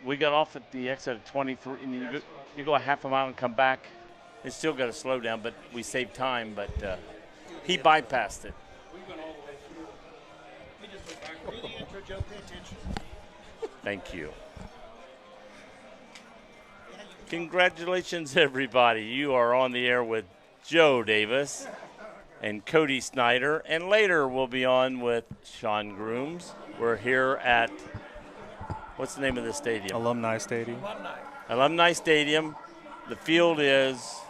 we got off at the exit at 23, and you go a half a mile and come back. It's still got to slow down, but we saved time. But he bypassed it. Thank you. Congratulations, everybody. You are on the air with Joe Davis and Cody Snyder, and later we'll be on with Sean Grooms. We're here at, what's the name of the stadium? Alumni Stadium. Alumni Stadium. The field is...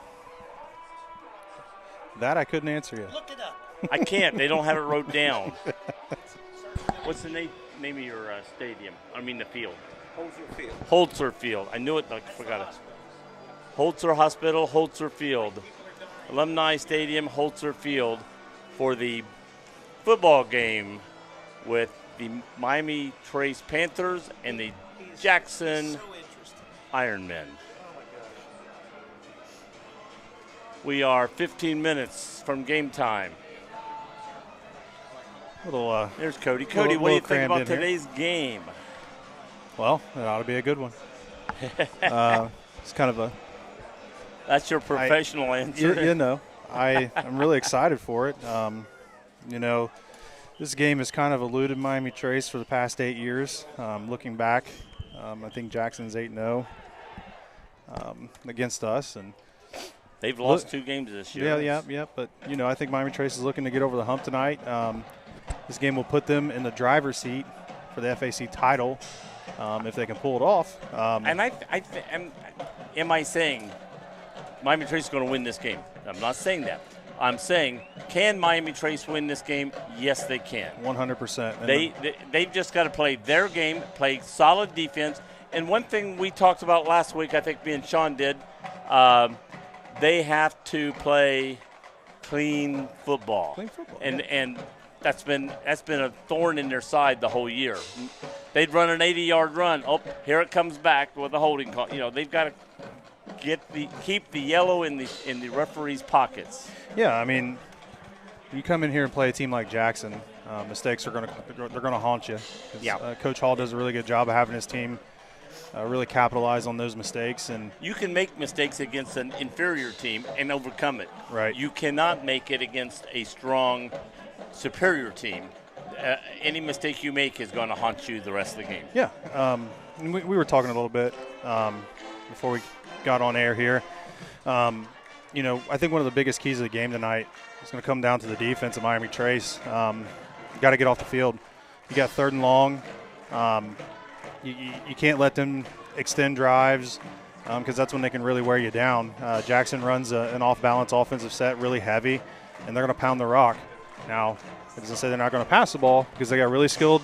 That I couldn't answer you. Look it up. I can't. They don't have it wrote down. What's the name of your stadium? I mean the field. Holzer Field. Holzer Field. I knew it, I forgot it. Holzer Hospital, Holzer Field. Alumni Stadium, Holzer Field for the football game with the Miami Trace Panthers and the Jackson Ironmen. We are 15 minutes from game time. There's Cody. Cody, what do you think about today's game? Well, it ought to be a good one. It's kind of a... That's your professional answer. You know, I'm really excited for it. You know, this game has kind of eluded Miami Trace for the past 8 years. Looking back, I think Jackson's 8-0 against us, and they've lost 2 games this year. Yeah. But you know, I think Miami Trace is looking to get over the hump tonight. This game will put them in the driver's seat for the FAC title if they can pull it off. Am I saying Miami Trace is going to win this game? I'm not saying that. I'm saying, can Miami Trace win this game? Yes, they can. 100%. They've just got to play their game, play solid defense. And one thing we talked about last week, I think me and Sean did, they have to play clean football. And that's been a thorn in their side the whole year. They'd run an 80-yard run. Oh, here it comes back with a holding call. You know, they've got to keep the yellow in the referee's pockets. Yeah, I mean, you come in here and play a team like Jackson, mistakes are going to haunt you. Yeah. Coach Hall does a really good job of having his team really capitalize on those mistakes, and you can make mistakes against an inferior team and overcome it. Right. You cannot make it against a strong superior team. Any mistake you make is going to haunt you the rest of the game. Yeah. We were talking a little bit before we got on air here. You know, I think one of the biggest keys of the game tonight is going to come down to the defense of Miami Trace. You got to get off the field. You got 3rd and long. You can't let them extend drives because that's when they can really wear you down. Jackson runs an off-balance offensive set really heavy, and they're going to pound the rock. Now, it doesn't say they're not going to pass the ball because they got really skilled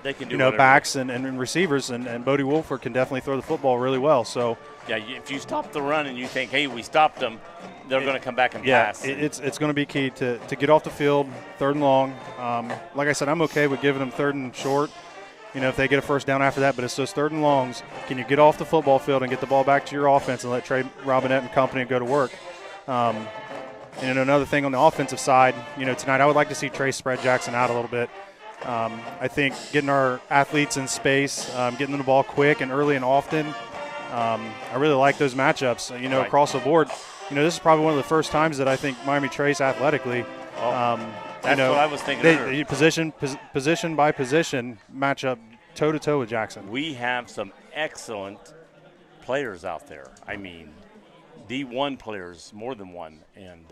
they can do backs and receivers, and Bodie Wolford can definitely throw the football really well. So, yeah, if you stop the run and you think, hey, we stopped them, they're going to come back and pass. It's going to be key to get off the field, 3rd and long. Like I said, I'm okay with giving them 3rd and short, you know, if they get a first down after that. But it's those 3rd and longs. Can you get off the football field and get the ball back to your offense and let Trey Robinette and company go to work? And another thing on the offensive side, you know, tonight I would like to see Trey spread Jackson out a little bit. I think getting our athletes in space, getting them the ball quick and early and often, I really like those matchups, you know, right. Across the board. You know, this is probably one of the first times that I think Miami Trace athletically, that's what I was thinking. They position by position matchup toe-to-toe with Jackson. We have some excellent players out there. I mean, D1 players, more than one, and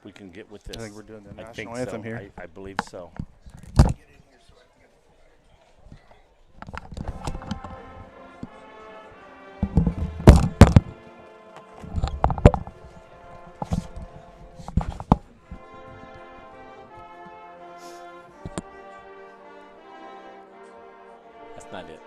we can get with this. I think we're doing the national anthem here. I believe so. That's not it.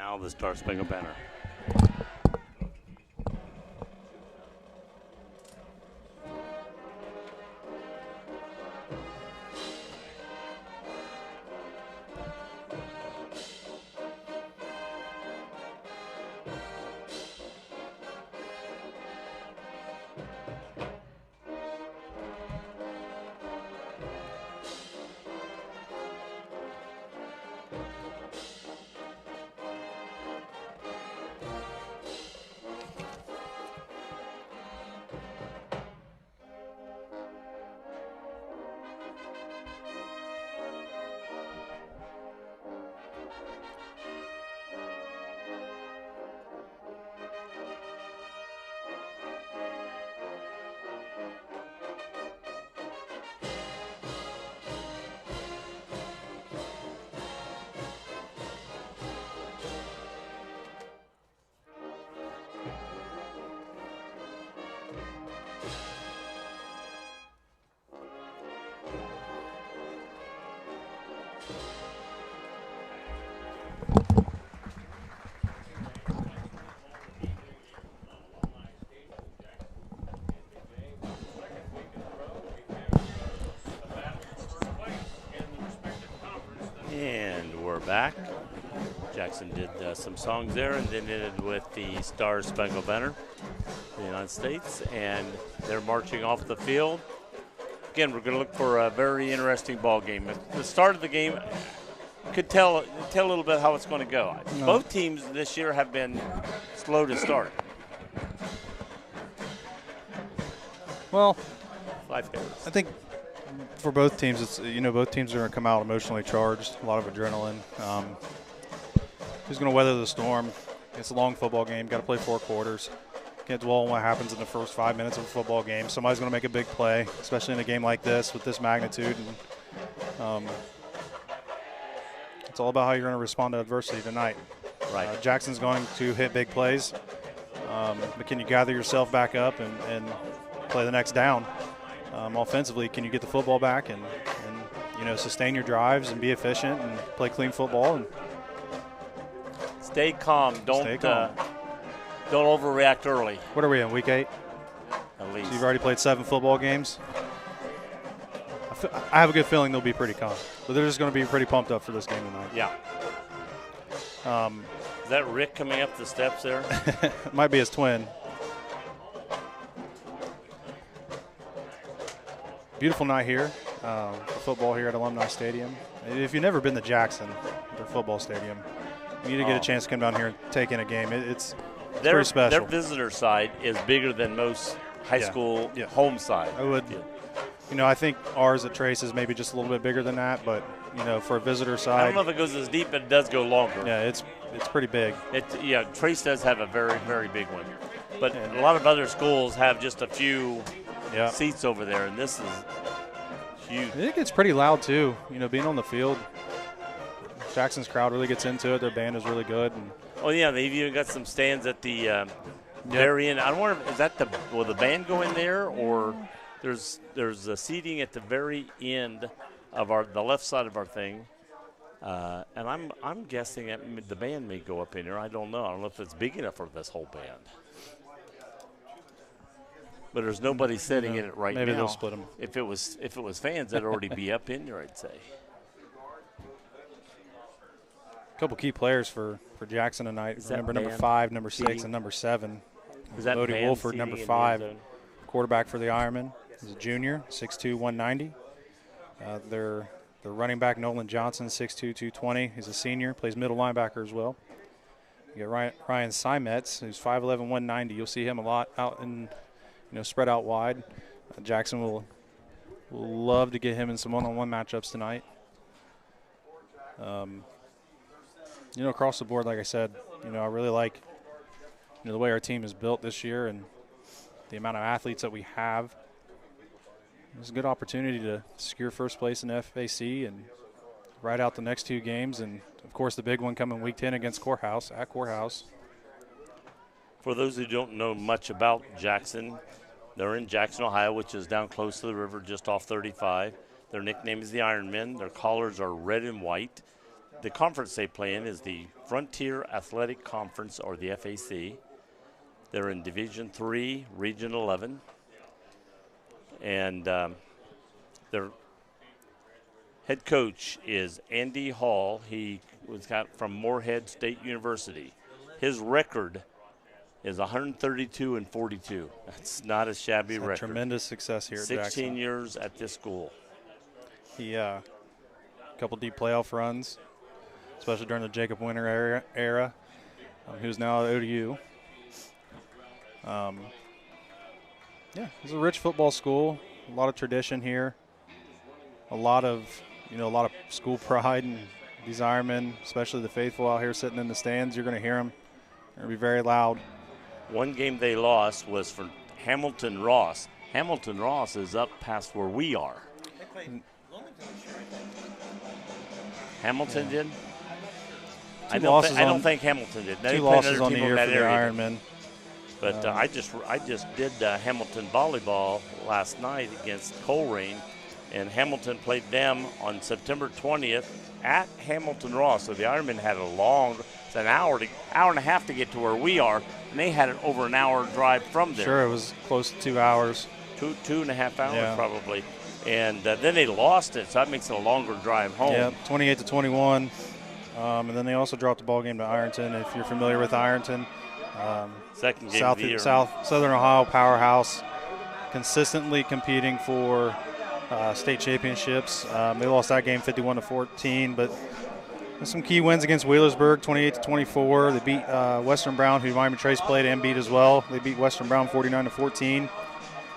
Now the Star Spangled Banner. And we're back. Jackson did some songs there and then ended with the Star Spangled Banner for the United States, and they're marching off the field. Again, we're going to look for a very interesting ball game. At the start of the game could tell a little bit how it's going to go. No. Both teams this year have been slow to start. Well, I think for both teams, it's both teams are going to come out emotionally charged, a lot of adrenaline. Who's going to weather the storm? It's a long football game. Got to play 4 quarters. Can't dwell on what happens in the first 5 minutes of a football game. Somebody's going to make a big play, especially in a game like this with this magnitude. And it's all about how you're going to respond to adversity tonight. Right. Jackson's going to hit big plays, but can you gather yourself back up and play the next down? Offensively, can you get the football back and sustain your drives and be efficient and play clean football and stay calm. Don't overreact early. What are we in, week 8? At least. So you've already played 7 football games. I have a good feeling they'll be pretty calm, but they're just going to be pretty pumped up for this game tonight. Yeah. Is that Rick coming up the steps there? It might be his twin. Beautiful night here, for football here at Alumni Stadium. If you've never been to Jackson, their football stadium, you need to get a chance to come down here and take in a game. It's pretty special. Their visitor side is bigger than most high school home side. I think ours at Trace is maybe just a little bit bigger than that, but for a visitor side, I don't know if it goes as deep, but it does go longer. Yeah, it's pretty big. Trace does have a very, very big one, but a lot of other schools have just a few seats over there, and this is huge. I think it's pretty loud too. Being on the field, Jackson's crowd really gets into it. Their band is really good. They've even got some stands at the very end. I wonder, will the band go in there, or there's a seating at the very end of the left side of our thing, and I'm guessing that the band may go up in there. I don't know if it's big enough for this whole band. But there's nobody sitting in it right now. Maybe they'll split them. If it was fans, that'd already be up in there, I'd say. A couple key players for Jackson tonight. Remember number 5, number 6, and number 7. Is that Bodie Wolford, number 5, quarterback for the Ironmen. He's a junior, 6'2", 190. Their running back, Nolan Johnson, 6'2", 220. He's a senior, plays middle linebacker as well. You got Ryan Simetz, who's 5'11", 190. You'll see him a lot out in spread out wide. Jackson will love to get him in some one-on-one matchups tonight. Across the board, like I said, I really like the way our team is built this year and the amount of athletes that we have. It's a good opportunity to secure first place in FAC and ride out the next 2 games. And, of course, the big one coming week 10 against Courthouse, at Courthouse. For those who don't know much about Jackson, they're in Jackson, Ohio, which is down close to the river, just off 35. Their nickname is the Ironmen. Their collars are red and white. the conference they play in is the Frontier Athletic Conference, or the FAC. They're in Division III, Region 11. And their head coach is Andy Hall. He was from Morehead State University. His record is 132-42. That's not a shabby record. Tremendous success here at 16 Jackson. years at this school. He a couple deep playoff runs, especially during the Jacob Winter era, who's now at ODU. Yeah, it's a rich football school. A lot of tradition here. A lot of school pride, and these Ironmen, especially the faithful out here sitting in the stands, you're going to hear them. They're going to be very loud. One game they lost was for Hamilton Ross. Hamilton Ross is up past where we are. Hamilton did? I don't think Hamilton did. They two played losses other on the people year in for that the area. Ironmen. But I just did Hamilton volleyball last night against Coleraine, and Hamilton played them on September 20th at Hamilton Ross. So the Ironmen had it's an hour and a half to get to where we are, and they had an over an hour drive from there. Sure, it was close to 2 hours. Two and a half hours probably. And then they lost it, so that makes it a longer drive home. Yeah, 28-21. And then they also dropped the ball game to Ironton. If you're familiar with Ironton, second game of the year. Southern Ohio powerhouse, consistently competing for state championships. They lost that game 51-14, but some key wins against Wheelersburg, 28-24. They beat Western Brown, who Miami Trace played and beat as well. They beat Western Brown 49-14.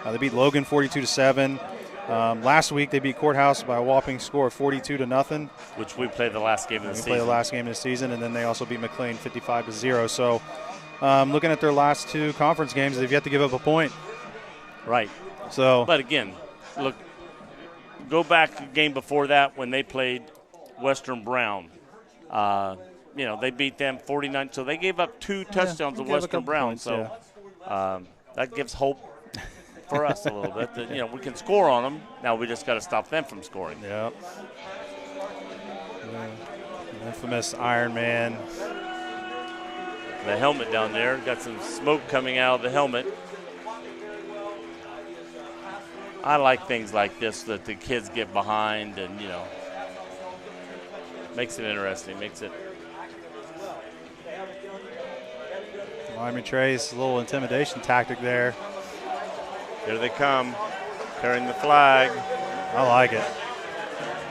They beat Logan 42-7. Last week they beat Courthouse by a whopping score of 42-0. Which we played the last game of the season. We played the last game of the season, and then they also beat McLean 55-0. So looking at their last two conference games, they've yet to give up a point. Right. So, but again, look, go back a game before that when they played Western Brown. They beat them 49. So they gave up two touchdowns to Western Brown. Points, so that gives hope for us a little bit that, we can score on them. Now we just got to stop them from scoring. Yep. Infamous Iron Man. The helmet down there, got some smoke coming out of the helmet. I like things like this that the kids get behind, and makes it interesting, makes it. Miami Trace, a little intimidation tactic there. Here they come, carrying the flag. I like it.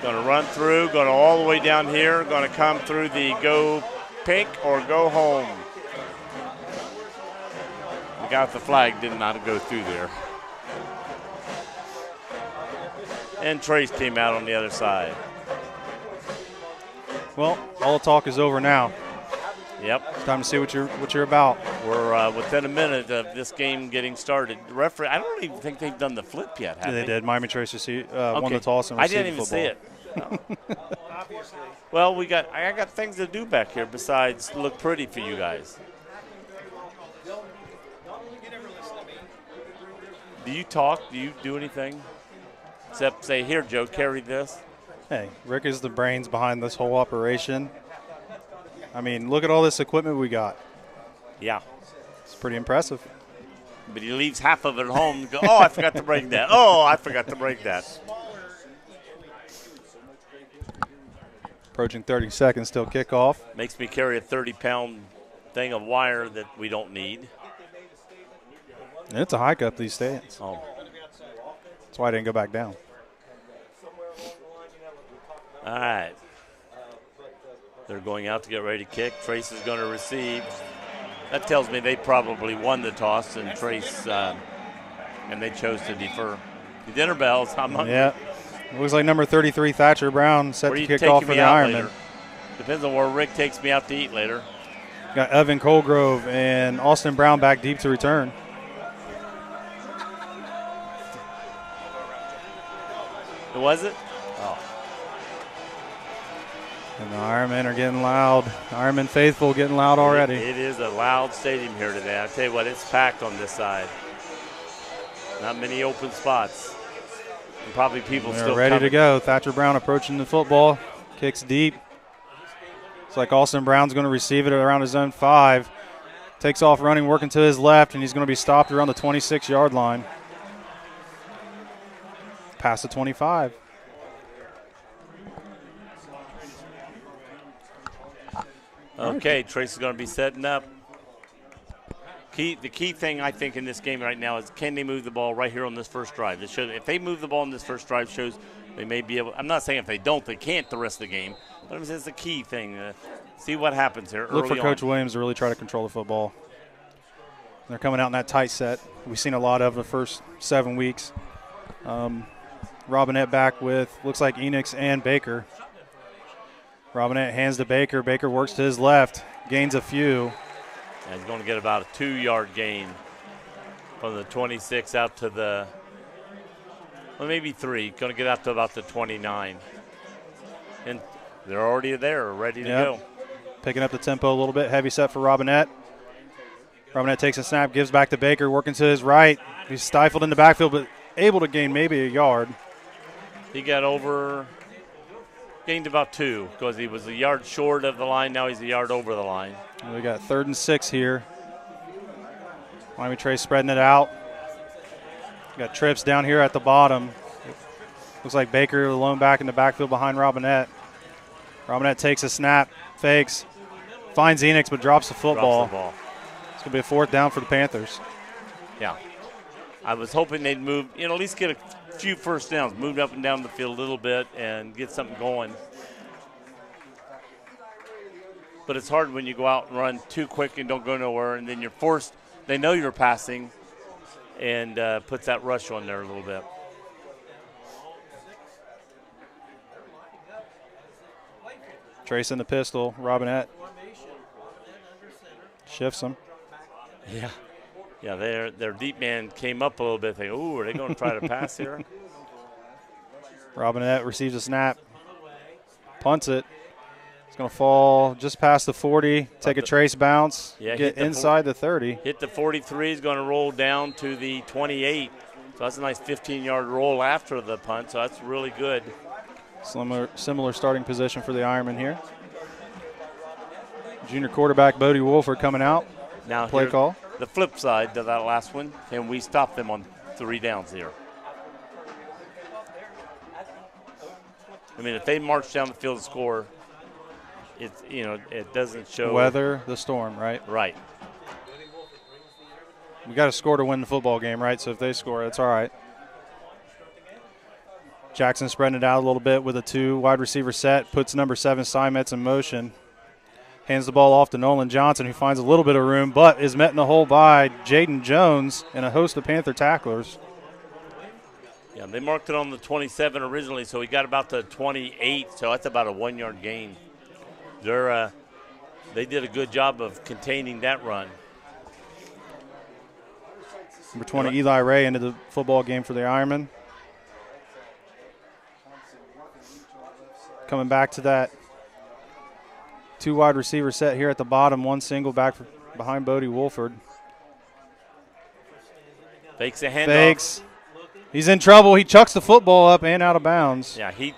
Going to run through, going all the way down here, going to come through the go pink or go home. The guy with the flag did not go through there. And Trace came out on the other side. Well, all the talk is over now. Yep. It's time to see what you're about. We're within a minute of this game getting started. The referee, I don't even think they've done the flip yet, have they? They did. Miami Trace won the toss and I received didn't even football. see it. No. Well, I got things to do back here besides look pretty for you guys. Do you talk? Do you do anything? Except say, here, Joe, carry this. Hey, Rick is the brains behind this whole operation. I mean, look at all this equipment we got. Yeah. It's pretty impressive. But he leaves half of it at home and go, oh, I forgot to break that. Oh, I forgot to break that. Approaching 30 seconds till kickoff. Makes me carry a 30-pound thing of wire that we don't need. And it's a hike up these stands. Oh. That's why I didn't go back down. All right. They're going out to get ready to kick. Trace is going to receive. That tells me they probably won the toss, and Trace, and they chose to defer. The dinner bells. Yeah. It looks like number 33, Thatcher Brown, set to kick off for the Ironmen. Depends on where Rick takes me out to eat later. Got Evan Colgrove and Austin Brown back deep to return. Who was it? Oh. And the Ironmen are getting loud. Ironmen faithful getting loud already. It is a loud stadium here today. I tell you what, it's packed on this side. Not many open spots. And probably people They're still ready coming. to go. Thatcher Brown approaching the football. Kicks deep. It's like Austin Brown's going to receive it around his own 5. Takes off running, working to his left, and he's going to be stopped around the 26-yard line. Past the 25. Okay, Trace is going to be setting up. The key thing, I think, in this game right now is can they move the ball right here on this first drive? It shows, if they move the ball in this first drive, shows they may be able – I'm not saying if they don't, they can't the rest of the game. But it's the key thing. See what happens here Look for early Coach on. Williams to really try to control the football. They're coming out in that tight set. We've seen a lot of the first 7 weeks. Robinette back with, looks like Enix and Baker. Robinette hands to Baker. Baker works to his left, gains a few. And he's going to get about a 2-yard gain from the 26 out to the, well, maybe 3. Going to get out to about the 29. And they're already there, ready to go. Picking up the tempo a little bit. Heavy set for Robinette. Robinette takes a snap, gives back to Baker, working to his right. He's stifled in the backfield, but able to gain maybe a yard. He got gained about 2 because he was a yard short of the line. Now he's a yard over the line. And we got 3rd and 6 here. Miami Trace spreading it out. Got trips down here at the bottom. Looks like Baker alone back in the backfield behind Robinette. Robinette takes a snap, fakes, finds Enix but drops the football. It's going to be a 4th down for the Panthers. Yeah. I was hoping they'd move, at least get a few first downs, move up and down the field a little bit and get something going. But it's hard when you go out and run too quick and don't go nowhere, and then you're forced, they know you're passing, and puts that rush on there a little bit. Trace in the pistol, Robinette shifts him. Yeah. Yeah, their deep man came up a little bit thinking, ooh, are they going to try to pass here? Robinette receives a snap, punts it. It's going to fall just past the 40, take a trace bounce, get inside the 30. Hit the 43, is going to roll down to the 28. So that's a nice 15-yard roll after the punt, so that's really good. Similar starting position for the Ironman here. Junior quarterback Bodie Wolford coming out. Now play call. The flip side to that last one, and we stopped them on 3 downs here. I mean, if they march down the field and score, it doesn't show. Weather the storm, right? Right. We got to score to win the football game, right? So if they score, that's all right. Jackson spreading it out a little bit with a 2 wide receiver set, puts number 7 Simets in motion. Hands the ball off to Nolan Johnson, who finds a little bit of room, but is met in the hole by Jaden Jones and a host of Panther tacklers. Yeah, they marked it on the 27 originally, so he got about the 28, so that's about a 1-yard gain. They did a good job of containing that run. Number 20, Eli Ray, into the football game for the Ironmen. Coming back to that 2 wide receiver set here at the bottom, 1 single back behind Bodie Wolford. Fakes a handoff. Fakes. He's in trouble. He chucks the football up and out of bounds. Yeah, he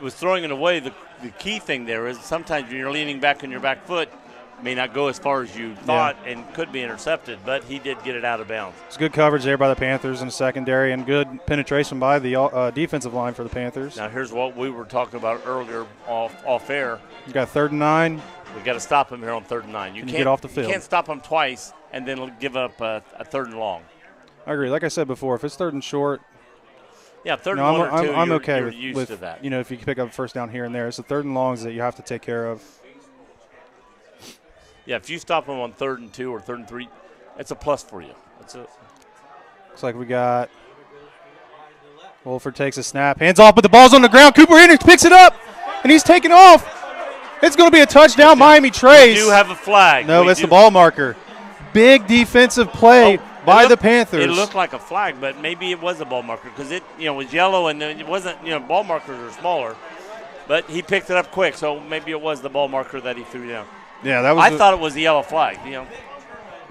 was throwing it away. The key thing there is sometimes when you're leaning back on your back foot, it may not go as far as you thought and could be intercepted, but he did get it out of bounds. It's good coverage there by the Panthers in the secondary and good penetration by the defensive line for the Panthers. Now here's what we were talking about earlier off air. You got 3rd and 9. We got to stop him here on 3rd and 9. You can't get off the field. You can't stop him twice and then give up a 3rd and long. I agree. Like I said before, if it's 3rd and short, yeah, 3rd and 1 or 2, I'm okay you're used to that. If you pick up a first down here and there, it's the 3rd and longs that you have to take care of. Yeah, if you stop him on 3rd and 2 or 3rd and 3, it's a plus for you. Looks like we got Wolford takes a snap, hands off, but the ball's on the ground. Cooper Hendricks picks it up, and he's taken off. It's going to be a touchdown, Miami Trace. We do have a flag. No, it's the ball marker. Big defensive play by the Panthers. It looked like a flag, but maybe it was a ball marker because it was yellow and it wasn't, ball markers are smaller. But he picked it up quick, so maybe it was the ball marker that he threw down. Yeah, that was. I thought it was the yellow flag.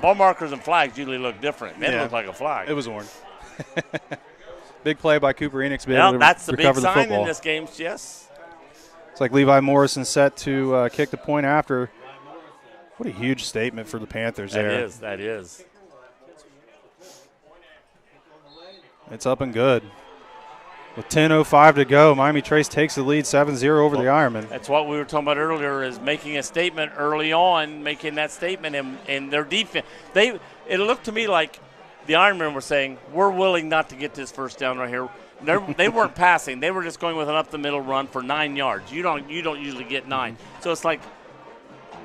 Ball markers and flags usually look different. It looked like a flag. It was orange. Big play by Cooper Enix. That's the big sign in this game, yes. It's like Levi Morrison set to kick the point after. What a huge statement for the Panthers there. That is. It's up and good. With 10:05 to go, Miami Trace takes the lead 7-0 over the Ironmen. That's what we were talking about earlier, is making a statement early on, making that statement, and their defense. It looked to me like the Ironmen were saying, we're willing not to get this first down right here. They weren't passing. They were just going with an up-the-middle run for 9 yards. You don't usually get 9. So it's like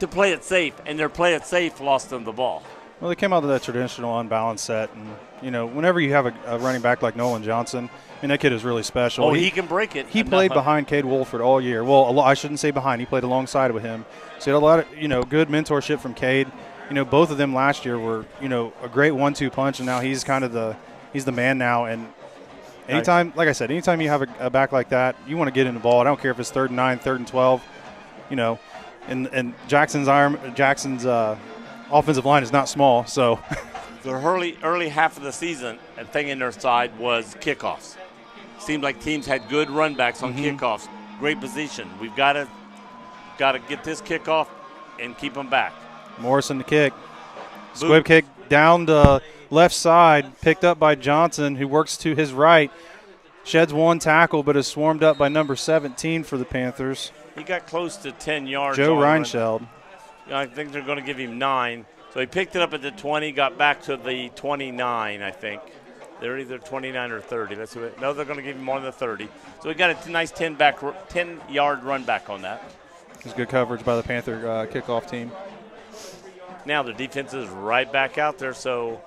to play it safe, and their play it safe lost them the ball. Well, they came out of that traditional unbalanced set, and, you know, whenever you have a running back like Nolan Johnson, I mean, that kid is really special. Oh, he can break it. He played behind Cade Wolford all year. Well, I shouldn't say behind. He played alongside with him. So he had a lot of, good mentorship from Cade. Both of them last year were, a great 1-2 punch, and now he's kind of he's the man now. And anytime, like I said, anytime you have a back like that, you want to get in the ball. I don't care if it's 3rd and 9, 3rd and 12. And Jackson's offensive line is not small, so. The early half of the season, a thing in their side was kickoffs. Seemed like teams had good run backs on kickoffs. Great position. We've got to get this kickoff and keep them back. Morrison the kick. Squib kick down the left side, picked up by Johnson, who works to his right. Sheds 1 tackle, but is swarmed up by number 17 for the Panthers. He got close to 10 yards. Joe Reinscheld. I think they're going to give him 9. So he picked it up at the 20, got back to the 29, I think. They're either 29 or 30. Let's see. No, they're going to give him more than 30. So we got a nice 10-yard run back on that. It was good coverage by the Panther kickoff team. Now the defense is right back out there, so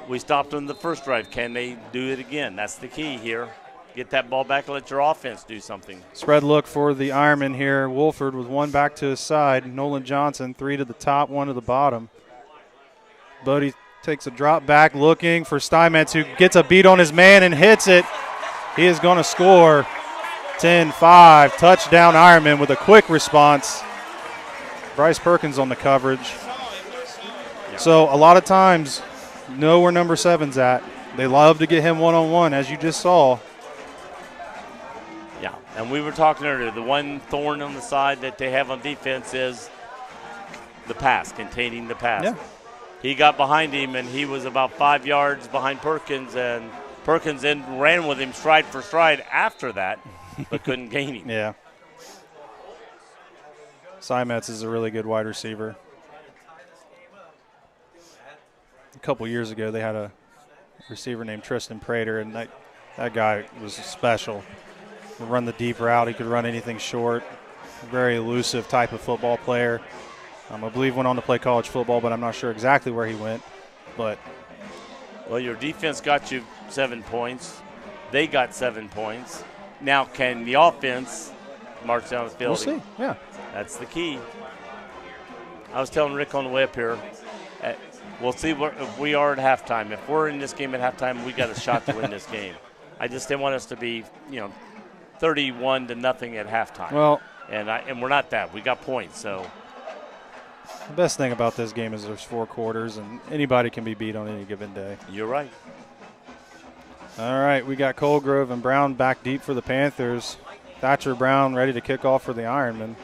we stopped them the first drive. Can they do it again? That's the key here. Get that ball back and let your offense do something. Spread look for the Ironman here. Wolford with 1 back to his side. Nolan Johnson, 3 to the top, 1 to the bottom. Bodie takes a drop back looking for Steinmetz, who gets a beat on his man and hits it. He is going to score. 10-5, touchdown Ironman with a quick response. Bryce Perkins on the coverage. So a lot of times, know where number 7's at. They love to get him one-on-one, as you just saw. Yeah, and we were talking earlier, the one thorn on the side that they have on defense is the pass, containing the pass. Yeah. He got behind him, and he was about 5 yards behind Perkins, and Perkins then ran with him stride for stride after that, but couldn't gain him. Yeah. Steinmetz is a really good wide receiver. A couple years ago, they had a receiver named Tristan Prater, and that guy was special. He could run the deep route. He could run anything short. Very elusive type of football player. I believe went on to play college football, but I'm not sure exactly where he went. But well, your defense got you 7 points. They got 7 points. Now, can the offense march down the field? We'll see. Yeah, that's the key. I was telling Rick on the way up here, we'll see if we are at halftime. If we're in this game at halftime, we got a shot to win this game. I just didn't want us to be, 31-0 at halftime. Well, and we're not that. We got points, so. The best thing about this game is there's 4 quarters, and anybody can be beat on any given day. You're right. All right, we got Colgrove and Brown back deep for the Panthers. Thatcher Brown ready to kick off for the Ironmen.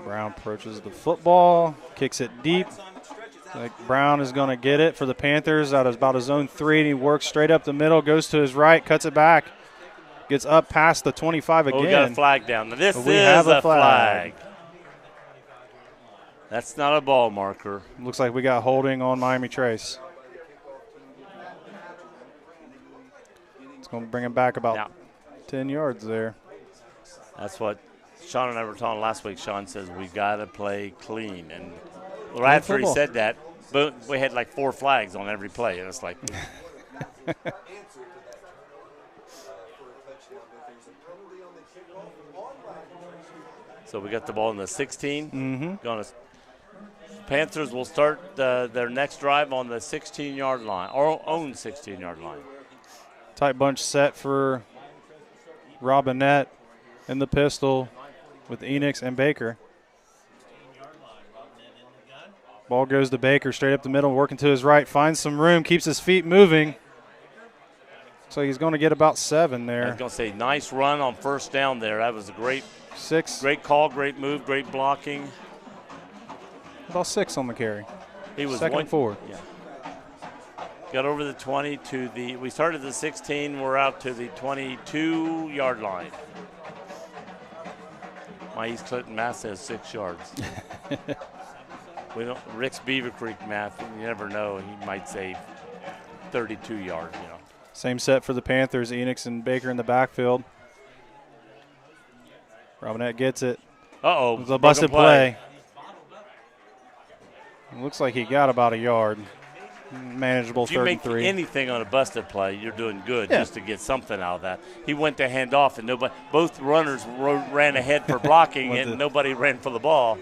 Brown approaches the football, kicks it deep. Brown is going to get it for the Panthers out of about his own 3, and he works straight up the middle, goes to his right, cuts it back, gets up past the 25 again. We got a flag down. Now this is a flag. That's not a ball marker. Looks like we got holding on Miami Trace. It's going to bring him back about 10 yards there. That's what Sean and I were talking last week. Sean says we got to play clean. And right after he said that, we had like 4 flags on every play. And it's like. So we got the ball in the 16. Mm-hmm. Panthers will start their next drive on the 16-yard line, or own 16-yard line. Tight bunch set for Robinette in the pistol with Enix and Baker. Ball goes to Baker, straight up the middle, working to his right, finds some room, keeps his feet moving. So he's going to get about 7 there. I was going to say, nice run on first down there. That was a great 6. Great call, great move, great blocking. About 6 on the carry. He was 2nd and 4. Yeah. Got over the 20 to the – we started the 16. We're out to the 22-yard line. My East Clinton math says 6 yards. We don't. Rick's Beaver Creek math, you never know. He might say 32 yards, you know. Same set for the Panthers. Enix and Baker in the backfield. Robinette gets it. Uh-oh. It was a busted play. It looks like he got about a yard. Manageable 3rd and 3. If you make anything on a busted play, you're doing good just to get something out of that. He went to hand off, and both runners ran ahead for blocking, and nobody ran for the ball.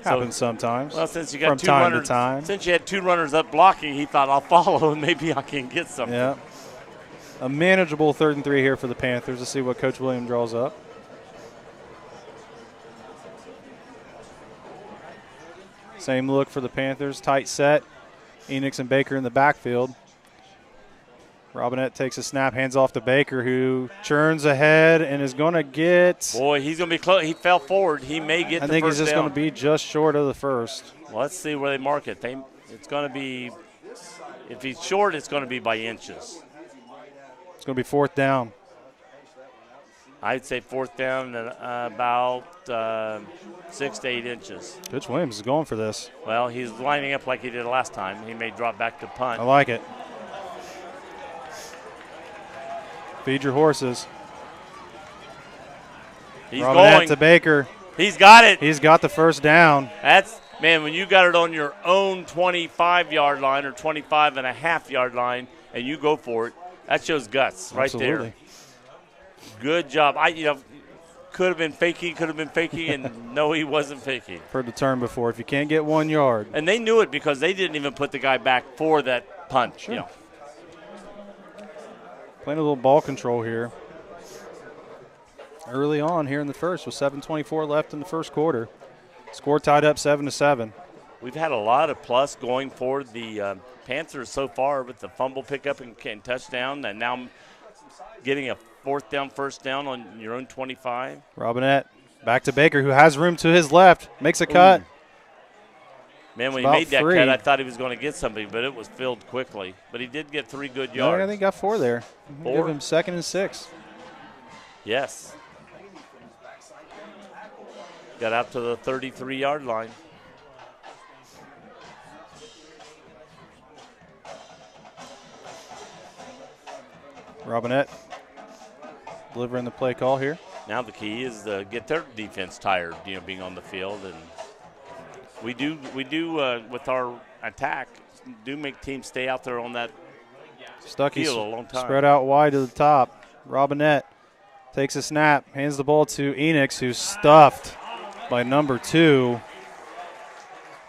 Happens sometimes. Well, since you got from two time runners, to time. Since you had 2 runners up blocking, he thought, I'll follow and maybe I can get something. Yeah. A manageable 3rd and 3 here for the Panthers. Let's see what Coach William draws up. Same look for the Panthers. Tight set. Enix and Baker in the backfield. Robinette takes a snap, hands off to Baker, who churns ahead and is going to get. Boy, he's going to be close. He fell forward. He may get the first down. I think he's just going to be just short of the first. Well, let's see where they mark it. It's going to be, if he's short, it's going to be by inches. It's going to be 4th down. I'd say 4th down and about 6 to 8 inches. Coach Williams is going for this. Well, he's lining up like he did last time. He may drop back to punt. I like it. Feed your horses. He's Robinette going to Baker. He's got it. He's got the first down. Man, when you got it on your own 25-yard line or 25.5-yard line and you go for it, that shows guts right there. Good job. Could have been faking, and no, he wasn't faking. Heard the term before. If you can't get 1 yard. And they knew it because they didn't even put the guy back for that punt. Sure. You know. Playing a little ball control here. Early on here in the first with 7:24 left in the first quarter. Score tied up 7-7. We've had a lot of plus going for the Panthers so far with the fumble pickup and touchdown, and now getting a 4th down, 1st down on your own 25. Robinette back to Baker, who has room to his left, makes a cut. Man, when he made that cut, I thought he was going to get somebody, but it was filled quickly. But he did get 3 good yards. I think he got 4 there. 4? Give him 2nd and 6. Yes. Got out to the 33-yard line. Robinette delivering the play call here. Now the key is to get their defense tired, being on the field, and we do with our attack do make teams stay out there on that Stuckey field a long time. Spread out wide to the top. Robinette takes a snap, hands the ball to Enix, who's stuffed by number 2.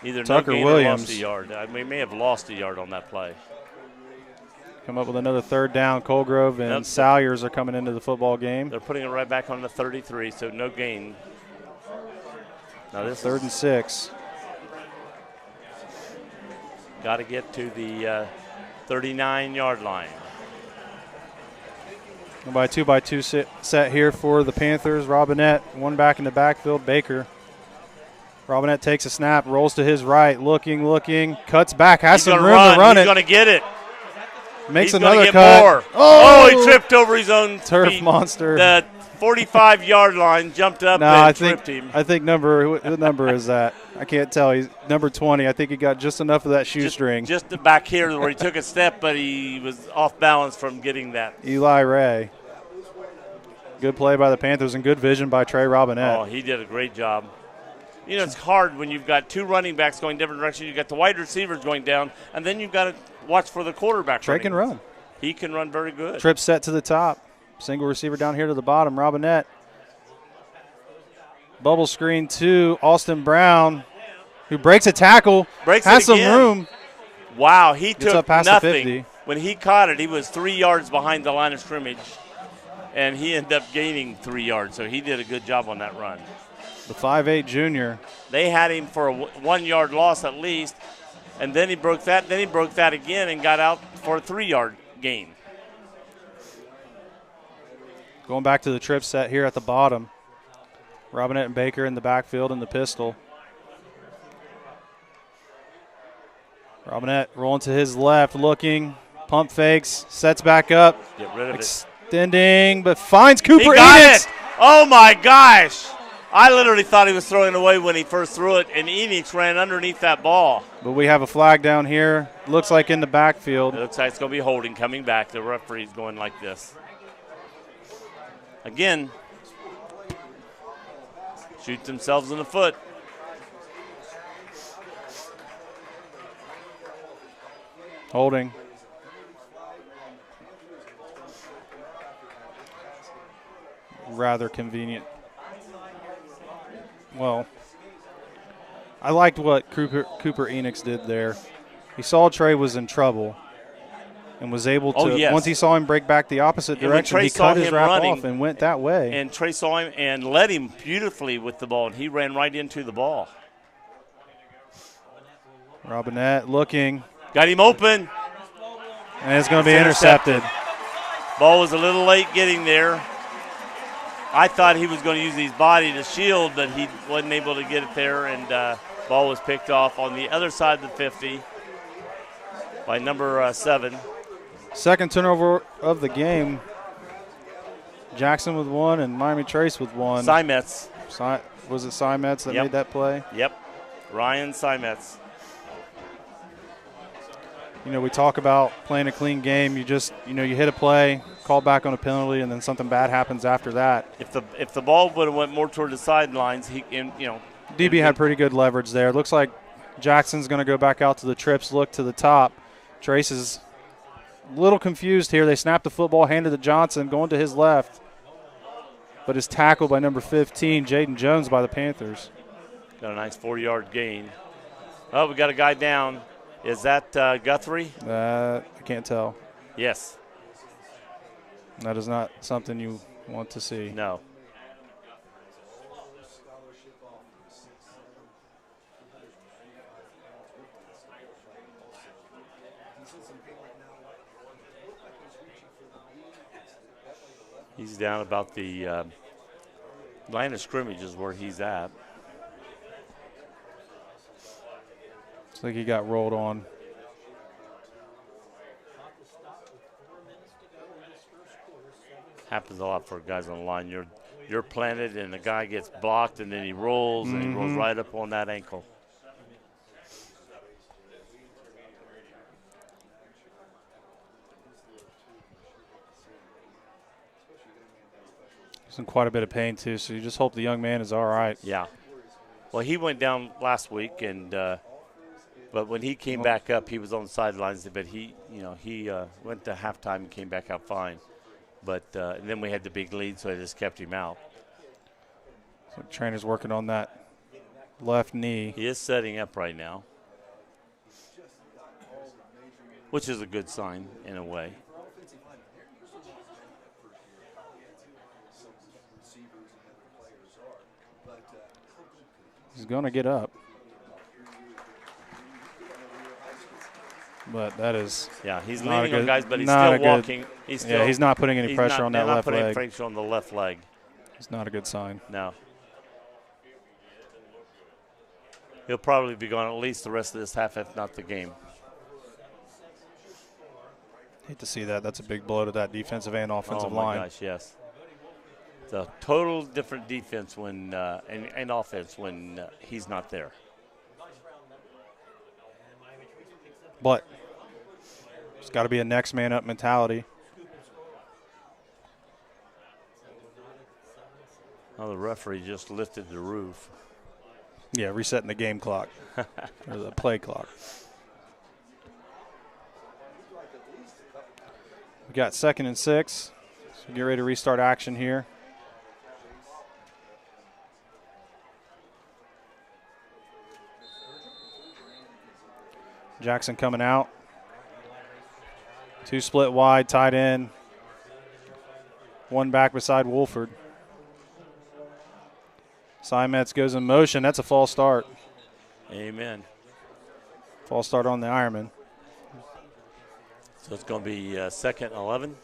Either Tucker no gain Williams. or lost a yard. We may have lost a yard on that play. Come up with another 3rd down. Colgrove and Salyers are coming into the football game. They're putting it right back on the 33, so no gain. Now this 3rd and 6. Got to get to the 39-yard line. By 2x2 set here for the Panthers. Robinette, 1 back in the backfield. Baker. Robinette takes a snap, rolls to his right, looking, cuts back, has some room to run it. He's going to get it. Makes He's another get cut. More. Oh, he tripped over his own turf feet. monster. The 45-yard line jumped up and tripped him. I think what number is that? I can't tell. He's number 20. I think he got just enough of that shoestring. Just back here where he took a step, but he was off balance from getting that. Eli Ray. Good play by the Panthers and good vision by Trey Robinette. Oh, he did a great job. It's hard when you've got 2 running backs going different directions. You've got the wide receivers going down, and then you've got to watch for the quarterback. Trey can run. He can run very good. Trip set to the top. Single receiver down here to the bottom. Robinette. Bubble screen to Austin Brown, who breaks a tackle. Has some room. Wow, he took up past nothing. The 50. When he caught it, he was 3 yards behind the line of scrimmage, and he ended up gaining 3 yards. So he did a good job on that run. The 5'8" junior. They had him for a 1 yard loss at least, and then he broke that. Then he broke that again and got out for a 3 yard gain. Going back to the trip set here at the bottom. Robinette and Baker in the backfield in the pistol. Robinette rolling to his left, looking, pump fakes, sets back up. Get rid of extending, but finds Cooper. He got it! Oh my gosh! I literally thought he was throwing away when he first threw it, and Enix ran underneath that ball. But we have a flag down here. Looks like in the backfield. It looks like it's going to be holding coming back. The referee's going like this. Again, shoot themselves in the foot. Holding. Rather convenient. Well, I liked what Cooper Enix did there. He saw Trey was in trouble and was able to, once he saw him break back the opposite direction, he cut his wrap off and went that way. And Trey saw him and led him beautifully with the ball, and he ran right into the ball. Robinette looking. Got him open. And it's going to be intercepted. Ball was a little late getting there. I thought he was going to use his body to shield, but he wasn't able to get it there, and ball was picked off on the other side of the 50 by number 7. Second turnover of the game. Jackson with 1 and Miami Trace with 1. Simets. Was it Simets that made that play? Yep. Ryan Simets. You know, we talk about playing a clean game. You just, you hit a play, call back on a penalty, and then something bad happens after that. If the ball would have went more toward the sidelines, DB had pretty good leverage there. It looks like Jackson's going to go back out to the trips, look to the top. Trace is a little confused here. They snapped the football, handed to Johnson, going to his left, but is tackled by number 15, Jaden Jones, by the Panthers. Got a nice 4-yard gain. Oh, we got a guy down. Is that Guthrie? I can't tell. Yes. That is not something you want to see. No. He's down about the line of scrimmage is where he's at. Looks like he got rolled on. Happens a lot for guys on the line. You're planted and the guy gets blocked and then he rolls and he rolls right up on that ankle. He's in quite a bit of pain too, so you just hope the young man is all right. Yeah. Well, he went down last week, and but when he came back up, he was on the sidelines. But he went to halftime and came back out fine. But and then we had the big lead, so I just kept him out. So trainer's working on that left knee. He is setting up right now, which is a good sign in a way. He's going to get up. But that is he's leaning on guys, but he's still walking. He's not putting any pressure on that left leg. Not putting pressure on the left leg. It's not a good sign. No. He'll probably be gone at least the rest of this half, if not the game. Hate to see that. That's a big blow to that defensive and offensive line. Oh, my gosh, yes. It's a total different defense when and offense when he's not there. But it's got to be a next man up mentality. Oh, the referee just lifted the roof. Yeah, resetting the game clock or the play clock. We got 2nd and 6. So get ready to restart action here. Jackson coming out. 2 split wide, tight end. 1 back beside Wolford. Metz goes in motion. That's a false start. Amen. False start on the Ironman. So it's going to be second and 11.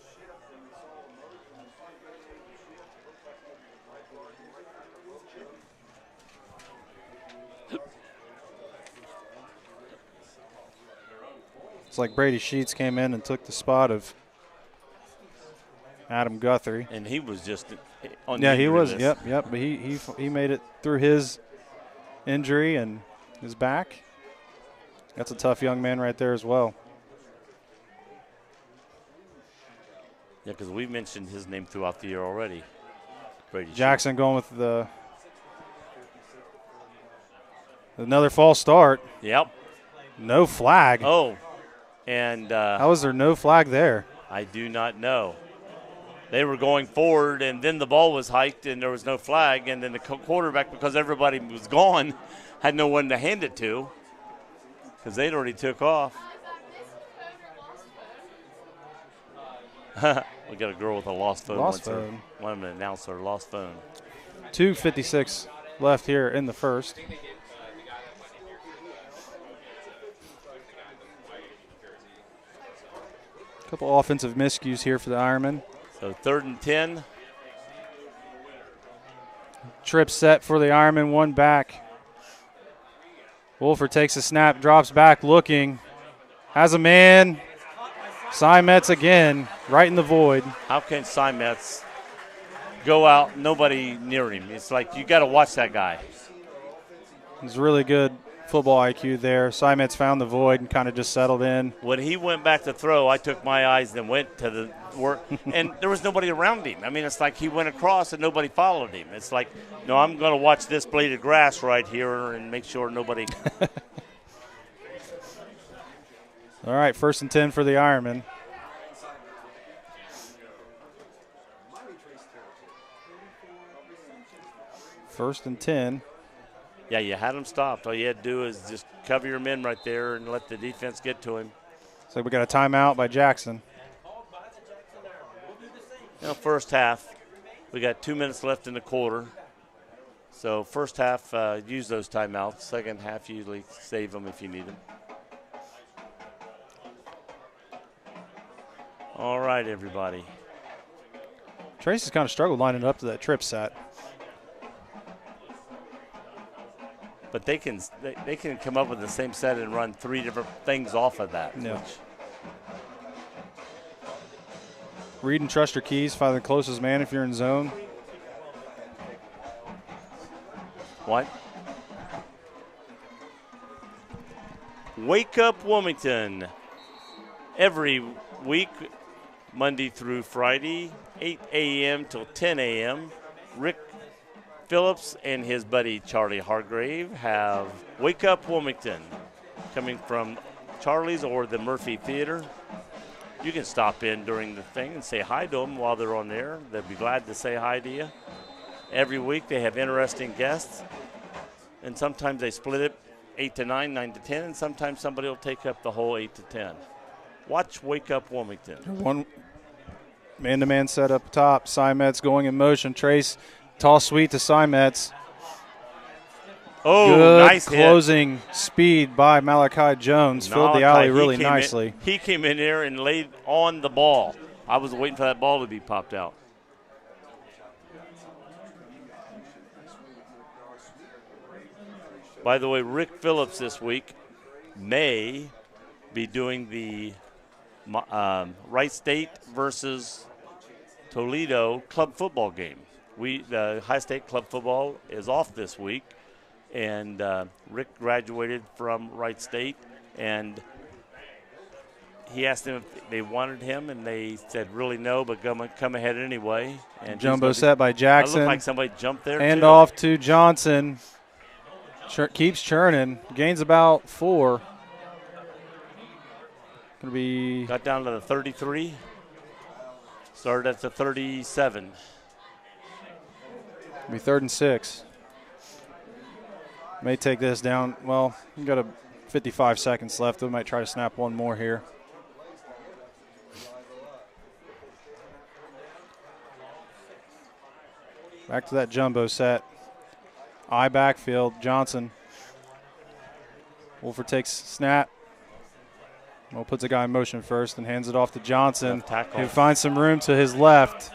It's like Brady Sheets came in and took the spot of Adam Guthrie. And he was just on the the he was. list. Yep. But he made it through his injury and is back. That's a tough young man right there as well. Yeah, because we mentioned his name throughout the year already. Brady Jackson going with another false start. Yep. No flag. Oh, and how is there no flag there? I do not know. They were going forward, and then the ball was hiked, and there was no flag. And then the quarterback, because everybody was gone, had no one to hand it to because they'd already took off. We got a girl with a lost phone. Lost phone. One of them announced her lost phone. 2:56 left here in the first. Couple offensive miscues here for the Ironmen. So 3rd and 10. Trip set for the Ironmen, one back. Wolford takes a snap, drops back, looking. Has a man. Metz again, right in the void. How can Metz go out, nobody near him? It's like you got to watch that guy. He's really good football IQ there. Metz found the void and kind of just settled in. When he went back to throw, I took my eyes and went to the work, and there was nobody around him. I mean, it's like he went across and nobody followed him. It's like, no, I'm going to watch this blade of grass right here and make sure nobody. All right, 1st and 10 for the Ironmen. First and 10. Yeah, you had him stopped. All you had to do is just cover your men right there and let the defense get to him. So we got a timeout by Jackson. First half, we got 2 minutes left in the quarter. So first half, use those timeouts. Second half, usually save them if you need them. All right, everybody. Tracy's kind of struggled lining up to that trip set. But they can come up with the same set and run 3 different things off of that. Yeah. Read and trust your keys. Find the closest man if you're in zone. What? Wake Up Wilmington. Every week, Monday through Friday, 8 a.m. till 10 a.m. Rick Phillips and his buddy Charlie Hargrave have Wake Up Wilmington coming from Charlie's or the Murphy Theater. You can stop in during the thing and say hi to them while they're on there. They'll be glad to say hi to you. Every week they have interesting guests, and sometimes they split it 8 to 9, 9 to 10, and sometimes somebody will take up the whole 8 to 10. Watch Wake Up Wilmington. One man-to-man set up top. Metz going in motion. Trace, toss sweet to Metz. Oh, good nice closing hit. Speed by Malachi Jones. Filled the alley really nicely. He came in there and laid on the ball. I was waiting for that ball to be popped out. By the way, Rick Phillips this week may be doing the Wright State versus Toledo club football game. The High State club football is off this week, and Rick graduated from Wright State, and he asked them if they wanted him, and they said really no, but come ahead anyway. And jumbo set by Jackson. It looked like somebody jumped there. Hand too. Off to Johnson. Keeps churning. Gains about 4. Going to be. Got down to the 33. Started at the 37. Be 3rd and 6. May take this down. Well, we got 55 seconds left. We might try to snap one more here. Back to that jumbo set. I backfield. Johnson. Wolford takes snap. Well, puts a guy in motion first and hands it off to Johnson, who finds some room to his left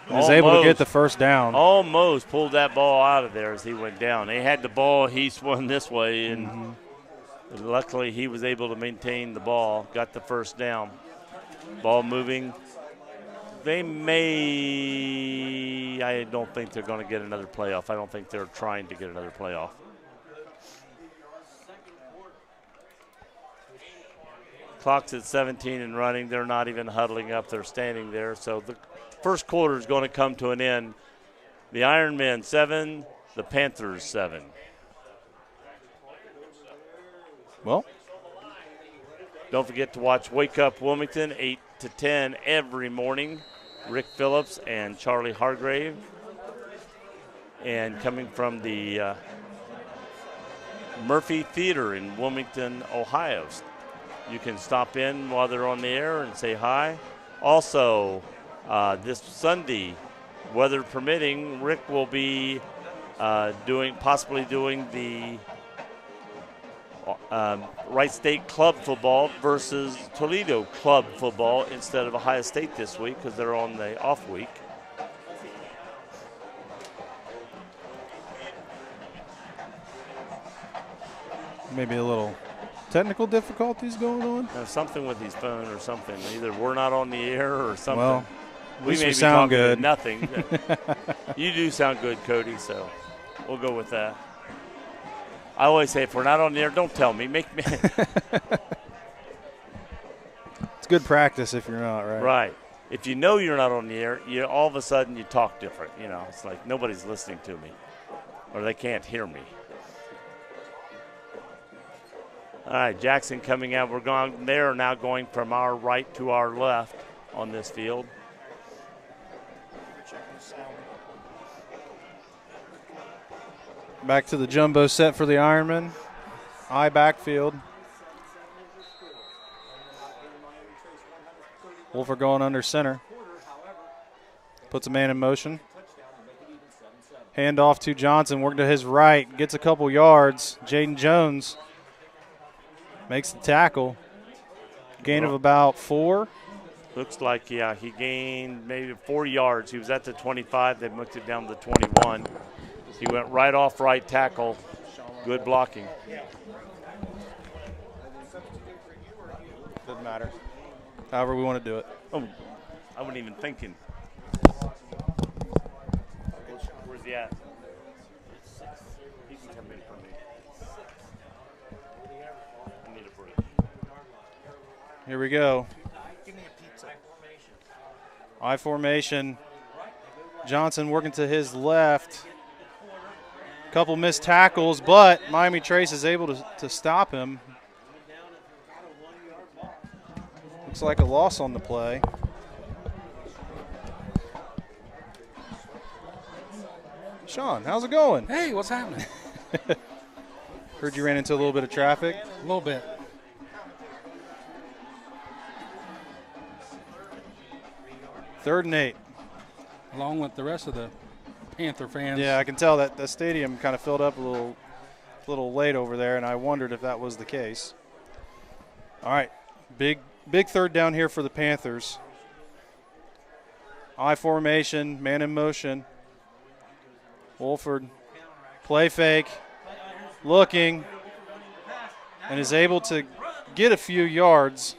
and is able to get the first down. Almost pulled that ball out of there as he went down. They had the ball. He swung this way, and luckily he was able to maintain the ball, got the first down. Ball moving. I don't think they're going to get another playoff. I don't think they're trying to get another playoff. Clock's at 17 and running. They're not even huddling up. They're standing there. So the first quarter is going to come to an end. The Ironmen 7, the Panthers 7. Well, don't forget to watch Wake Up Wilmington 8 to 10 every morning. Rick Phillips and Charlie Hargrave. And coming from the Murphy Theater in Wilmington, Ohio. You can stop in while they're on the air and say hi. Also, this Sunday, weather permitting, Rick will be possibly doing the Wright State Club football versus Toledo Club football instead of Ohio State this week because they're on the off week. Maybe a little technical difficulties going on? Something with his phone or something. Either we're not on the air or something. Well, we may be sound good. Nothing. You do sound good, Cody, so we'll go with that. I always say, if we're not on the air, don't tell me. Make me. It's good practice if you're not, right? Right. If you know you're not on the air, all of a sudden you talk different. It's like nobody's listening to me or they can't hear me. All right, Jackson coming out. They're now going from our right to our left on this field. Back to the jumbo set for the Ironman. I backfield. Wolfer going under center. Puts a man in motion. Hand off to Johnson, working to his right. Gets a couple yards. Jaden Jones makes the tackle. Gain of about 4. Looks like, yeah, he gained maybe 4 yards. He was at the 25. They moved it down to the 21. He went right off right tackle. Good blocking. Doesn't matter. However we want to do it. Oh, I wasn't even thinking. Where's he at? He can come in for me. I need a break. Here we go. I formation. Johnson working to his left. Couple missed tackles, but Miami Trace is able to stop him. Looks like a loss on the play. Sean, how's it going? Hey, what's happening? Heard you ran into a little bit of traffic. A little bit. Third and 8. Along with the rest of the Panther fans. Yeah, I can tell that the stadium kind of filled up a little late over there, and I wondered if that was the case. All right, big third down here for the Panthers. I formation, man in motion. Wolford, play fake, looking, and is able to get a few yards.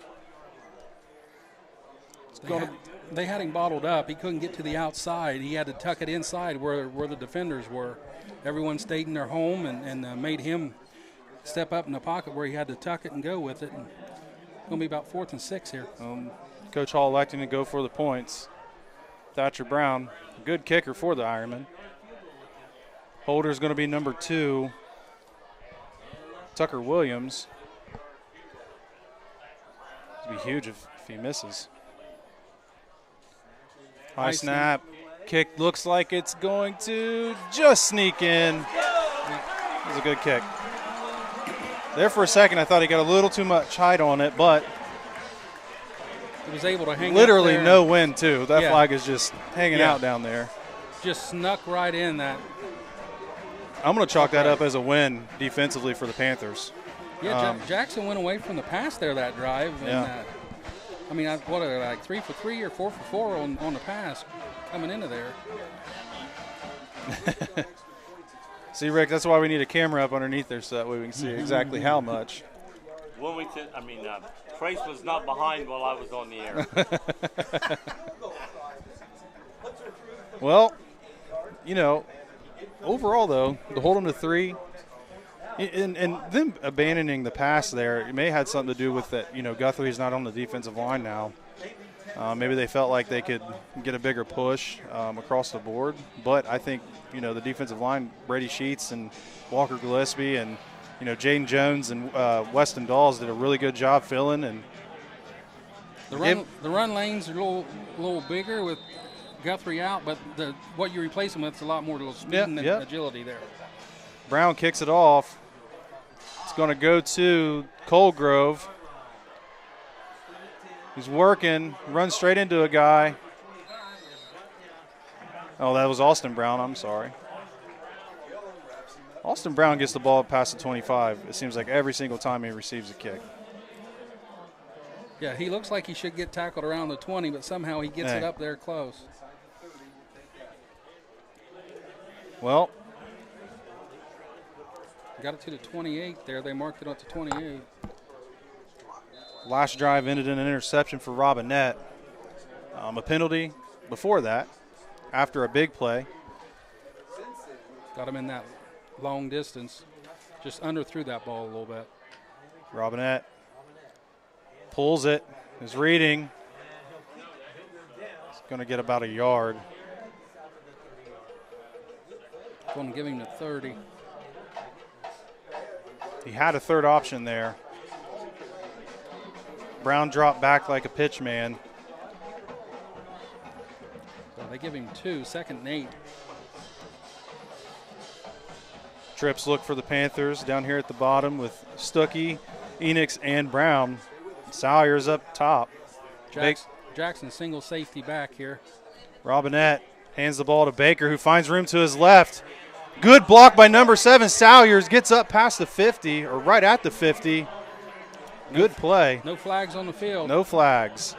They had him bottled up. He couldn't get to the outside. He had to tuck it inside where the defenders were. Everyone stayed in their home and made him step up in the pocket where he had to tuck it and go with it. And it's going to be about 4th and 6 here. Coach Hall electing to go for the points. Thatcher Brown, good kicker for the Ironman. Holder's going to be number 2. Tucker Williams. It'd be huge if he misses. High snap. Kick looks like it's going to just sneak in. It was a good kick. There for a second, I thought he got a little too much height on it, but he was able to hang literally up there. No wind, too. That flag is just hanging out down there. Just snuck right in that. I'm going to chalk that up as a win defensively for the Panthers. Yeah, Jackson went away from the pass there that drive. And, Yeah. What are they, like 3 for 3 or 4 for 4 on the pass coming into there? See, Rick, that's why we need a camera up underneath there so that way we can see exactly how much. Trace was not behind while I was on the air. Well, overall, though, to hold them to 3 and them abandoning the pass there, it may have had something to do with that, Guthrie's not on the defensive line now. Maybe they felt like they could get a bigger push across the board. But I think, the defensive line, Brady Sheets and Walker Gillespie and, Jaden Jones and Weston Dawes did a really good job filling. And the run lanes are a little bigger with Guthrie out, but what you replace them with is a lot more speed and agility there. Brown kicks it off. It's going to go to Colgrove. He's working, runs straight into a guy. Oh, that was Austin Brown. I'm sorry. Austin Brown gets the ball past the 25. It seems like every single time he receives a kick. Yeah, he looks like he should get tackled around the 20, but somehow he gets it up there close. Well, got it to the 28 there. They marked it up to 28. Last drive ended in an interception for Robinette. A penalty before that, after a big play. Got him in that long distance. Just underthrew that ball a little bit. Robinette pulls it, is reading. It's going to get about a yard. Going to give him the 30. He had a third option there. Brown dropped back like a pitch man. So they give him 2, 2nd and 8. Trips look for the Panthers down here at the bottom with Stuckey, Enix, and Brown. Salyer's up top. Jackson single safety back here. Robinette hands the ball to Baker, who finds room to his left. Good block by number 7, Salyers. Gets up past the 50, or right at the 50. Good play. No flags on the field. No flags.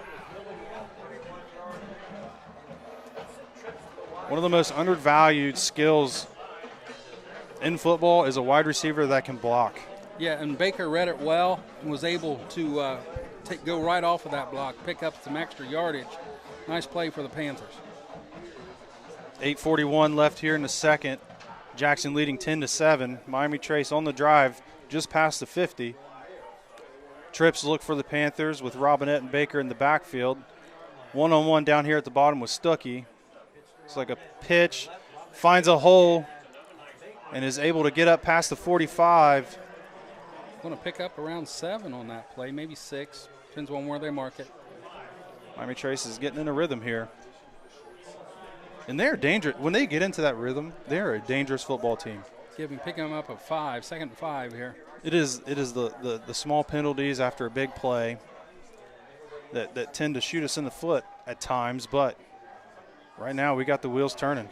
One of the most undervalued skills in football is a wide receiver that can block. Yeah, and Baker read it well and was able to go right off of that block, pick up some extra yardage. Nice play for the Panthers. 8:41 left here in the second. Jackson leading 10-7. Miami Trace on the drive just past the 50. Trips look for the Panthers with Robinette and Baker in the backfield. One-on-one down here at the bottom with Stuckey. It's like a pitch, finds a hole, and is able to get up past the 45. Going to pick up around 7 on that play, maybe 6. Depends on where they mark it. Miami Trace is getting in a rhythm here. And they're dangerous. When they get into that rhythm, they're a dangerous football team. Picking them up at 5, 2nd and 5 here. It is the small penalties after a big play that tend to shoot us in the foot at times, but right now we got the wheels turning.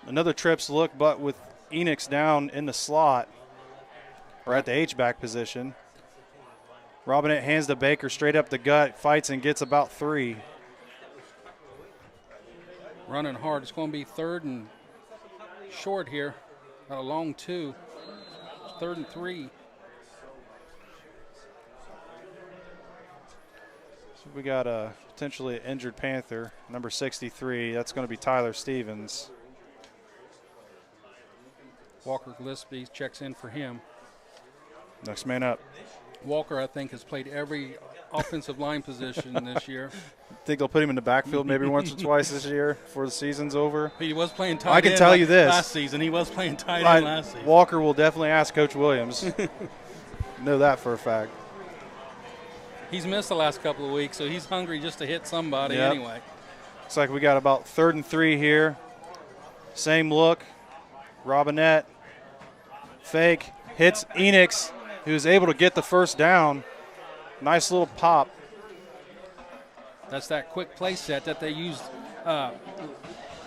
Another Trips look, but with Enix down in the slot or at the H-back position. Robinette hands to Baker straight up the gut, fights and gets about 3. Running hard. It's going to be 3rd and short here. Got a long 2. 3rd and 3. So we got a potentially injured Panther, number 63. That's going to be Tyler Stevens. Walker Gillespie checks in for him. Next man up. Walker, I think, has played every offensive line position this year. Think they'll put him in the backfield maybe once or twice this year before the season's over. He was playing tight end. I can tell you this. Last season. He was playing tight end last season. Walker will definitely ask Coach Williams. Know that for a fact. He's missed the last couple of weeks, so he's hungry just to hit somebody anyway. Looks like we got about 3rd and 3 here. Same look. Robinette. Fake. Hits Enix, who's able to get the first down. Nice little pop. That's that quick play set that they used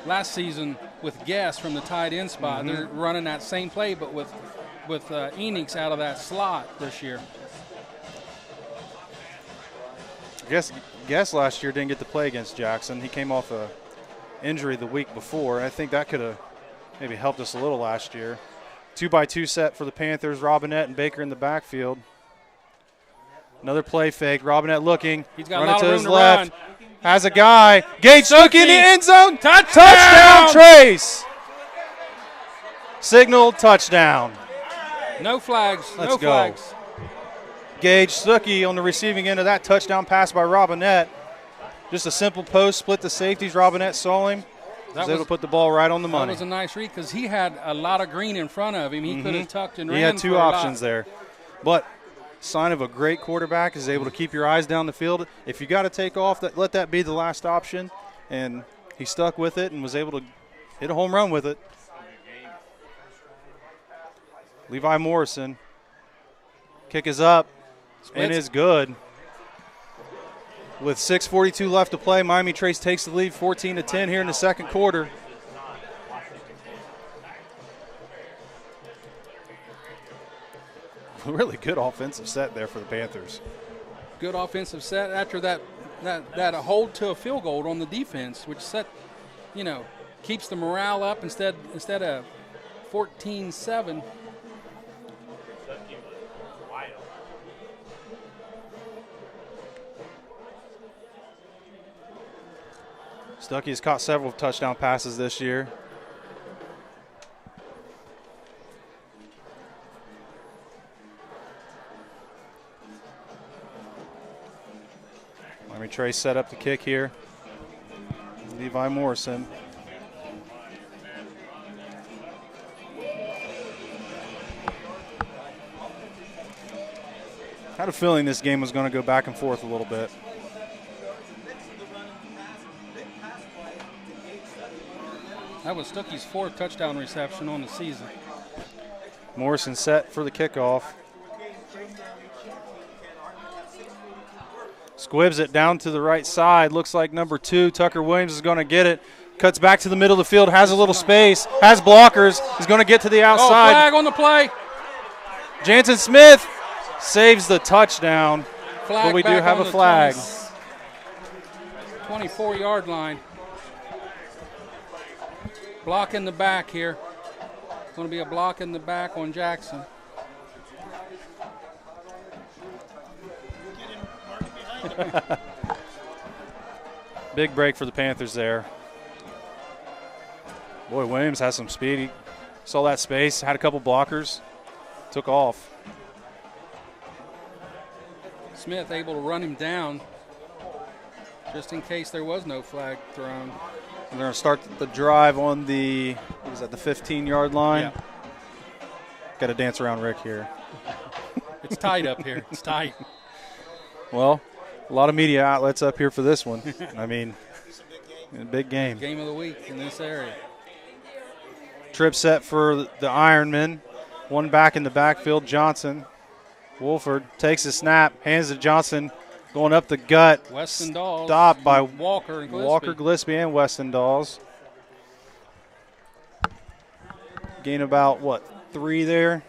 last season with Guest from the tight end spot. They're running that same play, but with Enix out of that slot this year. Guess last year didn't get to play against Jackson. He came off a injury the week before. I think that could have maybe helped us a little last year. 2-by-2 set for the Panthers. Robinette and Baker in the backfield. Another play fake. Robinette looking. He's got a running lot of to room his to left. run. Has a guy. Gage Stuckey in the end zone. Touchdown! Trace. Signal touchdown. No flags. Let's no go. flags. Gage Stuckey on the receiving end of that touchdown pass by Robinette. Just a simple post, split the safeties. Robinette saw him. Was able to put the ball right on the money. That was a nice read because he had a lot of green in front of him. He could have tucked and ran. He had two for a options lot. there. But sign of a great quarterback is able to keep your eyes down the field. If you got to take off, let that be the last option. And he stuck with it and was able to hit a home run with it. Levi Morrison. Kick is up and is good. With 6:42 left to play, Miami Trace takes the lead 14-10 here in the second quarter. Really good offensive set there for the Panthers. Good offensive set after that hold to a field goal on the defense, which keeps the morale up instead of 14-7. Stuckey has caught several touchdown passes this year. Miami Trace set up the kick here. Levi Morrison. Had a feeling this game was going to go back and forth a little bit. That was Stuckey's 4th touchdown reception on the season. Morrison set for the kickoff. Squibs it down to the right side. Looks like number 2, Tucker Williams, is going to get it. Cuts back to the middle of the field, has a little space, has blockers. He's going to get to the outside. Flag on the play. Jansen Smith saves the touchdown, but we do have a flag. 24-yard line. Block in the back here. It's going to be a block in the back on Jackson. Big break for the Panthers there. Boy, Williams has some speed. He saw that space, had a couple blockers, took off. Smith able to run him down just in case there was no flag thrown. We're going to start the drive on the 15-yard line. Yeah. Got to dance around Rick here. It's tight up here. It's tight. Well, a lot of media outlets up here for this one. I mean, a big game. Game of the week in this area. Trip set for the Ironmen. One back in the backfield, Johnson. Wolford takes a snap, hands to Johnson, going up the gut. Weston Dawes. Stopped by Walker and Gillespie. Walker, Gillespie, and Weston Dawes. Gain about, 3 there?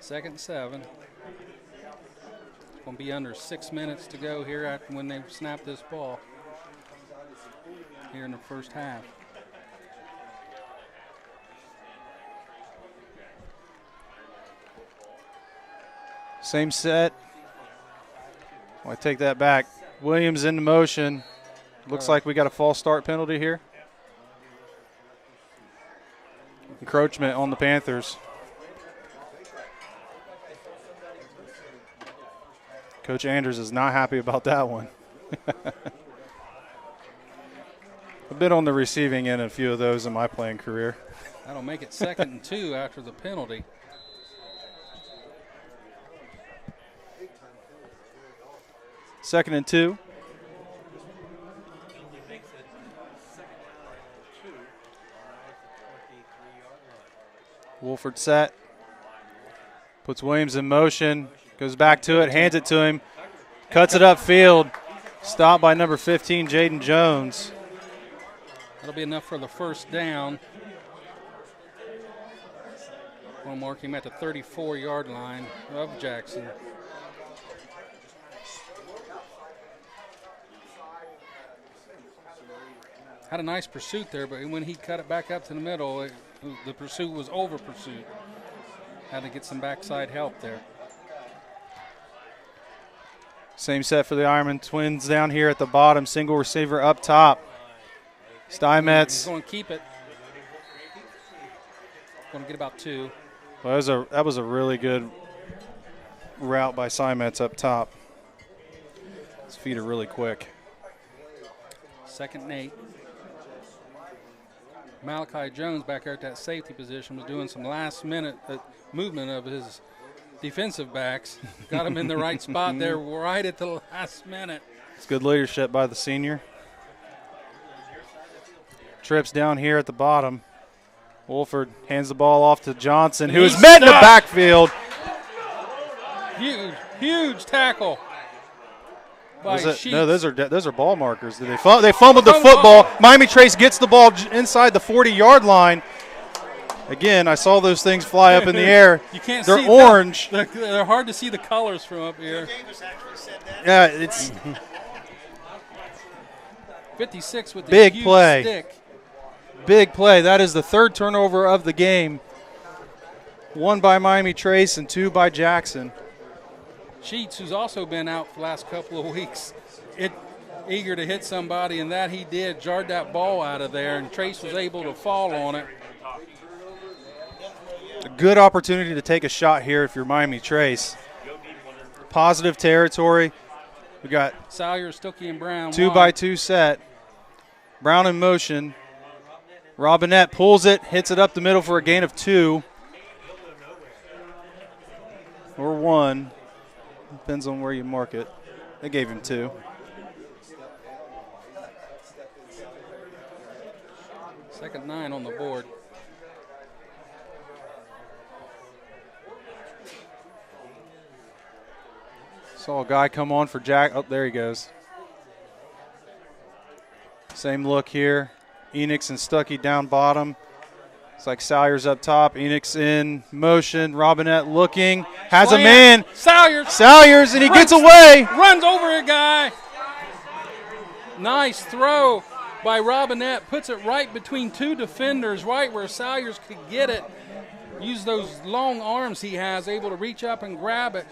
Second and 7. It's going to be under 6 minutes to go here after when they snap this ball here in the first half. Same set. I take that back. Williams into motion. Looks like we got a false start penalty here. Encroachment on the Panthers. Coach Andrews is not happy about that one. I've been on the receiving end of a few of those in my playing career. That'll make it 2nd and 2 after the penalty. Second and 2. Wolford set. Puts Williams in motion. Goes back to it. Hands it to him. Cuts it upfield. Stopped by number 15, Jaden Jones. That'll be enough for the first down. We'll mark him at the 34-yard line of Jackson. Had a nice pursuit there, but when he cut it back up to the middle, the pursuit was over pursuit. Had to get some backside help there. Same set for the Ironman Twins down here at the bottom. Single receiver up top. Steinmetz. He's going to keep it. Going to get about 2. Well, that was a really good route by Steinmetz up top. His feet are really quick. 2nd and 8. Malachi Jones back there at that safety position was doing some last-minute movement of his defensive backs. Got him in the right spot there right at the last minute. It's good leadership by the senior. Trips down here at the bottom. Wolford hands the ball off to Johnson, who is met in the backfield. Huge tackle. No, those are ball markers. They fumbled the football. Miami Trace gets the ball inside the 40-yard line. Again, I saw those things fly up in the air. You can't They're see orange. They're hard to see the colors from up here. Yeah, it's 56 with the big huge play. Stick. Big play. That is the 3rd turnover of the game. 1 by Miami Trace and 2 by Jackson. Sheets, who's also been out for the last couple of weeks, eager to hit somebody, and that he did, jarred that ball out of there, and Trace was able to fall on it. A good opportunity to take a shot here if you're Miami Trace. Positive territory. We got Salyer, Stuckey, and Brown. 2-by-2 set. Brown in motion. Robinette pulls it, hits it up the middle for a gain of 2. Or 1. Depends on where you mark it. They gave him 2. Second 9 on the board. Saw a guy come on for Jack. Oh, there he goes. Same look here. Enix and Stuckey down bottom. It's like Salyers up top. Enix in motion. Robinette looking. Has a man. Salyers, and he gets away. Runs over a guy. Nice throw by Robinette. Puts it right between 2 defenders, right where Salyers could get it. Use those long arms he has, able to reach up and grab it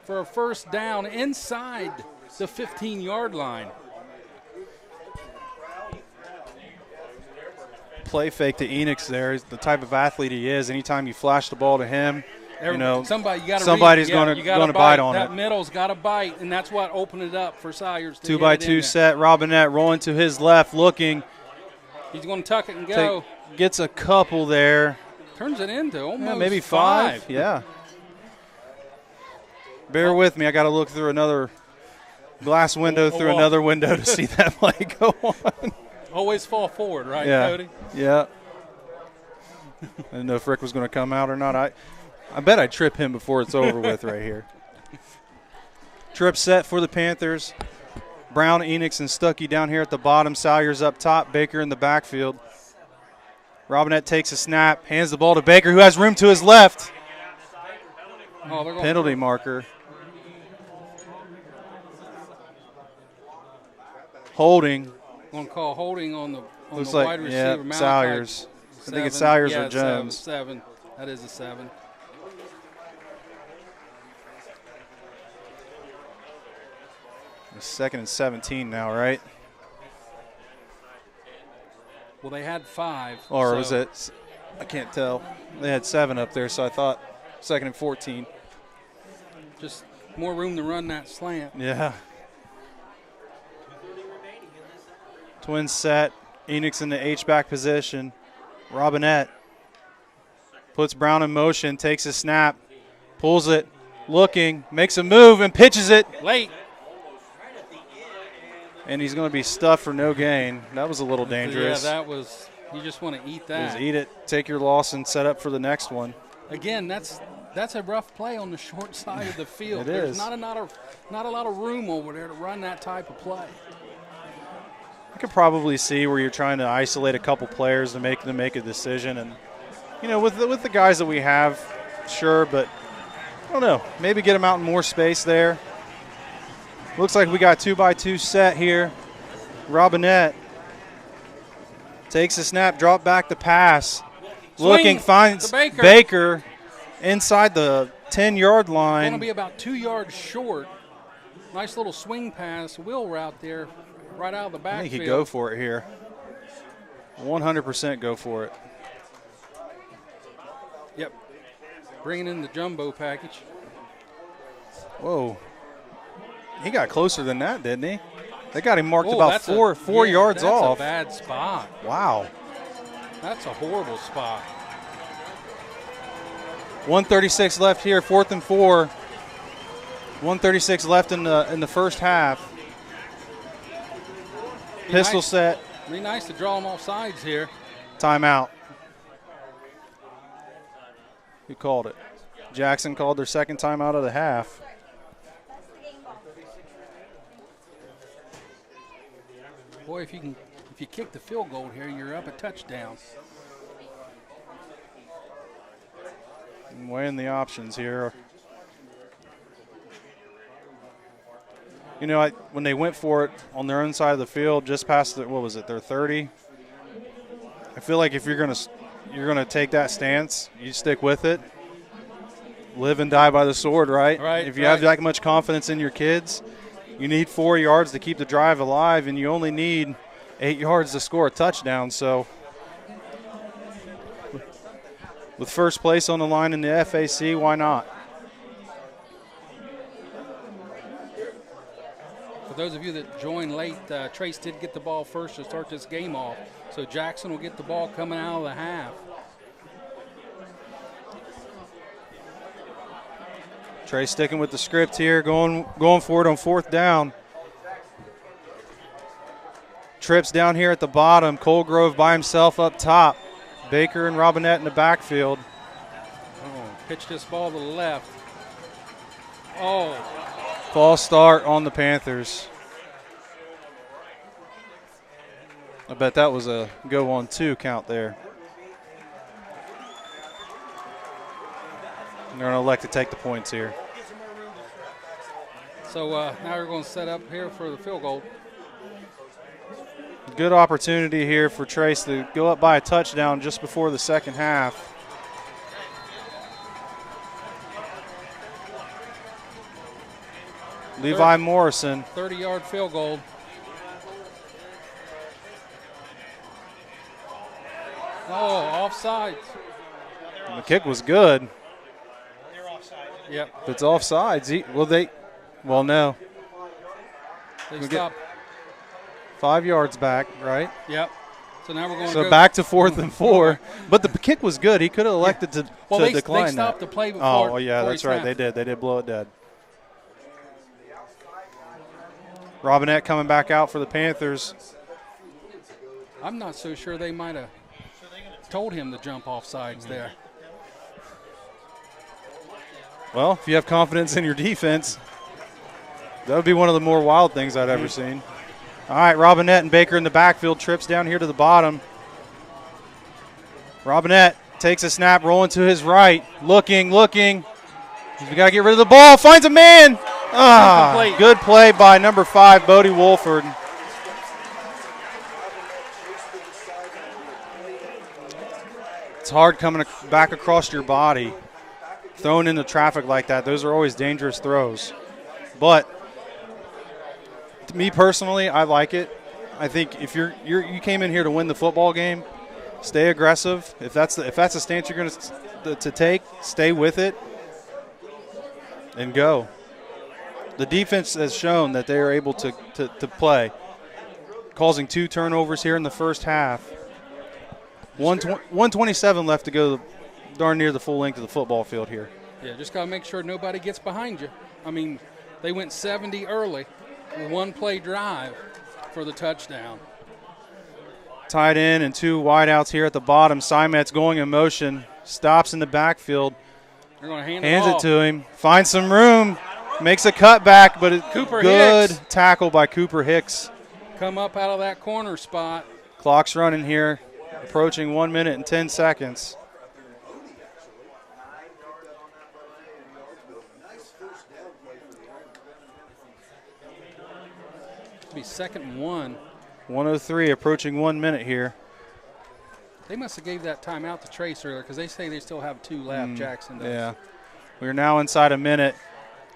for a first down inside the 15-yard line. Play fake to Enix there. He's the type of athlete he is. Anytime you flash the ball to him, somebody's going to bite on it. That middle's got to bite, and that's what opened it up for Salyers. 2-by-2 set. Robinette rolling to his left, looking. He's going to tuck it and go. Gets a couple there. Turns it into almost maybe 5. Yeah. Bear with me. I got to look through another glass window another window to see that play go on. Always fall forward, right, Cody? Yeah. I didn't know if Rick was going to come out or not. I bet I trip him before it's over with right here. Trip set for the Panthers. Brown, Enix, and Stuckey down here at the bottom. Salyers up top. Baker in the backfield. Robinette takes a snap, hands the ball to Baker, who has room to his left. Penalty marker. Holding. Going to call holding on the Looks wide receiver. Yeah, Salyers. I think it's Salyers or Jones. 7. That is a 7. It's 2nd and 17 now, right? Well, they had 5. Or was it? I can't tell. They had 7 up there, so I thought 2nd and 14. Just more room to run that slant. Yeah. Twins set. Enix in the H-back position. Robinette puts Brown in motion, takes a snap, pulls it, looking, makes a move, and pitches it. Late. And he's going to be stuffed for no gain. That was a little dangerous. Yeah, that was – you just want to eat that. Just eat it, take your loss, and set up for the next one. Again, That's a rough play on the short side of the field. There's not a lot of room over there to run that type of play. I could probably see where you're trying to isolate a couple players to make them make a decision, and with the guys that we have, sure, but I don't know. Maybe get them out in more space there. Looks like we got 2-by-2 set here. Robinette takes a snap, drop back the pass. Swing, looking, finds Baker inside the 10-yard line. Going to be about 2 yards short. Nice little swing pass, wheel route there, right out of the backfield. I think he'd go for it here. 100% go for it. Yep. Bringing in the jumbo package. Whoa. He got closer than that, didn't he? They got him marked about four yards off. That's a bad spot. Wow. That's a horrible spot. 1:36 left here, 4th and 4. 1:36 left in the first half. Pistol set. Be nice to draw them off sides here. Timeout. Who called it? Jackson called their second timeout of the half. Boy, if you kick the field goal here, you're up a touchdown. I'm weighing the options here. When they went for it on their own side of the field, just past their 30. I feel like if you're gonna take that stance, you stick with it. Live and die by the sword, right? Right. If you have that much confidence in your kids, you need 4 yards to keep the drive alive, and you only need 8 yards to score a touchdown. So, with first place on the line in the FAC, why not? For those of you that joined late, Trace did get the ball first to start this game off. So Jackson will get the ball coming out of the half. Trey sticking with the script here, going for it on 4th down. Trips down here at the bottom. Colgrove by himself up top. Baker and Robinette in the backfield. Pitch this ball to the left. Oh. False start on the Panthers. I bet that was a go on 2 count there. They're going to elect to take the points here. So now we're going to set up here for the field goal. Good opportunity here for Trace to go up by a touchdown just before the second half. Levi Morrison. 30-yard field goal. Oh, offsides. The kick was good. They're offside. Yep. If it's offsides, no. They stop. 5 yards back, right? Yep. So now we're going to go back to 4th and 4. But the kick was good. He could have elected to decline they stopped the play before. Oh, yeah, that's right. They did. They did blow it dead. Robinette coming back out for the Panthers. I'm not so sure they might have told him to jump off sides there. Well, if you have confidence in your defense, that would be one of the more wild things I'd ever seen. All right, Robinette and Baker in the backfield, trips down here to the bottom. Robinette takes a snap, rolling to his right, looking. We got to get rid of the ball, finds a man. Good play by number 5, Bodie Wolford. It's hard coming back across your body, thrown into traffic like that. Those are always dangerous throws. But to me personally, I like it. I think if you came in here to win the football game, stay aggressive. If that's the stance you're going to take, stay with it and go. The defense has shown that they are able to play, causing 2 turnovers here in the first half. 127 left to go darn near the full length of the football field here. Yeah, just got to make sure nobody gets behind you. I mean, they went 70 early with 1-play drive for the touchdown. Tight end and 2 wideouts here at the bottom. Simet's going in motion, stops in the backfield, They're going to hand Hands it off. it to him. Finds some room. Makes a cutback, but it's Cooper good Hicks. tackle by Cooper Hicks. Come up out of that corner spot. Clock's running here. Approaching 1 minute and 10 seconds. It'll be 2nd and 1. 1:03, approaching 1 minute here. They must have gave that timeout to Trace earlier because they say they still have 2 left, Jackson does. Yeah. We're now inside a minute.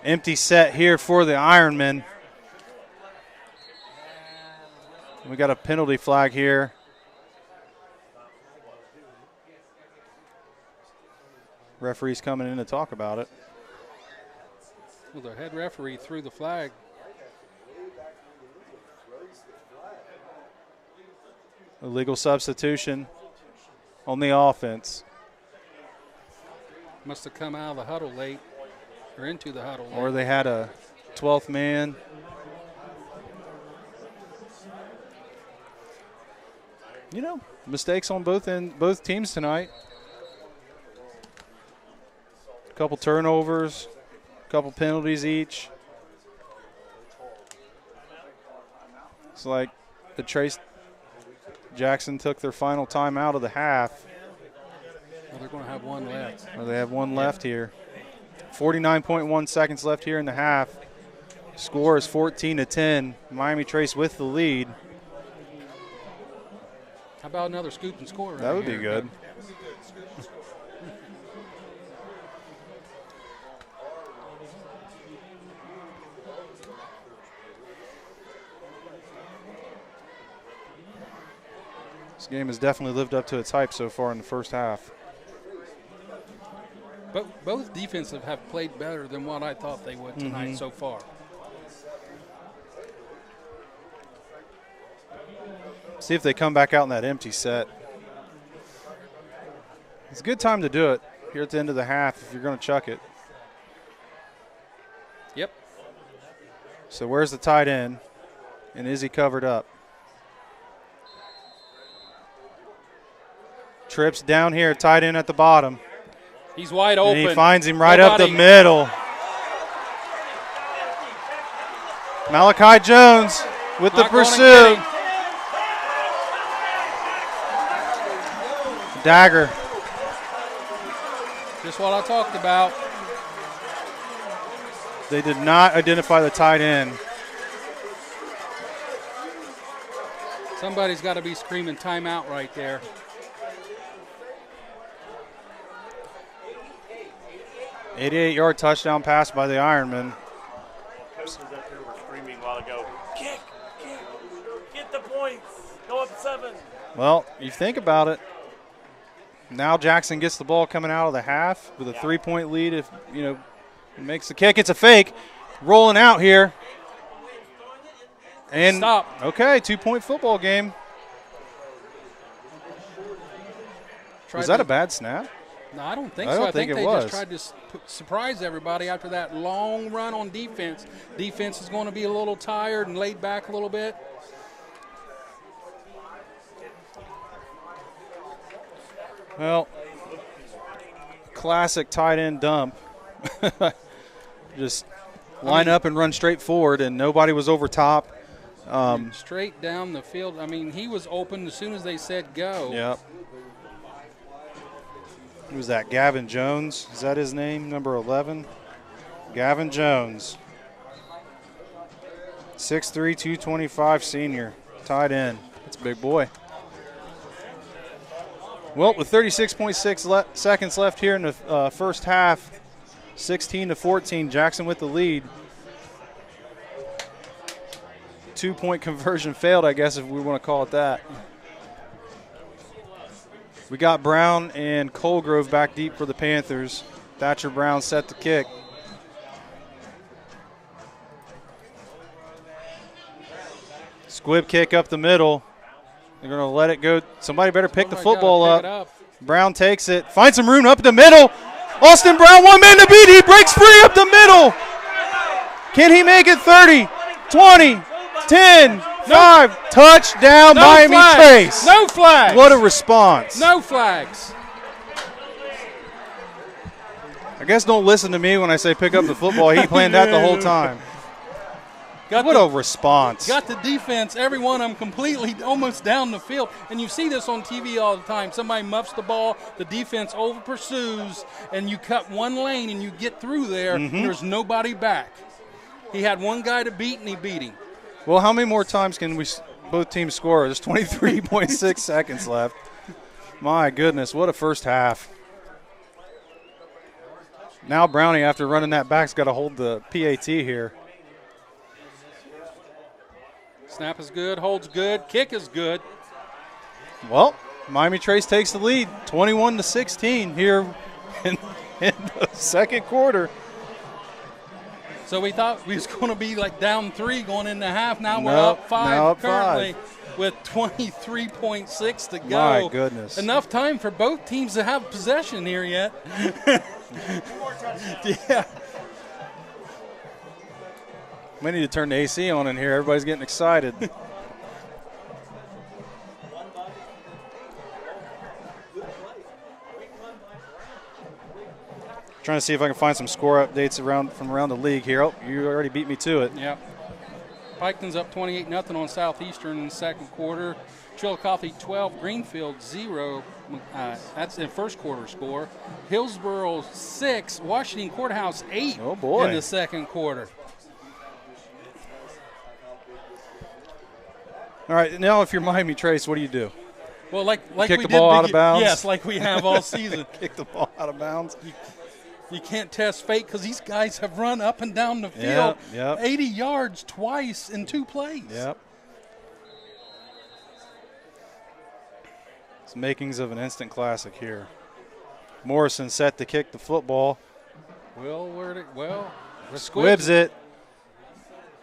Empty set here for the Ironmen. We got a penalty flag here. Referee's coming in to talk about it. Well, the head referee threw the flag. Illegal substitution on the offense. Must have come out of the huddle late or into the huddle late. Or they had a 12th man. You know, mistakes on both teams tonight. A couple turnovers, a couple penalties each. It's like the Trace Jackson took their final time out of the half. Well, they're going to have 1 left. Or they have 1 left here. 49.1 seconds left here in the half. Score is 14-10. Miami Trace with the lead. How about another scoop and score? That would be good. This game has definitely lived up to its hype so far in the first half. But both defensive have played better than what I thought they would tonight so far. See if they come back out in that empty set. It's a good time to do it here at the end of the half if you're going to chuck it. Yep. So where's the tight end? And is he covered up? Trips down here, tight end at the bottom. He's wide open. And he finds him right up the middle. Malachi Jones with the pursuit. Dagger. Just what I talked about. They did not identify the tight end. Somebody's got to be screaming timeout right there. .88-yard touchdown pass by the Ironman. Coaches up here were screaming a while ago, kick, get the points, go up 7. Well, you think about it. Now Jackson gets the ball coming out of the half with a 3-point lead. If, you know, he makes the kick, it's a fake. Rolling out here. And stop. Okay, 2-point football game. Was that a bad snap? No, I don't think so. I think it they was. just tried to surprise everybody after that long run on defense. Defense is going to be a little tired and laid back a little bit. Well, classic tight end dump. Just line up and run straight forward, and nobody was over top. Straight down the field. I mean, he was open as soon as they said go. Yep. Who was that? Gavin Jones? Is that his name? Number 11? Gavin Jones. 6'3", 225 senior. Tight end. That's a big boy. Well, with 36.6 seconds left here in the first half, 16-14, Jackson with the lead. 2-point conversion failed, I guess, if we want to call it that. We got Brown and Colgrove back deep for the Panthers. Thatcher Brown set the kick. Squib kick up the middle. They're going to let it go. Somebody better pick the football up. Brown takes it. Finds some room up the middle. Austin Brown, 1 man to beat. He breaks free up the middle. Can he make it 30, 20, 10, 5? Touchdown, Miami Trace. No flags. What a response. No flags. I guess don't listen to me when I say pick up the football. He planned that the whole time. What a response. Got the defense, every one of them completely almost down the field. And you see this on TV all the time. Somebody muffs the ball, the defense over pursues, and you cut one lane and you get through there, and there's nobody back. He had one guy to beat, and he beat him. Well, how many more times can both teams score? There's 23.6 seconds left. My goodness, what a first half. Now Brownie, after running that back, has got to hold the PAT here. Snap is good, holds good, kick is good. Well, Miami Trace takes the lead, 21-16 here in the second quarter. So we thought we was going to be like down 3 going into half. Now we're up 5 currently with 23.6 to go. My goodness. Enough time for both teams to have possession here yet. Yeah. We need to turn the AC on in here. Everybody's getting excited. Trying to see if I can find some score updates from around the league here. Oh, you already beat me to it. Yeah. Piketon's up 28-0 on Southeastern in the second quarter. Chillicothe 12, Greenfield 0. That's the first quarter score. Hillsboro 6, Washington Courthouse 8 in the second quarter. All right, now if you're Miami Trace, what do you do? Well, like kick we the ball did out of bounds? Yes, like we have all season. Kick the ball out of bounds. You can't test fate because these guys have run up and down the field 80 yards twice in 2 plays. Yep. It's makings of an instant classic here. Morrison set to kick the football. Squibs it.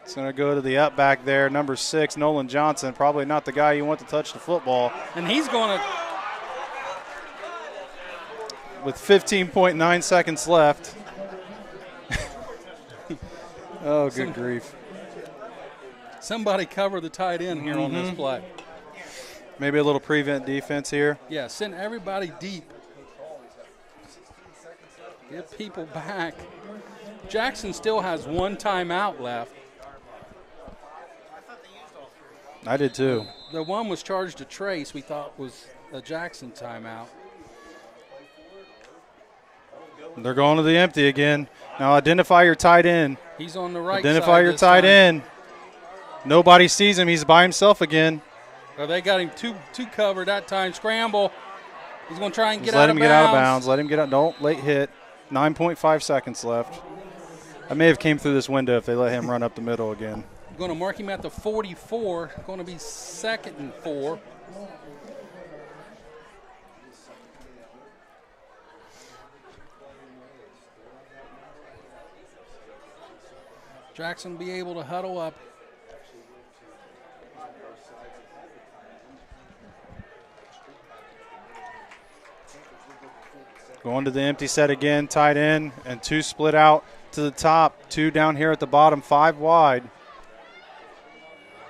It's going to go to the up back there. Number 6, Nolan Johnson. Probably not the guy you want to touch the football. And he's going to. With 15.9 seconds left. Oh, good grief. Somebody cover the tight end here on this play. Maybe a little prevent defense here. Yeah, send everybody deep. Get people back. Jackson still has 1 timeout left. I did too. The one was charged to Trace, we thought was a Jackson timeout. They're going to the empty again. Now identify your tight end. He's on the right Identify side your this tight time. end. Nobody sees him. He's by himself again. Oh, they got him two covered that time. Scramble. He's going to try and Just get out of bounds. Let him get out of bounds. Let him get out. Don't late hit. 9.5 seconds left. I may have came through this window if they let him run up the middle again. Going to mark him at the 44. Going to be 2nd and 4. Jackson will be able to huddle up. Going to the empty set again, tight end, and 2 split out to the top, 2 down here at the bottom, 5 wide.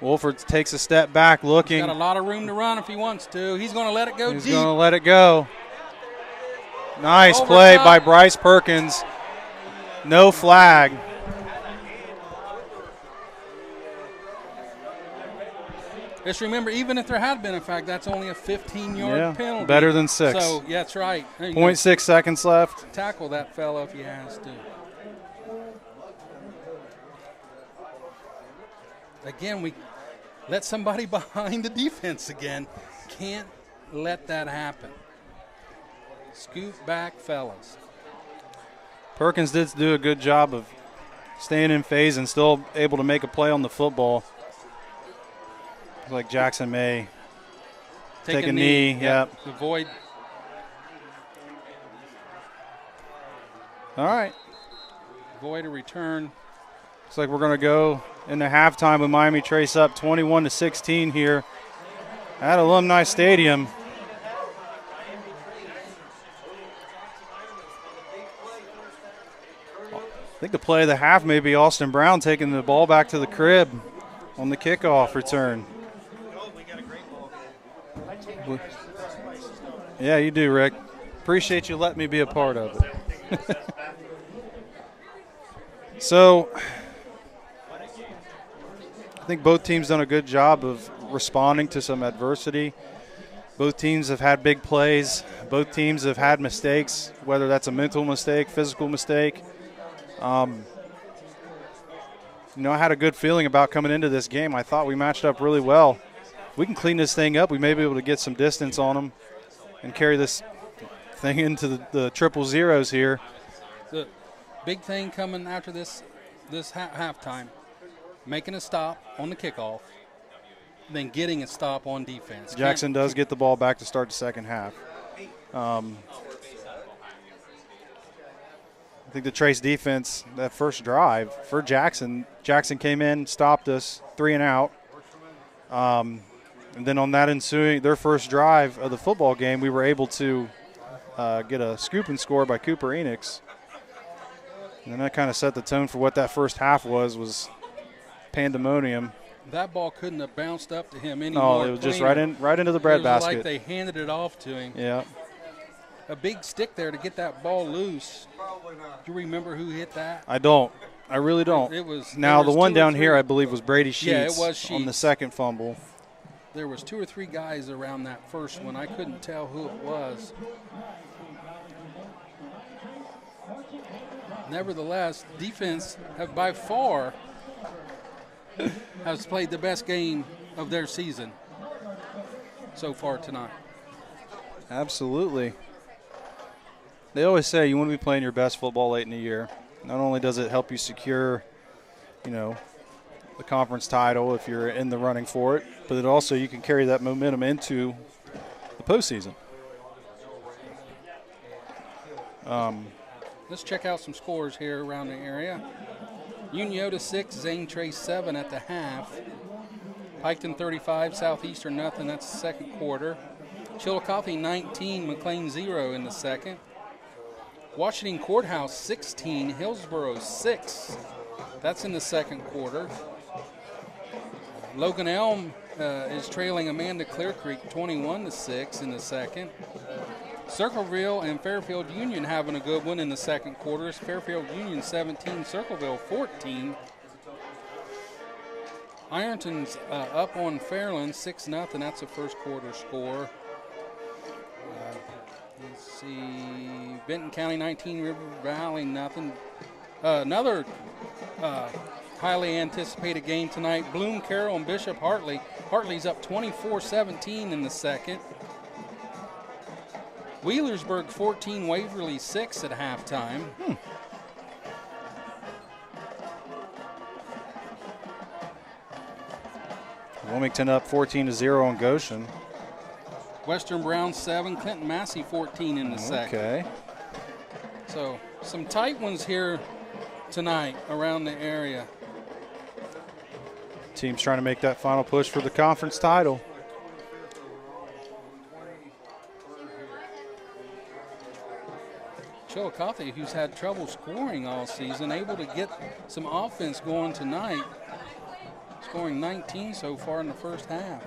Wolford takes a step back, looking. He's got a lot of room to run if he wants to. He's going to let it go deep. He's going to let it go. Nice play by Bryce Perkins. No flag. Just remember, even if there had been a flag, that's only a 15-yard penalty. Better than 6. So, yeah, that's right. 0.6 seconds left. Tackle that fellow if he has to. Again, we let somebody behind the defense again. Can't let that happen. Scoot back, fellas. Perkins did do a good job of staying in phase and still able to make a play on the football. Like Jackson may take a knee. Yep. Avoid. All right. Avoid a return. Looks like we're going to go into halftime with Miami Trace up 21-16 here at Alumni Stadium. I think the play of the half may be Austin Brown taking the ball back to the crib on the kickoff return. Yeah, you do, Rick. Appreciate you letting me be a part of it. So I think both teams done a good job of responding to some adversity. Both teams have had big plays. Both teams have had mistakes, whether that's a mental mistake, physical mistake. I had a good feeling about coming into this game. I thought we matched up really well. We can clean this thing up. We may be able to get some distance on them and carry this thing into the triple zeros here. The big thing coming after this halftime, making a stop on the kickoff, then getting a stop on defense. Jackson does get the ball back to start the second half. I think the Trace defense, that first drive for Jackson came in, stopped us, 3 and out. And then on that ensuing, their first drive of the football game, we were able to get a scoop and score by Cooper Enix. And then that kind of set the tone for what that first half was pandemonium. That ball couldn't have bounced up to him anymore. No, it was just right into the breadbasket. It was like they handed it off to him. Yeah. A big stick there to get that ball loose. Do you remember who hit that? I don't. I really don't. It was now the one down here, I believe, was Brady Sheets. Yeah, it was Sheets. On the second fumble. There was 2 or 3 guys around that first one. I couldn't tell who it was. Nevertheless, defense have by far has played the best game of their season so far tonight. Absolutely. They always say you want to be playing your best football late in the year. Not only does it help you secure, the conference title if you're in the running for it, but it also you can carry that momentum into the postseason. Let's check out some scores here around the area. Uniota 6, Zane Trace 7 at the half. Piketon 35, Southeastern nothing. That's the second quarter. Chillicothe 19, McLean 0 in the second. Washington Courthouse 16, Hillsboro 6. That's in the second quarter. Logan Elm is trailing Amanda Clear Creek 21-6 in the second. Circleville and Fairfield Union having a good one in the second quarter. It's Fairfield Union 17, Circleville 14. Ironton's up on Fairland 6-0. That's a first quarter score. Let's see. Benton County 19, River Valley nothing. Another highly anticipated game tonight. Bloom Carroll and Bishop Hartley. Hartley's up 24-17 in the second. Wheelersburg 14, Waverly 6 at halftime. Wilmington up 14-0 on Goshen. Western Brown 7, Clinton Massey 14 in the second. Okay. So some tight ones here tonight around the area. Teams trying to make that final push for the conference title. Chillicothe, who's had trouble scoring all season, able to get some offense going tonight, scoring 19 so far in the first half.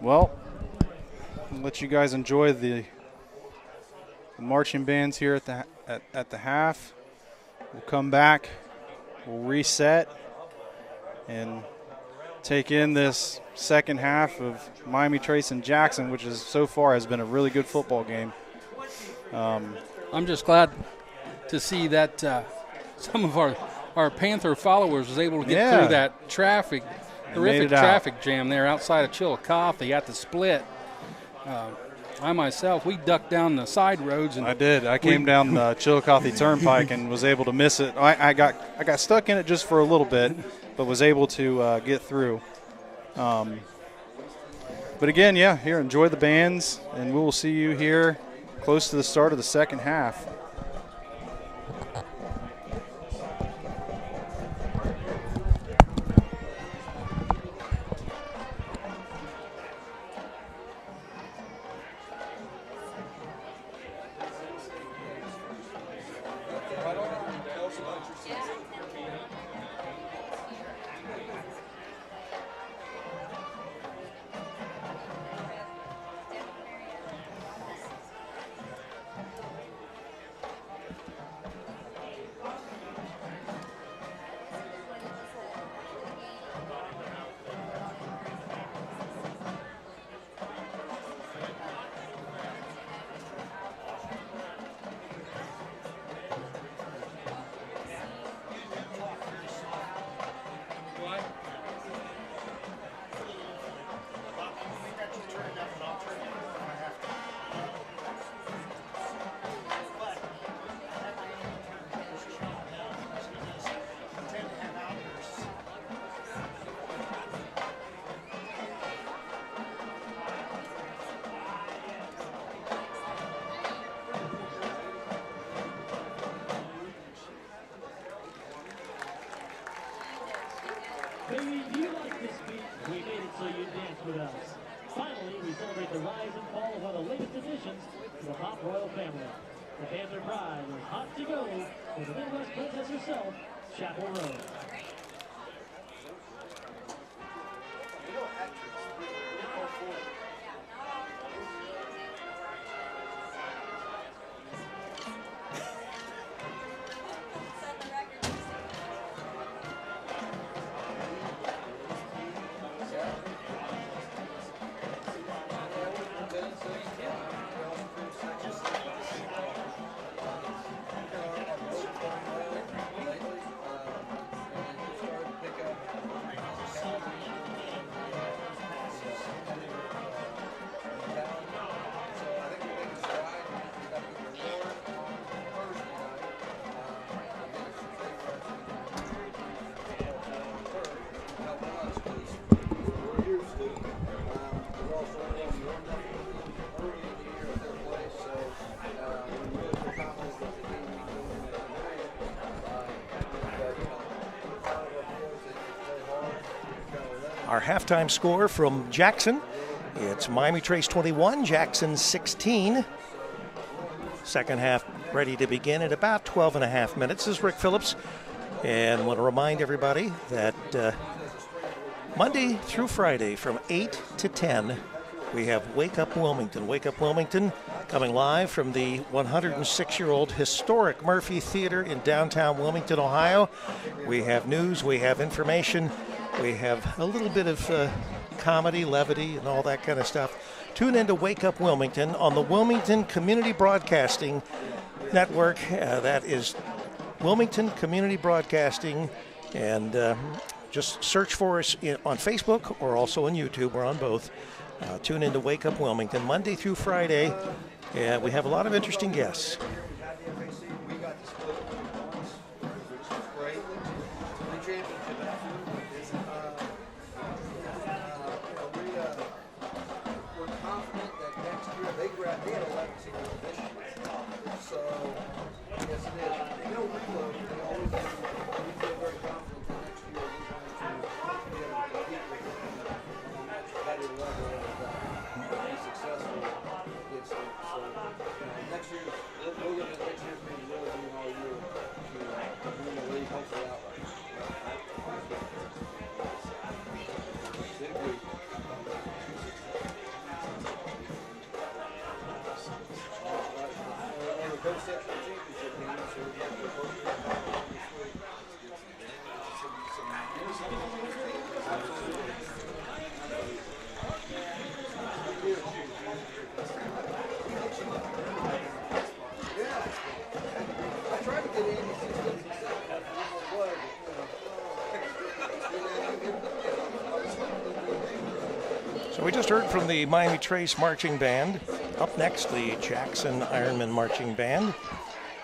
Well, I'll let you guys enjoy the marching bands here at the half. We'll come back, we'll reset, and take in this second half of Miami Trace and Jackson, which is so far has been a really good football game. I'm just glad to see that some of our Panther followers was able to get through that horrific traffic jam there outside of Chillicothe at the split. I myself, we ducked down the side roads. And I did. I came down the Chillicothe Turnpike and was able to miss it. I got stuck in it just for a little bit, but was able to get through. But again, yeah, here, enjoy the bands, and we will see you here close to the start of the second half. Baby, do you like this beat? We made it so you dance with us. Finally, we celebrate the rise and fall of one of the latest additions to the Hop Royal family. The Panther Pride is hot to go for the Midwest Princess herself, Chapel Road. Our halftime score from Jackson, it's Miami Trace 21, Jackson 16. Second half ready to begin in about 12 and a half minutes. This is Rick Phillips, and want to remind everybody that Monday through Friday from 8 to 10, we have Wake Up Wilmington. Wake Up Wilmington coming live from the 106-year-old historic Murphy Theater in downtown Wilmington, Ohio. We have news, we have information, we have a little bit of comedy, levity, and all that kind of stuff. Tune in to Wake Up Wilmington on the Wilmington Community Broadcasting Network. That is Wilmington Community Broadcasting, and just search for us on Facebook or also on YouTube. We're on both. Tune in to Wake Up Wilmington Monday through Friday. And we have a lot of interesting guests. So we just heard from the Miami Trace Marching Band. Up next, the Jackson Ironman Marching Band.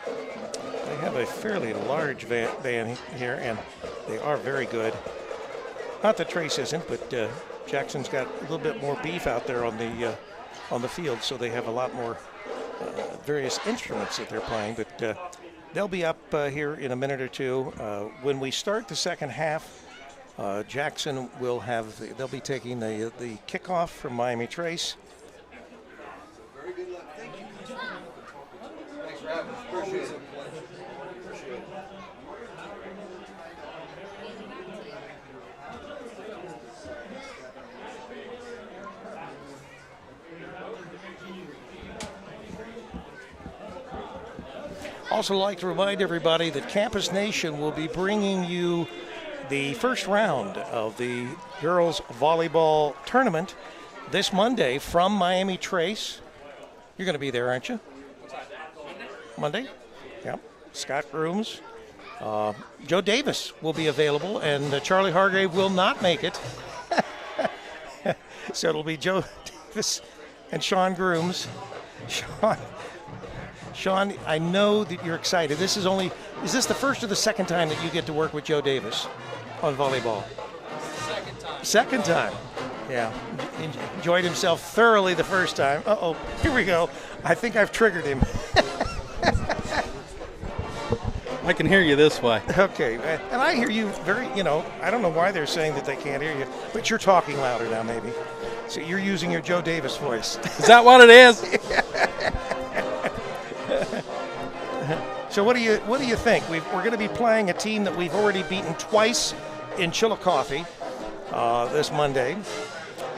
They have a fairly large band here, and they are very good. Not that Trace isn't, but Jackson's got a little bit more beef out there on the field, so they have a lot more various instruments that they're playing. But they'll be up here in a minute or two. When we start the second half, Jackson will they'll be taking the kickoff from Miami Trace. Very good luck. Thank you. Thanks for having us. Appreciate it. Appreciate it. Also like to remind everybody that Campus Nation will be bringing you the first round of the girls volleyball tournament this Monday from Miami Trace. You're going to be there, aren't you? Monday? Yeah. Scott Grooms. Joe Davis will be available, and Charlie Hargrave will not make it. So it'll be Joe Davis and Sean Grooms. Sean, I know that you're excited. Is this the first or the second time that you get to work with Joe Davis on volleyball? Second time. Second time. Yeah. Enjoyed himself thoroughly the first time. Uh-oh, here we go. I think I've triggered him. I can hear you this way. Okay, and I hear you I don't know why they're saying that they can't hear you, but you're talking louder now maybe. So you're using your Joe Davis voice. Is that what it is? So what do you think? We're going to be playing a team that we've already beaten twice in Chillicothe this Monday.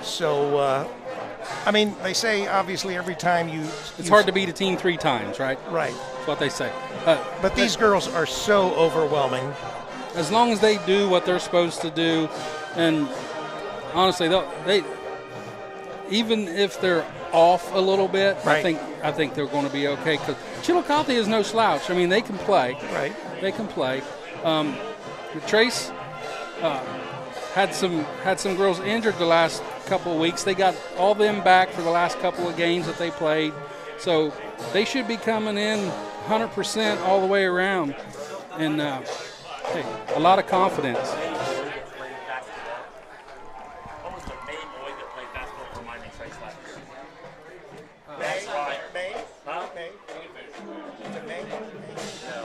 So, they say obviously every time it's hard to beat a team 3 times, right? Right. That's what they say. But these girls are so overwhelming. As long as they do what they're supposed to do, and honestly, they even if they're off a little bit, right. I think they're going to be okay, because Chillicothe is no slouch. I mean, they can play. Right. They can play. Trace had some girls injured the last couple of weeks. They got all them back for the last couple of games that they played, so they should be coming in 100% all the way around, and hey, a lot of confidence. What was the main boy that played basketball for Miami Trace last year? May? Huh? May? Is it May? No.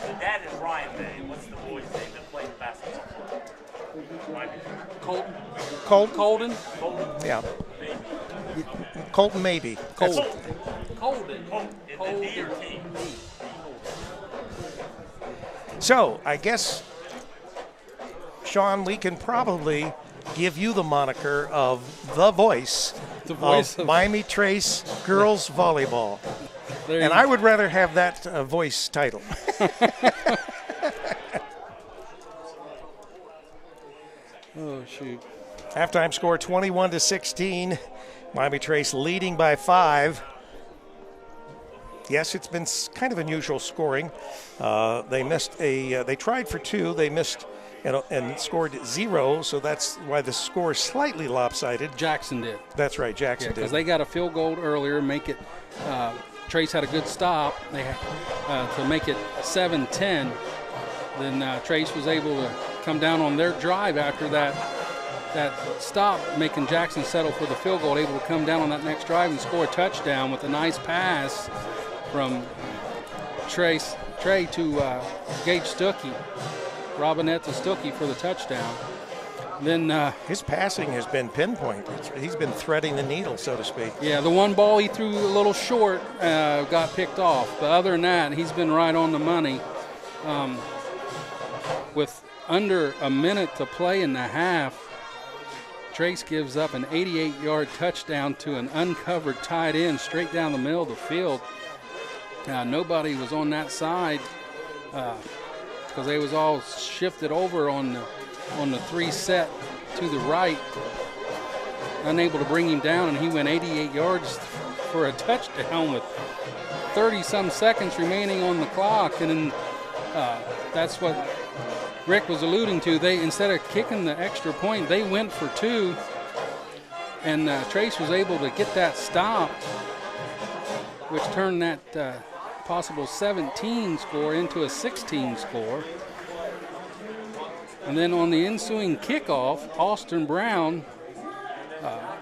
The dad is Ryan May. What's the boy's name that played basketball for Miami? Colden? Yeah. Colton maybe. Colden. Is the D or T? So I guess, Sean, we can probably give you the moniker of the voice of Miami Trace girls volleyball. And I would rather have that voice title. Oh, shoot. Halftime score 21-16. Miami Trace leading by 5. Yes, it's been kind of unusual scoring. They tried for 2. They missed and scored 0, so that's why the score is slightly lopsided. Jackson did. That's right, Jackson did. Because they got a field goal earlier, make it. Trace had a good stop. They had, to make it 7-10. Then Trace was able to come down on their drive after that stop, making Jackson settle for the field goal, able to come down on that next drive and score a touchdown with a nice pass from Trey to Gage Stuckey, Robinette to Stuckey for the touchdown. Then his passing has been pinpoint. He's been threading the needle, so to speak. Yeah, the one ball he threw a little short got picked off. But other than that, he's been right on the money. With under a minute to play in the half, Trace gives up an 88-yard touchdown to an uncovered tight end straight down the middle of the field. Nobody was on that side because they was all shifted over on the 3 set to the right, unable to bring him down, and he went 88 yards for a touchdown with 30-some seconds remaining on the clock. And then that's what Rick was alluding to. They, instead of kicking the extra point, they went for 2, and Trace was able to get that stopped, which turned that possible 17 score into a 16 score. And then on the ensuing kickoff, Austin Brown,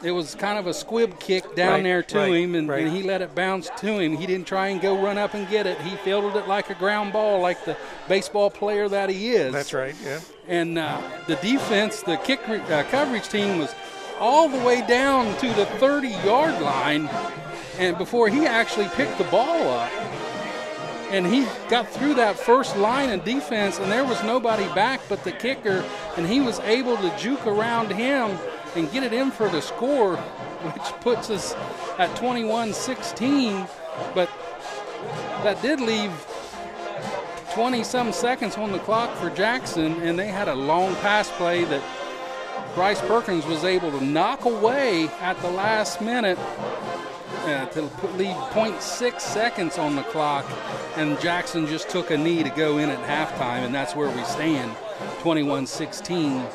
it was kind of a squib kick down there to him, and he let it bounce to him. He didn't try and go run up and get it. He fielded it like a ground ball, like the baseball player that he is. That's right, yeah. And the defense, the kick coverage team was all the way down to the 30-yard line, and before he actually picked the ball up. And he got through that first line of defense, and there was nobody back but the kicker, and he was able to juke around him and get it in for the score, which puts us at 21-16. But that did leave 20-some seconds on the clock for Jackson, and they had a long pass play that Bryce Perkins was able to knock away at the last minute to leave 0.6 seconds on the clock, and Jackson just took a knee to go in at halftime, and that's where we stand, 21-16,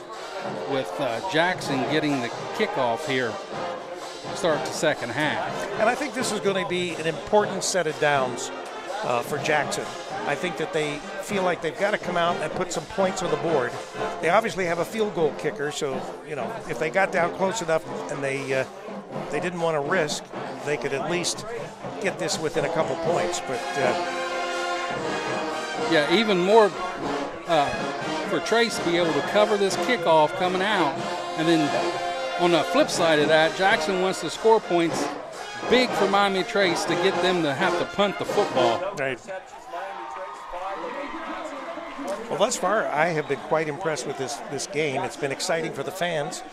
with Jackson getting the kickoff here to start the second half. And I think this is going to be an important set of downs for Jackson. I think that they feel like they've got to come out and put some points on the board. They obviously have a field goal kicker, so, you know, if they got down close enough and they didn't want to risk, they could at least get this within a couple points. But yeah, even more for Trace to be able to cover this kickoff coming out. And then on the flip side of that, Jackson wants to score points big for Miami Trace to get them to have to punt the football. Right. Well, thus far, I have been quite impressed with this game. It's been exciting for the fans.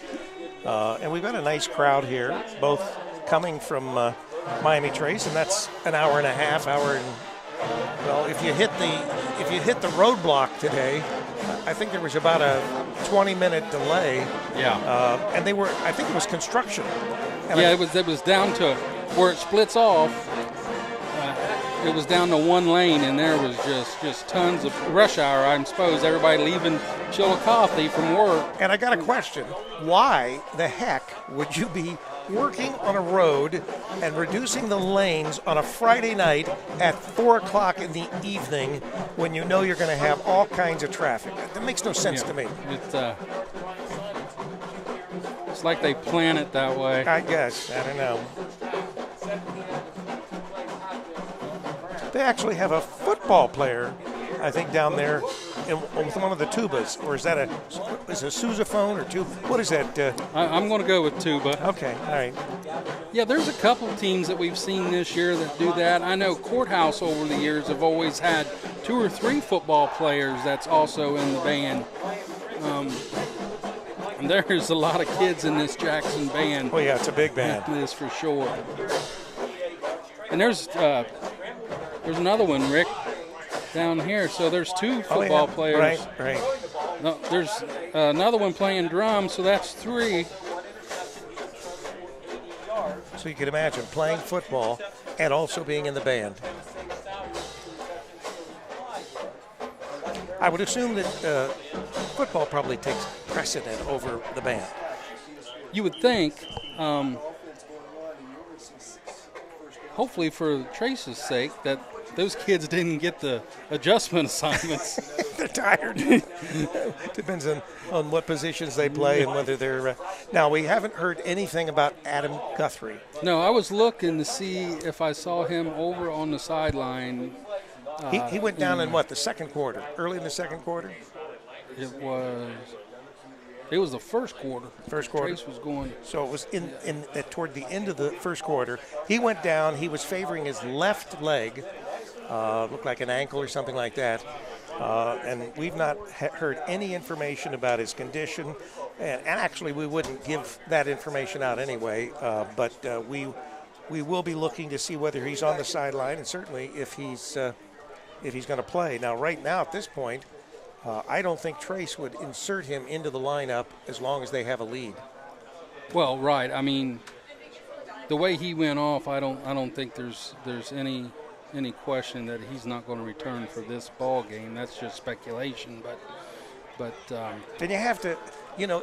And we've got a nice crowd here, both coming from Miami Trace, and that's an hour and a half, well, if you hit the roadblock today, I think there was about a 20-minute delay. Yeah. And I think it was construction. And yeah, it was down to where it splits off. It was down to one lane, and there was just tons of rush hour. I suppose everybody leaving Chillicothe from work. And I got a question. Why the heck would you be working on a road and reducing the lanes on a Friday night at 4 o'clock in the evening when you know you're going to have all kinds of traffic? That makes no sense to me. It's like they plan it that way. I guess. I don't know. They actually have a football player, I think, down there with one of the tubas. Or is that a sousaphone or tuba? What is that? I'm going to go with tuba. Okay, all right. Yeah, there's a couple teams that we've seen this year that do that. I know Courthouse over the years have always had 2 or 3 football players that's also in the band. And there's a lot of kids in this Jackson band. Oh, yeah, it's a big band. It is for sure. And there's another one, Rick, down here. So there's 2 football players. Right. No, there's another one playing drums, so that's 3. So you can imagine playing football and also being in the band. I would assume that football probably takes precedent over the band. You would think, hopefully for Trace's sake, that those kids didn't get the adjustment assignments. They're tired. Depends on what positions they play and whether they're. Now, we haven't heard anything about Adam Guthrie. No, I was looking to see if I saw him over on the sideline. He went down in what, the second quarter? Early in the second quarter? It was the first quarter. First quarter. Trace was going. So it was toward the end of the first quarter. He went down. He was favoring his left leg. Looked like an ankle or something like that. And we've not heard any information about his condition. And actually, we wouldn't give that information out anyway. But we will be looking to see whether he's on the sideline, and certainly if he's going to play. Now, right now at this point, I don't think Trace would insert him into the lineup as long as they have a lead. Well, right. I mean, the way he went off, I don't think there's any question that he's not going to return for this ball game. That's just speculation. But then you have to,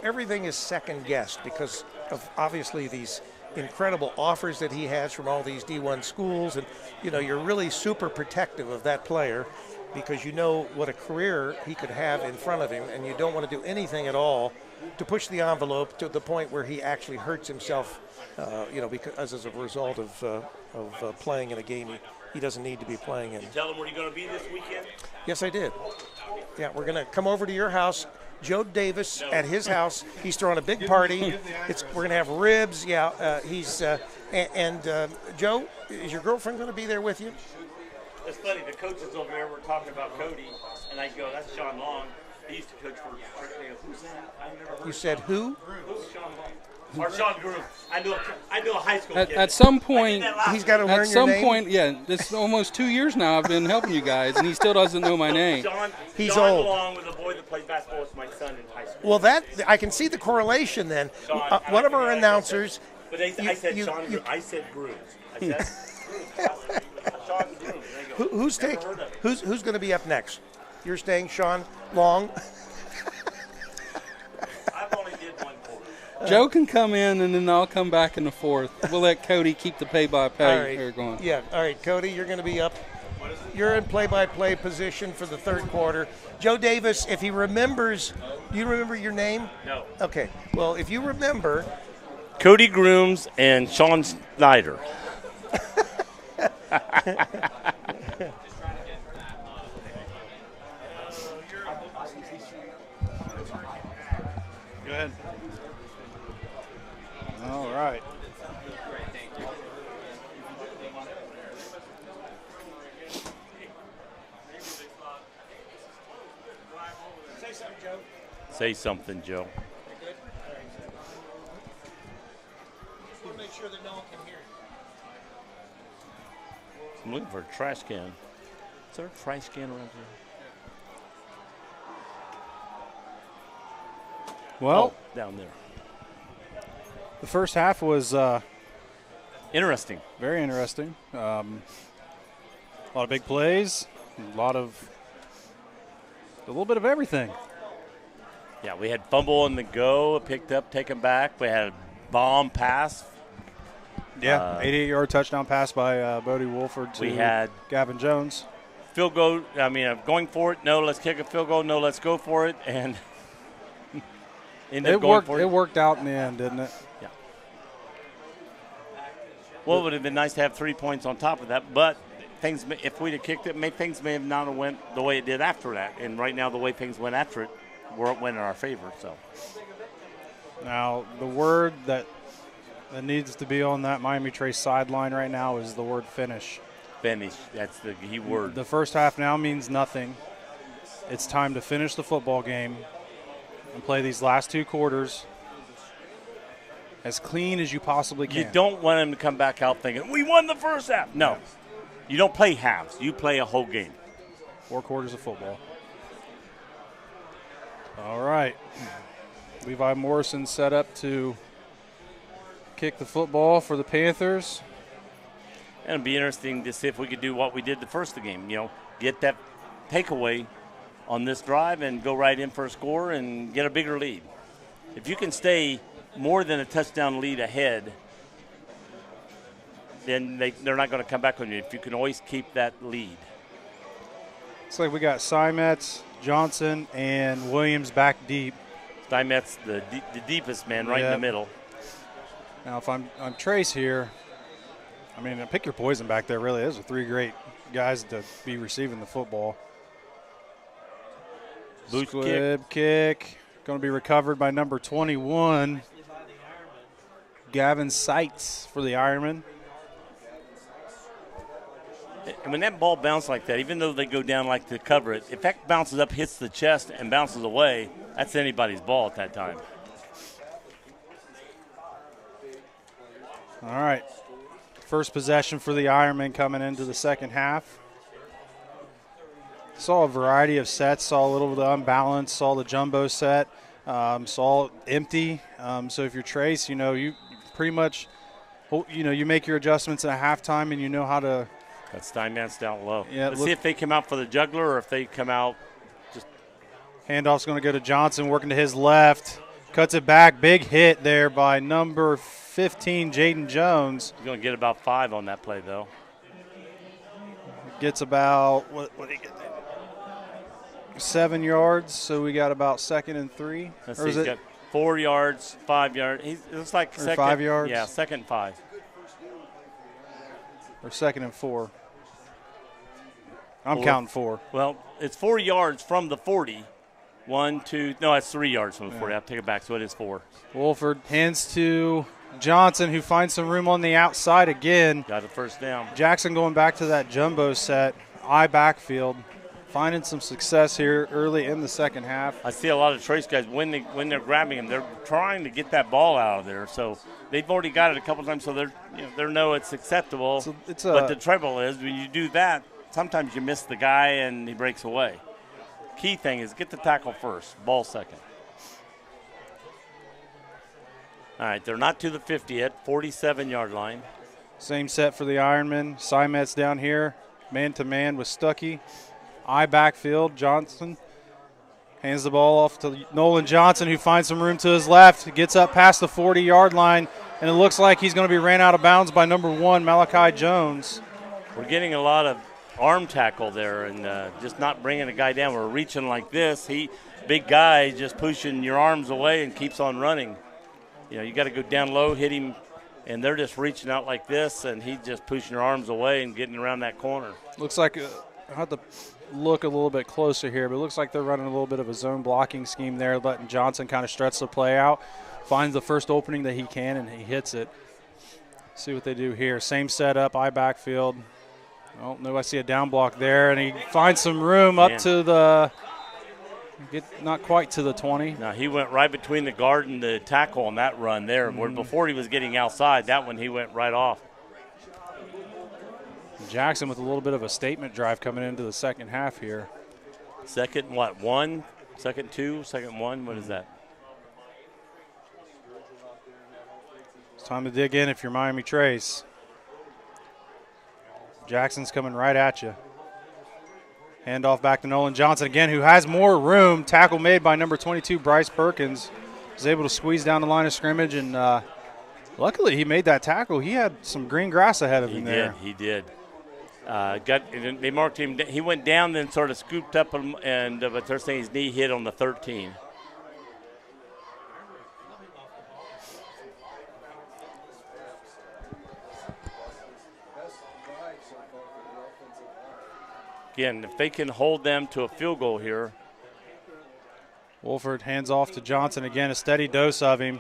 everything is second guessed because of obviously these incredible offers that he has from all these D1 schools, and you're really super protective of that player. because you know what a career he could have in front of him, and you don't want to do anything at all to push the envelope to the point where he actually hurts himself, because as a result of playing in a game he doesn't need to be playing in. Tell him where you're going to be this weekend? Yes, I did. Yeah, we're going to come over to your house. Joe Davis at his house. He's throwing a big party. We're going to have ribs. Yeah, Joe, is your girlfriend going to be there with you? It's funny. The coaches over there were talking about Cody, and I go, "That's Sean Long. He used to coach for." They go, "Who's that? I never heard." You said who? Who's Sean Long? Or Sean Groom. I know a high school kid. At some point, he's got to learn your name. At some point, yeah. This almost 2 years now. I've been helping you guys, and he still doesn't know my name. He's Sean old. Long was a boy that played basketball with my son in high school. Well, that I can see the correwation then. One of our announcers. But I said Sean. I said Grooms. I said Sean Grooms. Who's going to be up next? You're staying Sean Long. I've only did one quarter. Joe can come in, and then I'll come back in the fourth. We'll let Cody keep the play-by-play here going. Yeah, all right, Cody, you're going to be up. You're in play-by-play position for the third quarter. Joe Davis, if he remembers, do you remember your name? No. Okay, well, if you remember. Cody Grooms and Sean Snyder. Go ahead. All right. Say something, Joe. Say something, Joe. Just want to make sure that no one can hear you. I'm looking for a trash can. Is there a trash can around here? Well, down there. the first half was Interesting. very interesting. A lot of big plays, a little bit of everything. Yeah, we had fumble on the go, picked up, taken back. We had a bomb pass. Yeah, 88-yard touchdown pass by Bodie Wolford to We had Gavin Jones. field goal. I mean, going for it. No, let's kick a field goal. No, let's go for it. And It worked out in the end, didn't it? Yeah. Well, it would have been nice to have 3 points on top of that, but if we'd have kicked it, things may have not have went the way it did after that. And right now, the way things went after it, went in our favor. So now the word that needs to be on that Miami Trace sideline right now is the word finish. Finish. That's the key word. The first half now means nothing. It's time to finish the football game and play these last two quarters as clean as you possibly can. You don't want them to come back out thinking, we won the first half. No. You don't play halves. You play a whole game. 4 quarters of football. All right. Levi Morrison set up to kick the football for the Panthers. And it'd be interesting to see if we could do what we did the first game, get that takeaway on this drive and go right in for a score and get a bigger lead. If you can stay more than a touchdown lead ahead, then they're not going to come back on you. If you can always keep that lead. Looks like we got Simets, Johnson, and Williams back deep. Steinmetz, the deepest man right in the middle. Now, if I'm Trace here, I mean, pick your poison back there, really. Those are 3 great guys to be receiving the football. Squib kick. Going to be recovered by number 21, Gavin Seitz for the Ironman. And when that ball bounces like that, even though they go down like to cover it, if that bounces up, hits the chest, and bounces away, that's anybody's ball at that time. All right. First possession for the Ironman coming into the second half. Saw a variety of sets, saw a little of the unbalanced, saw the jumbo set, saw empty. So if you're Trace, you pretty much, you make your adjustments at halftime and you know how to. Got Steinmetz down low. Yeah, Let's see if they come out for the juggler or if they come out just. Handoff's going to go to Johnson, working to his left. Cuts it back. Big hit there by number 15, Jaden Jones. He's going to get about 5 on that play, though. Gets about, what did he get there? 7 yards, so we got about 2nd and 3. Let's Or see, is he's it got 4 yards, 5 yards. It looks like or second. 5 yards? Yeah, 2nd and 5. Or 2nd and 4? I'm 4. counting 4. Well, it's 4 yards from the 40. 1, 2, no, it's 3 yards from the 40. I'll take it back, so it is 4. Wolford hands to Johnson, who finds some room on the outside again. Got a first down. Jackson going back to that jumbo set, I backfield, finding some success here early in the second half. I see a lot of Trace guys, when they're grabbing him, they're trying to get that ball out of there. So they've already got it a couple times, so they know it's acceptable. But the trouble is, when you do that, sometimes you miss the guy and he breaks away. Key thing is get the tackle first, ball second. All right, they're not to the 50 yet, 47-yard line. Same set for the Ironman. Simet's down here, man-to-man with Stuckey. I backfield. Johnson hands the ball off to Nolan Johnson, who finds some room to his left, gets up past the 40-yard line, and it looks like he's going to be ran out of bounds by number 1, Malachi Jones. We're getting a lot of arm tackle there and just not bringing a guy down. We're reaching like this. Big guy, just pushing your arms away and keeps on running. You got to go down low, hit him, and they're just reaching out like this, and he's just pushing your arms away and getting around that corner. Looks like I have to look a little bit closer here, but it looks like they're running a little bit of a zone blocking scheme there, letting Johnson kind of stretch the play out, finds the first opening that he can, and he hits it. See what they do here. Same setup, I backfield. Oh, no, I see a down block there, and he finds some room up to the not quite to the 20. Now, he went right between the guard and the tackle on that run there, where before he was getting outside. That one he went right off. Jackson with a little bit of a statement drive coming into the second half here. Second, what, 1? Second 2? Second 1? What is that? It's time to dig in if you're Miami Trace. Jackson's coming right at you. Handoff back to Nolan Johnson again, who has more room. Tackle made by number 22, Bryce Perkins. Was able to squeeze down the line of scrimmage, and luckily he made that tackle. He had some green grass ahead of him there. He did. They marked him. He went down, then sort of scooped up, but they're saying his knee hit on the 13. Again, if they can hold them to a field goal here. Wolford hands off to Johnson again, a steady dose of him.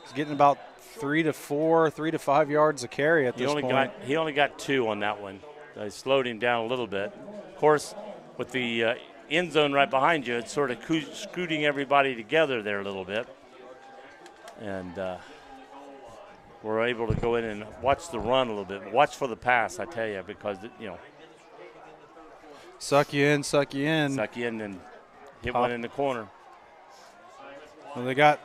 He's getting about 3 to 5 yards a carry at this point. He only got 2 on that one. They slowed him down a little bit. Of course, with the end zone right behind you, it's sort of scooting everybody together there a little bit. And we're able to go in and watch the run a little bit. Watch for the pass, I tell you, because, Suck you in. Suck you in and hit one in the corner. Well, they got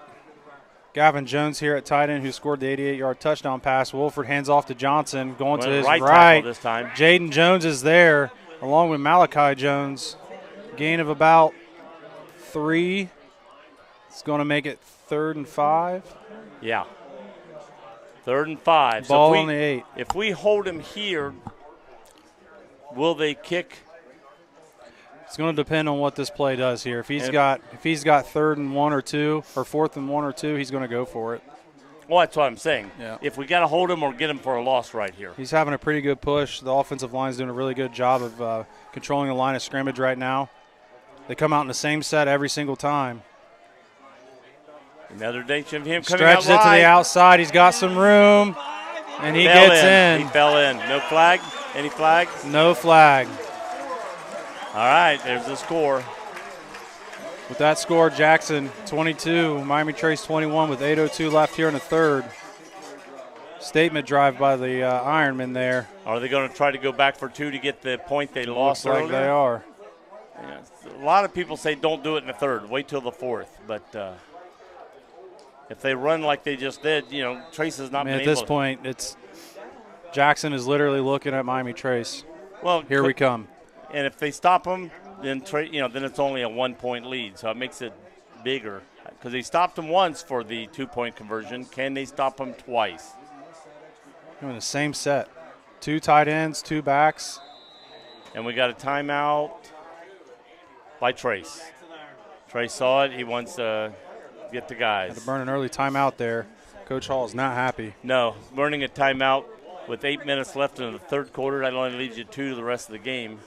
Gavin Jones here at tight end, who scored the 88-yard touchdown pass. Wolford hands off to Johnson, going to his right. This time. Jaden Jones is there, along with Malachi Jones. Gain of about 3. It's going to make it 3rd and 5. Yeah. 3rd and 5. Ball on the 8. If we hold him here, will they kick? It's going to depend on what this play does here. If he's got 3rd and 1 or 2 or 4th and 1 or 2, he's going to go for it. Well, that's what I'm saying. Yeah. If we got to hold him or get him for a loss right here. He's having a pretty good push. The offensive line is doing a really good job of controlling the line of scrimmage right now. They come out in the same set every single time. Another danger of him coming Stretches out it to the outside. He's got some room, and he gets in. He fell in. No flag? Any flags? No flag. All right, there's the score. With that score, Jackson 22, Miami Trace 21 with 8:02 left here in the third. Statement drive by the Ironman there. Are they going to try to go back for 2 to get the point they lost earlier? Looks like they are. Yeah, a lot of people say don't do it in the third. Wait till the 4th. But if they run like they just did, Trace has not been able to. At this point, it's Jackson is literally looking at Miami Trace. Well, here we come. And if they stop them, then then it's only a 1-point lead, so it makes it bigger. Because they stopped them once for the 2-point conversion. Can they stop them twice? Doing the same set. 2 tight ends, 2 backs. And we got a timeout. by Trace. Trace saw it. He wants to get the guys. Had to burn an early timeout there. Coach Hall is not happy. No, burning a timeout with 8 minutes left in the third quarter. That only leaves you 2 to the rest of the game.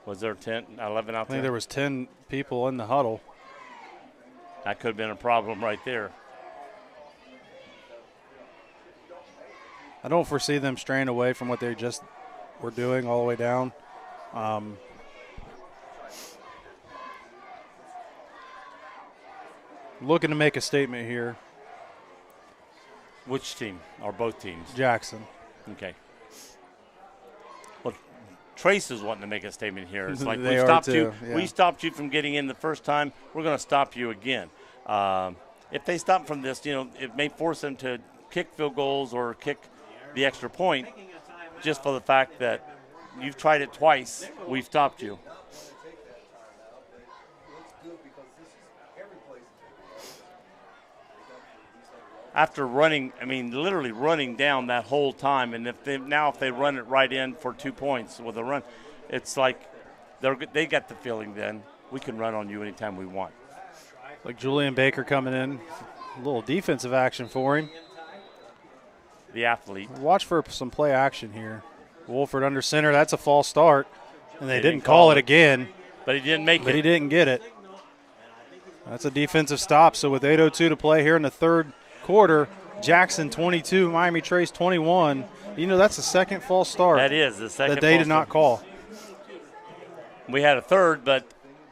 Was there 10, 11 out I there? think there was 10 people in the huddle. That could have been a problem right there. I don't foresee them straying away from what they just were doing all the way down. Looking to make a statement here. Which team? Or both teams? Jackson. Okay. Well, Trace is wanting to make a statement here. It's like They we are stopped too, you. yeah. We stopped you from getting in the first time. We're going to stop you again. If they stop from this, it may force them to kick field goals or kick the extra point, just for the fact that you've tried it twice. We've stopped you. After running, literally running down that whole time, and if they run it right in for 2 points with a run, it's like they got the feeling then we can run on you anytime we want. Like Julian Baker coming in, a little defensive action for him. The athlete. Watch for some play action here. Wolford under center, that's a false start, and they didn't call call it. it again. But he didn't make But it. he didn't get it. That's a defensive stop. So with 8:02 to play here in the third quarter, Jackson 22, Miami Trace 21. That's the second false start That is the second that they false did not start. call. We had a third, but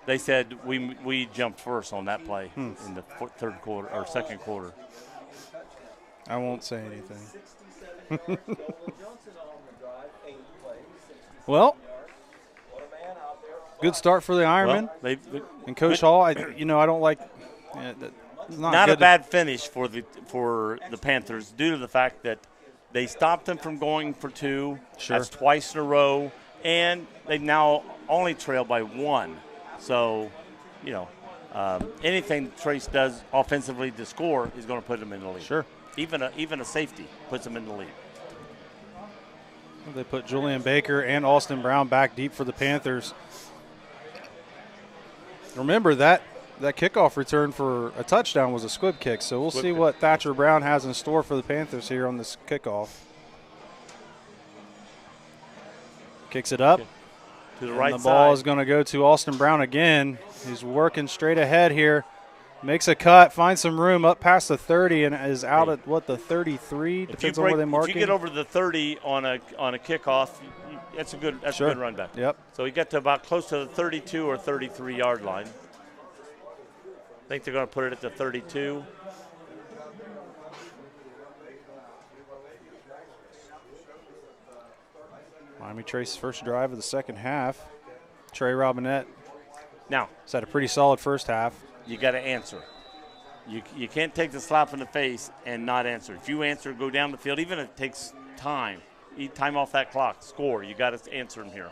they said we jumped first on that play in the third quarter or second quarter. I won't say anything. Well, good start for the Ironmen. Well, And Coach Hall, I don't like not a bad finish for the Panthers due to the fact that they stopped them from going for 2. Sure. That's twice in a row, and they now only trail by 1. So, anything Trace does offensively to score is going to put them in the lead. Sure. Even a safety puts them in the lead. They put Julian Baker and Austin Brown back deep for the Panthers. Remember that kickoff return for a touchdown was a squib kick, so we'll see what Thatcher Brown has in store for the Panthers here on this kickoff. Kicks it up. To the right The ball side. is going to go to Austin Brown again. He's working straight ahead here. Makes a cut, finds some room up past the 30, and is out at, the 33? Depends on where they mark If you get over the 30 on a kickoff, that's a good run back. Yep. So he got to about close to the 32 or 33-yard line. I think they're going to put it at the 32. Miami Trace's first drive of the second half. Trey Robinette Now, has had a pretty solid first half. you got to answer. You can't take the slap in the face and not answer. If you answer, go down the field, even if it takes time. Eat time off that clock. Score. You got to answer them here.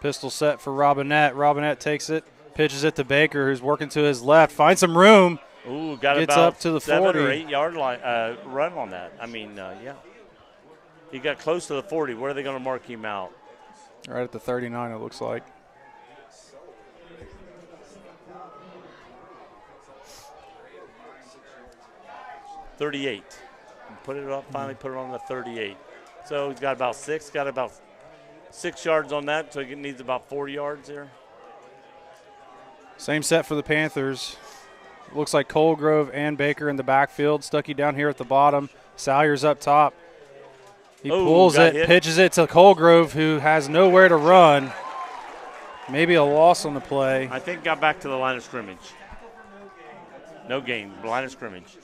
Pistol set for Robinette. Robinette takes it, pitches it to Baker, who's working to his left, finds some room. Ooh, got Gets about up to the 7 40. or 8 yard line run on that. Yeah. He got close to the 40. Where are they going to mark him out? Right at the 39, it looks like. .38. Put it up. Finally, put it on the 38. So he's got about 6. Got about 6 yards on that. So he needs about 4 yards there. Same set for the Panthers. Looks like Colgrove and Baker in the backfield. Stuckey down here at the bottom. Salyer's up top. He pulls it, hit. pitches it to Colgrove, who has nowhere to run. Maybe a loss on the play. I think got back to the line of scrimmage. No gain. Line of scrimmage.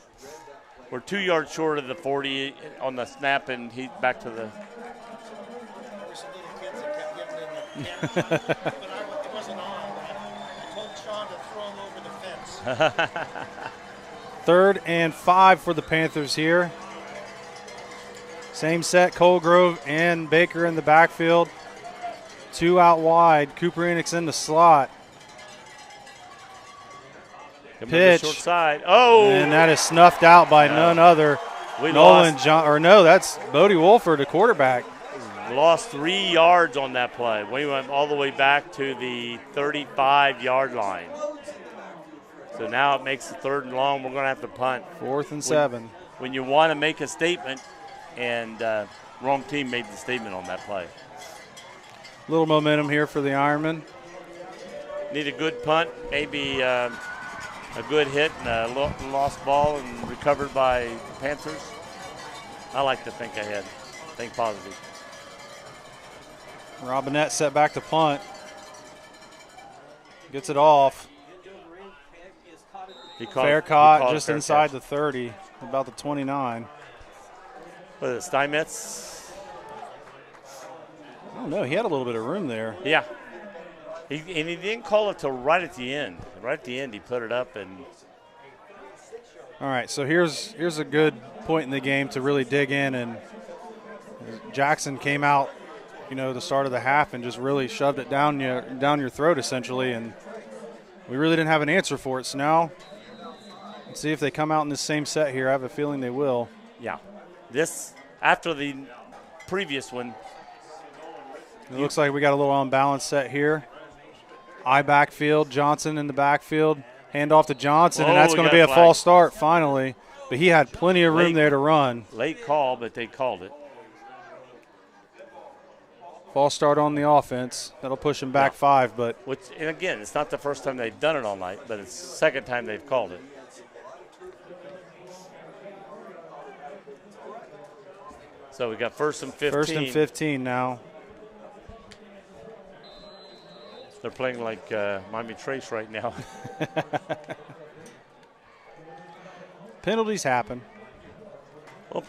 We're 2 yards short of the 40 on the snap, and he's back to the. Third and 5 for the Panthers here. Same set, Colgrove and Baker in the backfield. 2 out wide. Cooper Enix in the slot. Pitch. Short side. Oh! And that is snuffed out by none other. We Nolan lost. John, or no, that's Bodie Wolford, the quarterback. lost 3 yards on that play. We went all the way back to the 35-yard line. So now it makes it 3rd and long. We're going to have to punt. 4th and 7. When you want to make a statement, and wrong team made the statement on that play. Little momentum here for the Ironmen. Need a good punt, maybe a good hit and a lost ball and recovered by the Panthers. I like to think ahead, think positive. Robinette set back to punt. Gets it off. Fair caught just inside the 30, about the 29. Was it Steinmetz? I don't know. He had a little bit of room there. Yeah. He didn't call it till right at the end. Right at the end, he put it up. And all right, so here's a good point in the game to really dig in. And Jackson came out, the start of the half and just really shoved it down your throat essentially. And we really didn't have an answer for it. So now let's see if they come out in this same set here. I have a feeling they will. Yeah. This, after the previous one. It looks like we got a little unbalanced set here. I backfield, Johnson in the backfield. Hand off to Johnson, and that's going to be a false start finally. But he had plenty of room there to run. Late call, but they called it. False start on the offense. That'll push him back 5. And again, it's not the first time they've done it all night, but it's the second time they've called it. So we got 1st and 15. 1st and 15 now. They're playing like Miami Trace right now. Penalties happen. Well,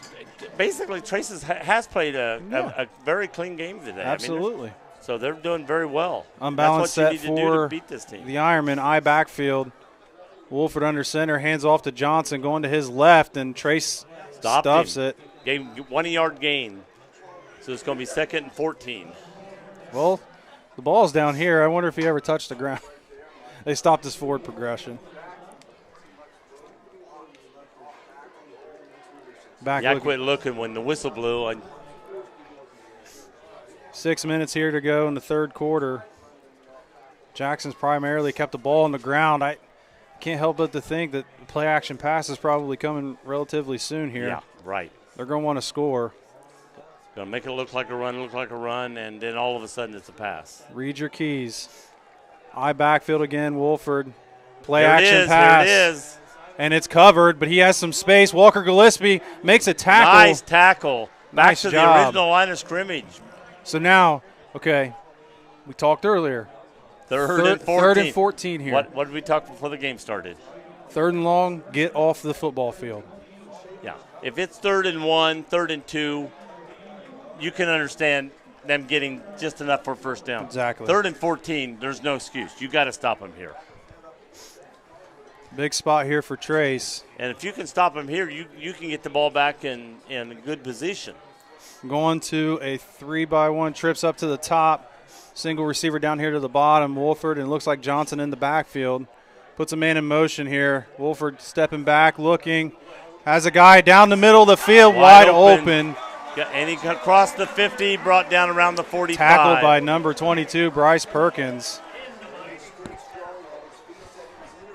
basically, Trace has played a very clean game today. Absolutely. So they're doing very well. Unbalanced set That's what you need to do to beat this team. The Ironman, I backfield. Wolford under center, hands off to Johnson, going to his left, and Trace stuffs it. Gave him 1-yard gain. So it's going to be 2nd and 14. Well, the ball's down here. I wonder if he ever touched the ground. They stopped his forward progression. I quit looking when the whistle blew. 6 minutes here to go in the 3rd quarter. Jackson's primarily kept the ball on the ground. I can't help but to think that the play action pass is probably coming relatively soon here. Yeah, right. They're going to want to score. Going to make it look like a run, and then all of a sudden it's a pass. Read your keys. I backfield again, Wolford. Play action pass. There it is. And it's covered, but he has some space. Walker Gillespie makes a tackle. Nice tackle. Back Nice to job. the original line of scrimmage. So now, okay, we talked earlier. 3rd and 14 here. What did we talk before the game started? 3rd and long, get off the football field. Yeah. If it's 3rd and 1, 3rd and 2, you can understand them getting just enough for 1st down. Exactly. 3rd and 14, there's no excuse. You got to stop them here. Big spot here for Trace. And if you can stop them here, you can get the ball back in a good position. Going to a 3-by-1, trips up to the top. Single receiver down here to the bottom. Wolford, and it looks like Johnson in the backfield. Puts a man in motion here. Wolford stepping back, looking. Has a guy down the middle of the field, wide open. And he crossed the 50, brought down around the 45. Tackled by number 22, Bryce Perkins.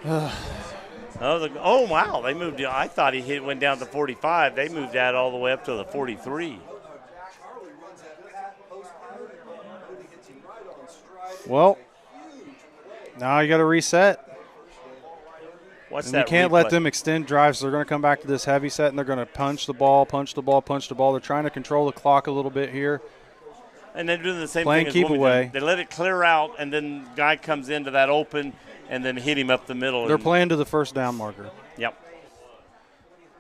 Oh, wow. They moved. I thought went down to 45. They moved that all the way up to the 43. Well, now you got to reset. What's and that? You can't replay? let them extend drives. So they're going to come back to this heavy set, and they're going to punch the ball. They're trying to control the clock a little bit here. And they're doing the same Playing thing as keep Wilmington. away. They let it clear out, and then guy comes into that open and then hit him up the middle. They're playing to the 1st down marker. Yep.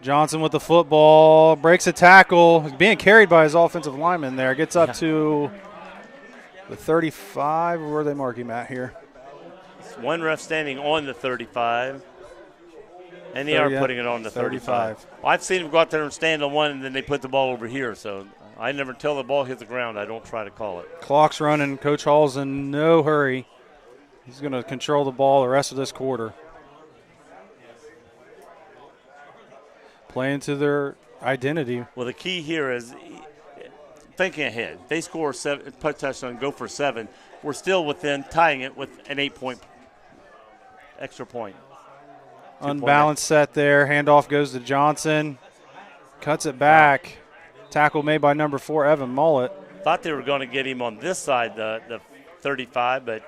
Johnson with the football, breaks a tackle. He's being carried by his offensive lineman there. Gets up to the 35. Where are they marking him at here? One ref standing on the 35. And they are putting it on the 35. Well, I've seen him go out there and stand on one, and then they put the ball over here. So I never tell the ball hit the ground. I don't try to call it. Clock's running. Coach Hall's in no hurry. He's going to control the ball the rest of this quarter. Playing to their identity. Well, the key here is thinking ahead. They score 7, put touchdown, go for 7. We're still within tying it with an 8-point extra point. Unbalanced set there. Handoff goes to Johnson. Cuts it back. Tackle made by number 4, Evan Mullet. Thought they were going to get him on this side, the 35, but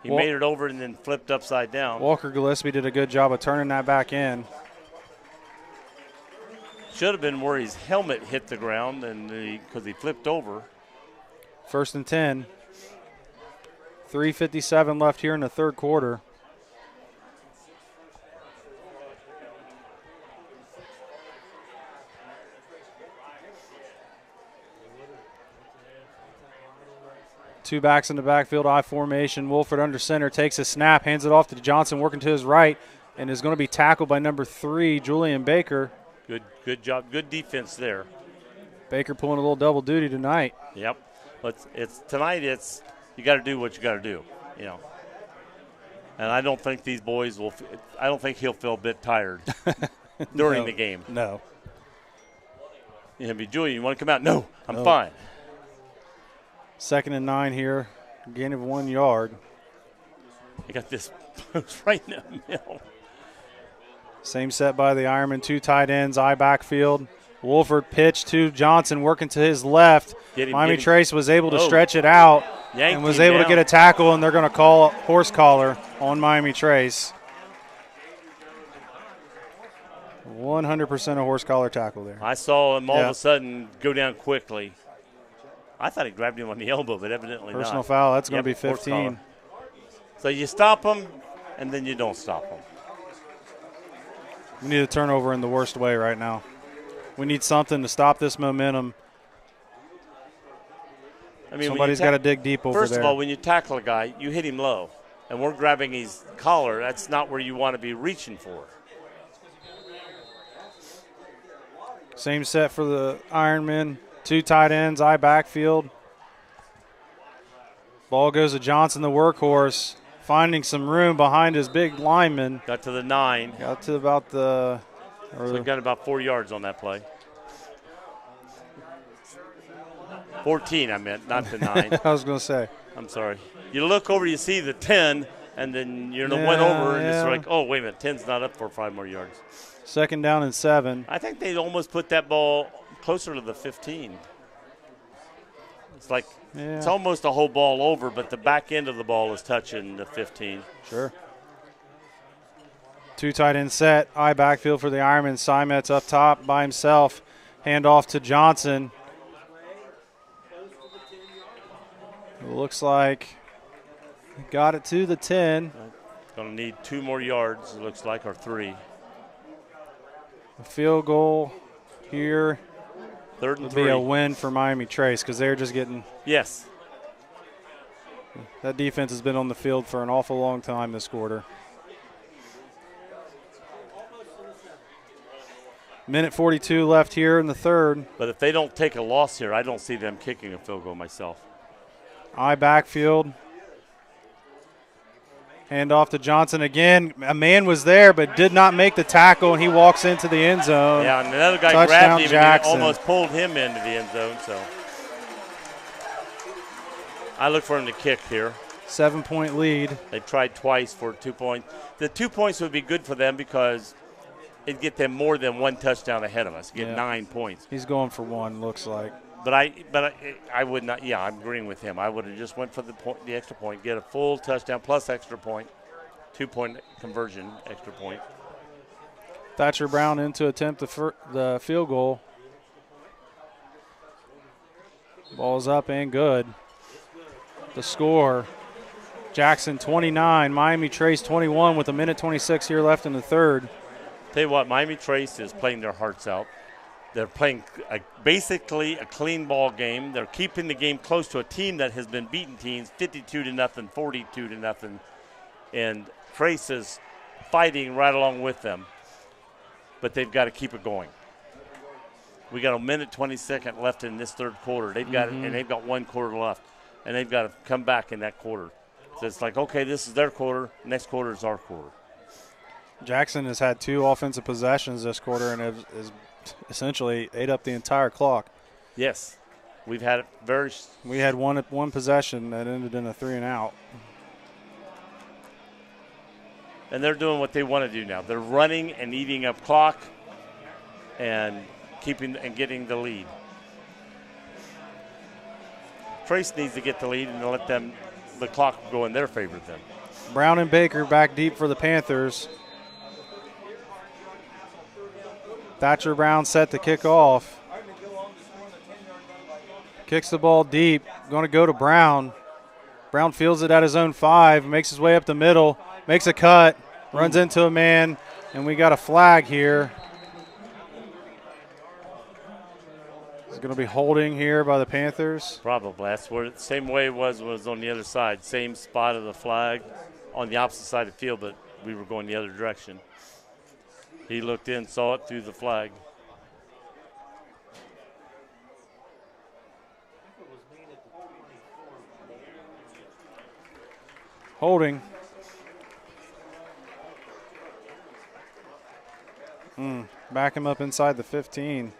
he made it over and then flipped upside down. Walker Gillespie did a good job of turning that back in. Should have been where his helmet hit the ground and because he flipped over. 1st and 10. 3:57 left here in the third quarter. Two backs in the backfield, I formation. Wolford under center, takes a snap, hands it off to Johnson, working to his right, and is going to be tackled by number 3, Julian Baker. Good job, good defense there. Baker pulling a little double duty tonight. Yep, but tonight. You got to do what you got to do, you know. And I don't think these boys will. I don't think he'll feel a bit tired during the game. No. You know, Julian, you want to come out? No, I'm fine. 2nd and 9 here, gain of 1 yard. You got this post right in the middle. Same set by the Ironman, 2 tight ends, I backfield. Wolford pitch to Johnson, working to his left. Miami Trace was able to stretch it out and was able to get a tackle, and they're going to call a horse collar on Miami Trace. 100% a horse collar tackle there. I saw him all of a sudden go down quickly. I thought he grabbed him on the elbow, but evidently not. Personal foul, that's going to be 15. So you stop him, and then you don't stop him. We need a turnover in the worst way right now. We need something to stop this momentum. I mean, somebody's got to dig deep over there. First of all, when you tackle a guy, you hit him low, and we're grabbing his collar. That's not where you want to be reaching for. Same set for the Ironmen. 2 tight ends, I backfield. Ball goes to Johnson, the workhorse, finding some room behind his big lineman. Got to the 9. Got to about the. So he got about 4 yards on that play. 14, I meant, not the 9. I was going to say. I'm sorry. You look over, you see the 10, and then you went over, and it's like, oh, wait a minute, 10's not up for 5 more yards. 2nd down and 7. I think they almost put that ball closer to the 15. It's like it's almost a whole ball over, but the back end of the ball is touching the 15. Sure. 2 tight end set. I backfield for the Ironman. Simet's up top by himself. Hand off to Johnson. It looks like he got it to the 10. Going to need 2 more yards, it looks like, or 3. A field goal here. 3rd and would 3. Be a win for Miami Trace because they're just getting. Yes. That defense has been on the field for an awful long time this quarter. Minute 42 left here in the third. But if they don't take a loss here, I don't see them kicking a field goal myself. I backfield. Hand off to Johnson again. A man was there but did not make the tackle, and he walks into the end zone. Yeah, and another guy Touchdown, grabbed him Jackson. and almost pulled him into the end zone. So I look for him to kick here. 7-point lead. They tried twice for 2 points. The 2 points would be good for them because it'd get them more than 1 touchdown ahead of us. Get 9 points. He's going for 1, looks like. But I would not. Yeah, I'm agreeing with him. I would have just went for the extra point, get a full touchdown plus extra point, 2-point conversion, extra point. Thatcher Brown in to attempt the field goal. Ball's up and good. The score: Jackson 29, Miami Trace 21, with 1:26 here left in the third. Tell you what, Miami Trace is playing their hearts out. They're playing basically a clean ball game. They're keeping the game close to a team that has been beating teams 52-0, 42-0, and Trace is fighting right along with them. But they've got to keep it going. We got 1:22 left in this third quarter. They've got and they've got 1 quarter left, and they've got to come back in that quarter. So it's like, okay, this is their quarter. Next quarter is our quarter. Jackson has had 2 offensive possessions this quarter and has essentially ate up the entire clock. Yes. We've had very. We had one possession that ended in a 3-and-out. And they're doing what they want to do now. They're running and eating up clock and getting the lead. Trace needs to get the lead and let the clock go in their favor then. Brown and Baker back deep for the Panthers. Thatcher Brown set to kick off. Kicks the ball deep. Going to go to Brown. Brown fields it at his own 5. Makes his way up the middle. Makes a cut. Runs into a man. And we got a flag here. It's going to be holding here by the Panthers. Probably. That's where the same way it was on the other side. Same spot of the flag on the opposite side of the field, but we were going the other direction. He looked in, saw it through the flag. Holding. Back him up inside the 15.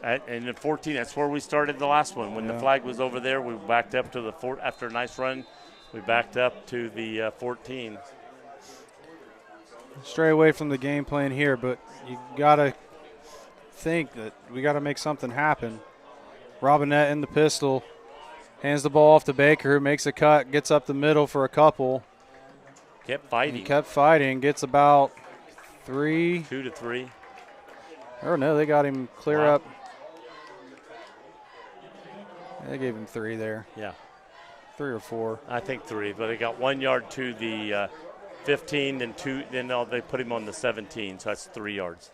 And in 14, that's where we started the last one. When the flag was over there, we backed up to the after a nice run, we backed up to the 14. Stray away from the game plan here, but you got to think that we got to make something happen. Robinette in the pistol. Hands the ball off to Baker, who makes a cut, gets up the middle for a couple. Kept fighting. He kept fighting, gets about 3. 2 to 3. Oh, no, they got him clear up. They gave him 3 there. Yeah. 3 or 4. I think 3, but they got 1 yard to the 15 and 2. Then they put him on the 17, so that's 3 yards.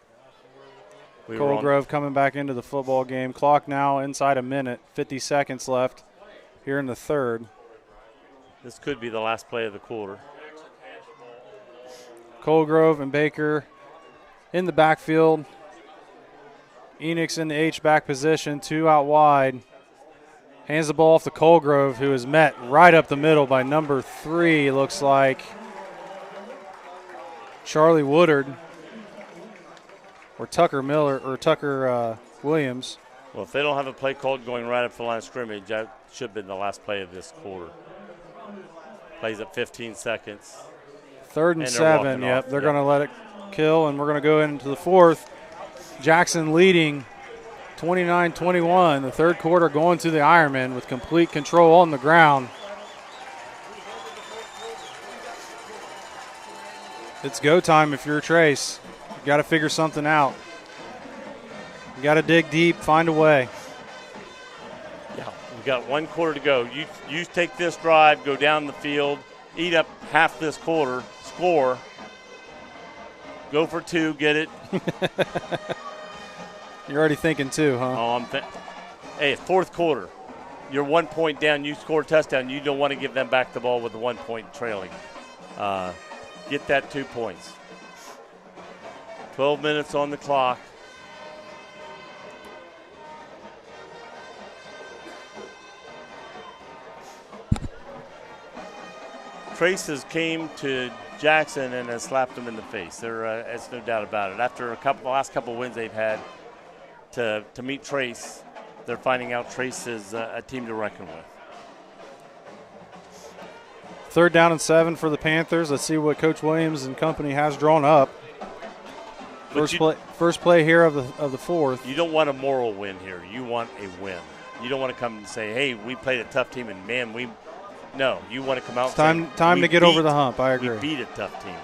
Colgrove coming back into the football game. Clock now inside a minute, 50 seconds left here in the third. This could be the last play of the quarter. Colgrove and Baker in the backfield. Enix in the H-back position, 2 out wide. Hands the ball off to Colgrove, who is met right up the middle by number 3, looks like Charlie Woodard or Tucker Williams. Well, if they don't have a play called going right up the line of scrimmage, that should have been the last play of this quarter. Plays at 15 seconds. 3rd and 7, yep. They're going to let it kill, and we're going to go into the fourth. Jackson leading 29-21. The third quarter going to the Ironman with complete control on the ground. It's go time if you're Trace. You got to figure something out. You got to dig deep, find a way. Yeah, we've got 1 quarter to go. You take this drive, go down the field, eat up half this quarter, score, go for 2, get it. You're already thinking 2, huh? Oh, hey, fourth quarter. You're 1 point down. You score a touchdown. You don't want to give them back the ball with the 1 point trailing. Get that 2 points. 12 minutes on the clock. Traces came to Jackson and has slapped them in the face. There's no doubt about it. After the last couple wins they've had to meet Trace, they're finding out Trace is a team to reckon with. 3rd down and 7 for the Panthers. Let's see what Coach Williams and company has drawn up. First play here of the fourth. You don't want a moral win here. You want a win. You don't want to come and say, hey, we played a tough team, and, man, no, you want to come out and say, time to get over the hump. I agree. We beat a tough team.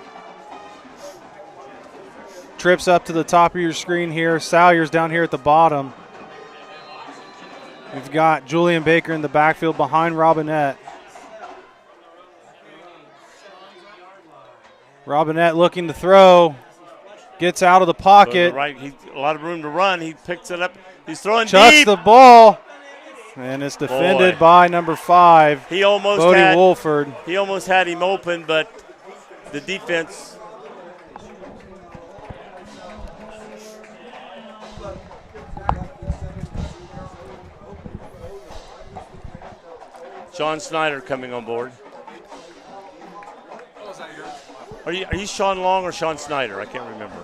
Trips up to the top of your screen here. Salyer's down here at the bottom. We've got Julian Baker in the backfield behind Robinette. Robinette looking to throw. Gets out of the pocket. Right, a lot of room to run. He picks it up. He's throwing Chucks deep. the ball. And it's defended by number 5, Bodie Wolford. He almost had him open, but the defense. Sean Snyder coming on board. Are you Sean Long or Sean Snyder? I can't remember.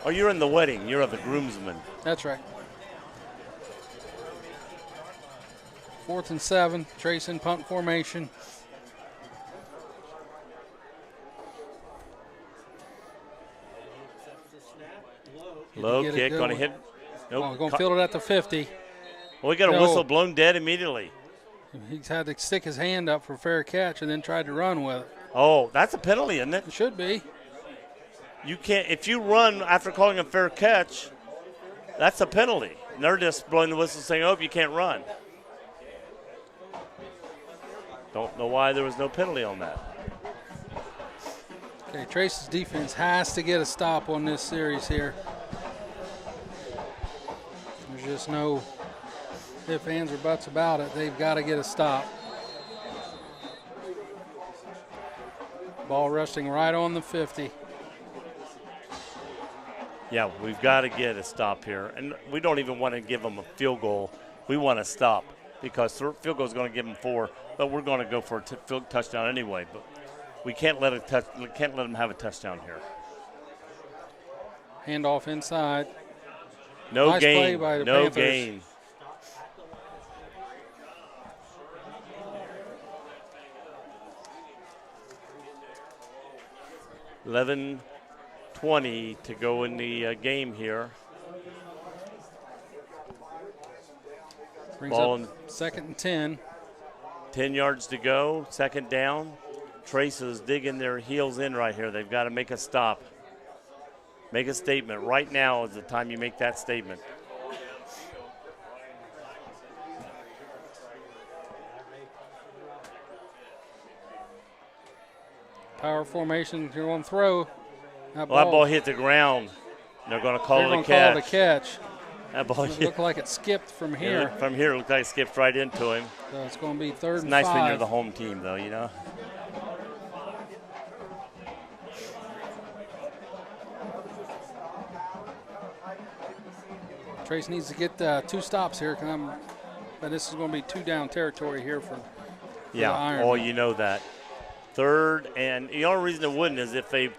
Oh, you're in the wedding. You're the groomsman. That's right. 4th and 7. Trace in punt formation. Low kick, going to hit. Nope. Oh, going to field it at the 50. Well, we got a whistle blown dead immediately. He's had to stick his hand up for fair catch and then tried to run with it. Oh, that's a penalty, isn't it? It should be. You can't, if you run after calling a fair catch, that's a penalty. And they're just blowing the whistle saying, oh, you can't run. Don't know why there was no penalty on that. Okay, Trace's defense has to get a stop on this series here. There's just no ifs, ands, or buts about it. They've got to get a stop. Ball resting right on the 50. Yeah, we've got to get a stop here. And we don't even want to give them a field goal. We want to stop because field goal is going to give them 4, but we're going to go for a field touchdown anyway. But we can't let them have a touchdown here. Handoff inside. No nice gain. Play by the no Panthers. gain. $11:20 to go in the game here. Brings Ball up 2nd and 10. 10 yards to go, 2nd down. Trace is digging their heels in right here. They've got to make a stop. Make a statement. Right now is the time you make that statement. Power formation, you're going to throw. That ball hit the ground. They're going to call it a catch. Call it a catch. That ball looked like it skipped from here. Yeah, from here, it looked like it skipped right into him. So it's going to be 3rd and 5. Nice when you're the home team, though, you know. Trace needs to get 2 stops here, but this is going to be 2 down territory here for the Iron. Oh, you know that. 3rd, and the only reason it wouldn't is if they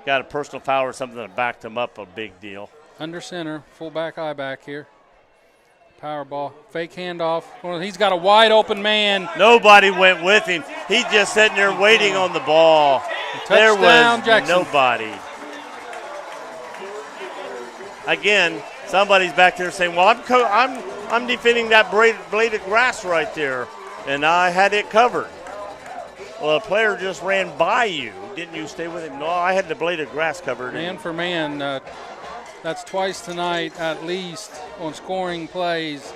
got a personal foul or something that backed them up, a big deal. Under center, fullback, eye back here. Power ball, fake handoff. Well, he's got a wide open man. Nobody went with him. He's just sitting there waiting on the ball. There was Jackson. Nobody. Again, somebody's back there saying, "Well, I'm defending that blade of grass right there, and I had it covered." Well, a player just ran by you. Didn't you stay with him? No, I had the blade of grass covered. Man for man. That's twice tonight at least on scoring plays.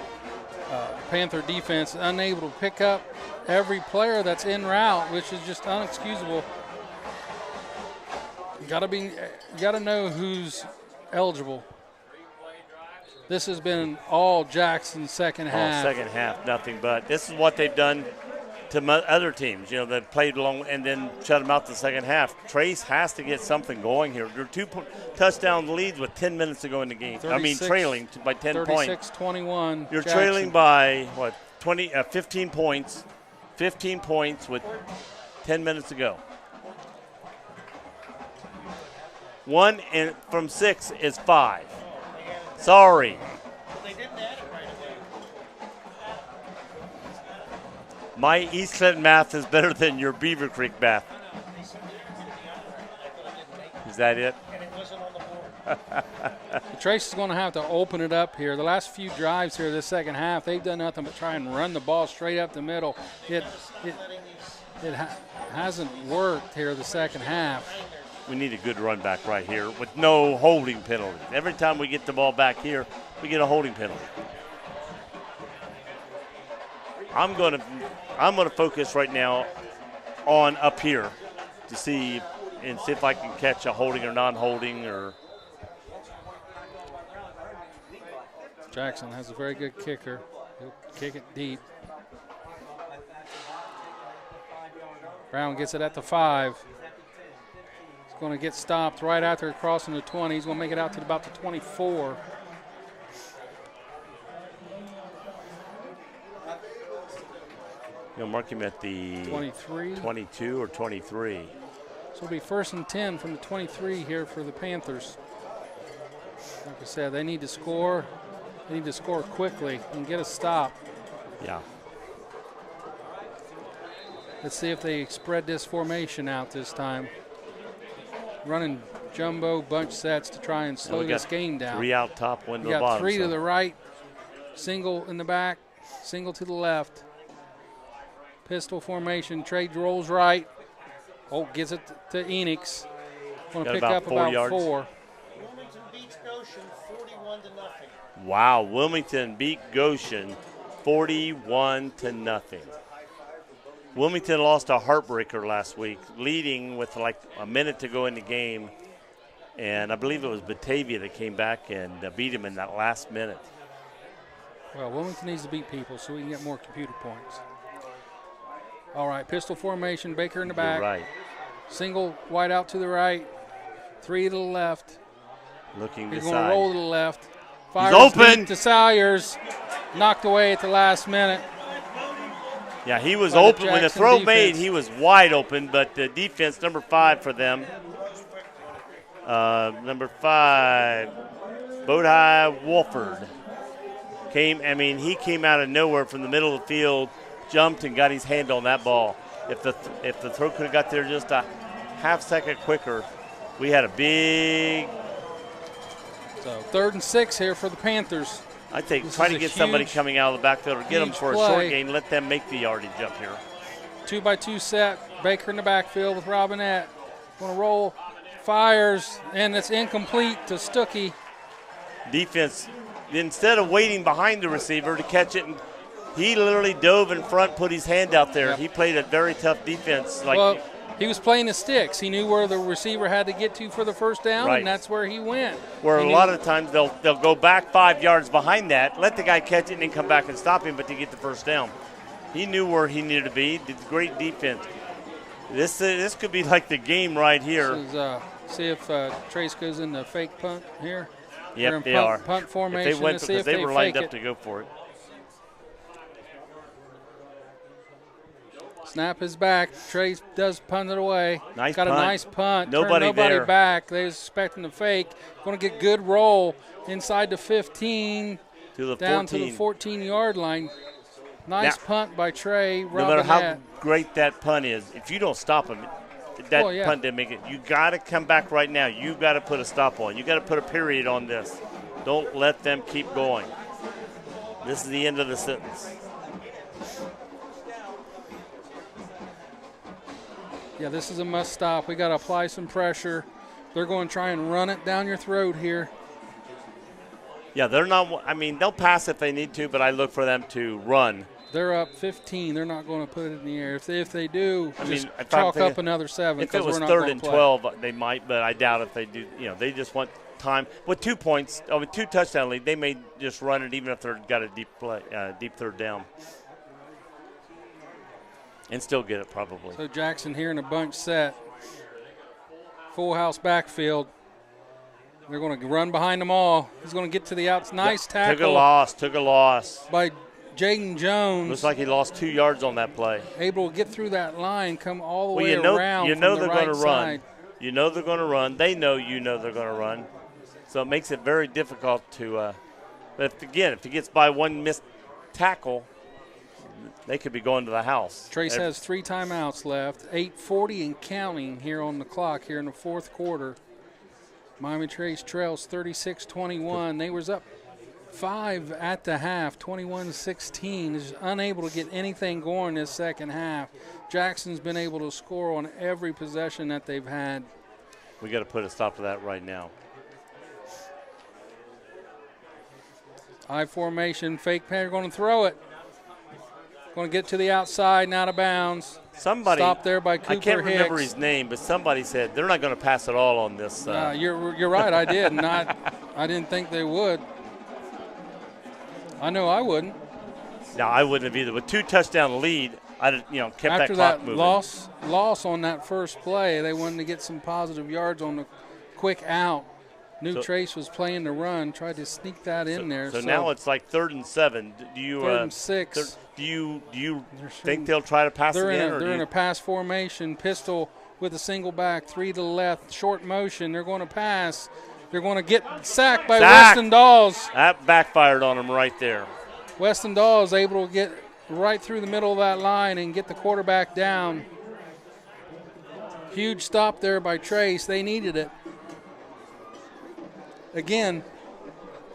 Panther defense unable to pick up every player that's en route, which is just unexcusable. You got to know who's eligible. This has been all Jackson's second half. Second half, nothing but. This is what they've done to other teams. You know, they've played long and then shut them out the second half. Trace has to get something going here. They're 2 touchdown leads with 10 minutes to go in the game. Trailing by 10 points. 36-21. You're trailing by, 15 points. 15 points with 10 minutes to go. 1 from 6 is 5. Sorry. My East Clinton math is better than your Beaver Creek math. Is that it? Trace is going to have to open it up here. The last few drives here this second half, they've done nothing but try and run the ball straight up the middle. It hasn't worked here the second half. We need a good run back right here with no holding penalty. Every time we get the ball back here, we get a holding penalty. I'm going to focus right now on up here to see if I can catch a holding or non-holding or. Jackson has a very good kicker. He'll kick it deep. Brown gets it at the 5. He's going to get stopped right after crossing the 20. He's going to make it out to about the 24. You'll mark him at the 23, 22 or 23. So it'll be 1st and 10 from the 23 here for the Panthers. Like I said, they need to score. They need to score quickly and get a stop. Yeah. Let's see if they spread this formation out this time. Running jumbo bunch sets to try and slow this game down. 3 out top, 1 to You the got bottom. 3 to the right, single in the back, single to the left. Pistol formation. Trey rolls right. Oh, gives it to Enix. Going to pick about up 4 about yards. 4. Wilmington beats Goshen 41 to nothing. Wow, Wilmington beat Goshen 41 to nothing. Wilmington lost a heartbreaker last week, leading with like a minute to go in the game. And I believe it was Batavia that came back and beat him in that last minute. Well, Wilmington needs to beat people so we can get more computer points. All right, pistol formation, Baker in the back. You're right. Single wide out to the right, 3 to the left. Looking He's to going to roll to the left. Fires open. deep to Salyers. Knocked away at the last minute. Yeah, he was By the open. When the Jackson throw defense. made, he was wide open, but the defense, number 5 for them, number 5, Bodhi Wolford, he came out of nowhere from the middle of the field, jumped and got his hand on that ball. If the throw could have got there just a half second quicker, we had a big. So 3rd and 6 here for the Panthers. I think This try is to a get somebody huge- coming out of the backfield or get them huge for a play. short gain. Let them make the yardage up here. 2-by-2 set. Baker in the backfield with Robinette. Going to roll, fires, and it's incomplete to Stuckey. Defense, instead of waiting behind the receiver to catch it, he literally dove in front, put his hand out there. Yep. He played a very tough defense. Well, he was playing the sticks. He knew where the receiver had to get to for the first down, Right. and that's where he went. Where He a knew- lot of times they'll go back 5 yards behind that, let the guy catch it, and then come back and stop him, but to get the first down. He knew where he needed to be. Did great defense. This could be like the game right here. This is, see if Trace goes in the fake punt here. They're Yep, in they punt, are. Punt formation. If they went to see because if they were lined fake up it. to go for it. Snap is back. Trace does punt it away. Nice Got punt. a nice punt. Nobody Turned nobody there. back. They was expecting the fake. Going to get good roll inside the 15 To the down 14. to the 14-yard line. Nice Now, punt by Trey. No matter how Robinette. great that punt is, if you don't stop him, that Oh, yeah. punt didn't make it. You got to come back right now. You got to put a stop on. You got to put a period on this. Don't let them keep going. This is the end of the sentence. Yeah, this is a must stop. We got to apply some pressure. They're going to try and run it down your throat here. Yeah, they're not. I mean, they'll pass if they need to, but I look for them to run. They're up 15. They're not going to put it in the air. If they do, I just mean, if I'm chalk thinking- up another 7. If it was we're not 3rd gonna and play. 12, they might, but I doubt if they do. They just want time. With 2 points, with 2 touchdown lead, they may just run it even if they've got a deep play, deep third down, and still get it probably. So Jackson here in a bunch set. Full house backfield. They're going to run behind them all. He's going to get to the outs. Nice tackle. Took a loss. By Jaden Jones. Looks like he lost 2 yards on that play. Able to get through that line, come all the Well, way you know around from they're the going right to run. side. You know they're going to run. They know you know they're going to run. So it makes it very difficult to. But if he gets by one missed tackle, they could be going to the house. Trace has 3 timeouts left. 8:40 and counting here on the clock here in the 4th quarter. Miami Trace trails 36-21. They was up 5 at the half, 21-16. Is unable to get anything going this second half. Jackson's been able to score on every possession that they've had. We got to put a stop to that right now. I formation, fake pass, going to throw it. Going to get to the outside and out of bounds. Somebody Stopped there by Cooper I can't remember Hicks. his name, but somebody said they're not going to pass it all on this. You're right. I did not. I didn't think they would. I know I wouldn't. No, I wouldn't have either. With 2 touchdown lead, I kept After that clock that moving. loss on that first play, they wanted to get some positive yards on the quick out. Knew Trace was playing the run, tried to sneak that in there. So now it's like 3rd and 7. Do you 3rd and 6. Do you think they'll try to pass They're again? in a pass formation. Pistol with a single back, 3 to the left, short motion. They're going to pass. They're going to get sacked by Weston Dawes. That backfired on him right there. Weston Dawes able to get right through the middle of that line and get the quarterback down. Huge stop there by Trace. They needed it. Again,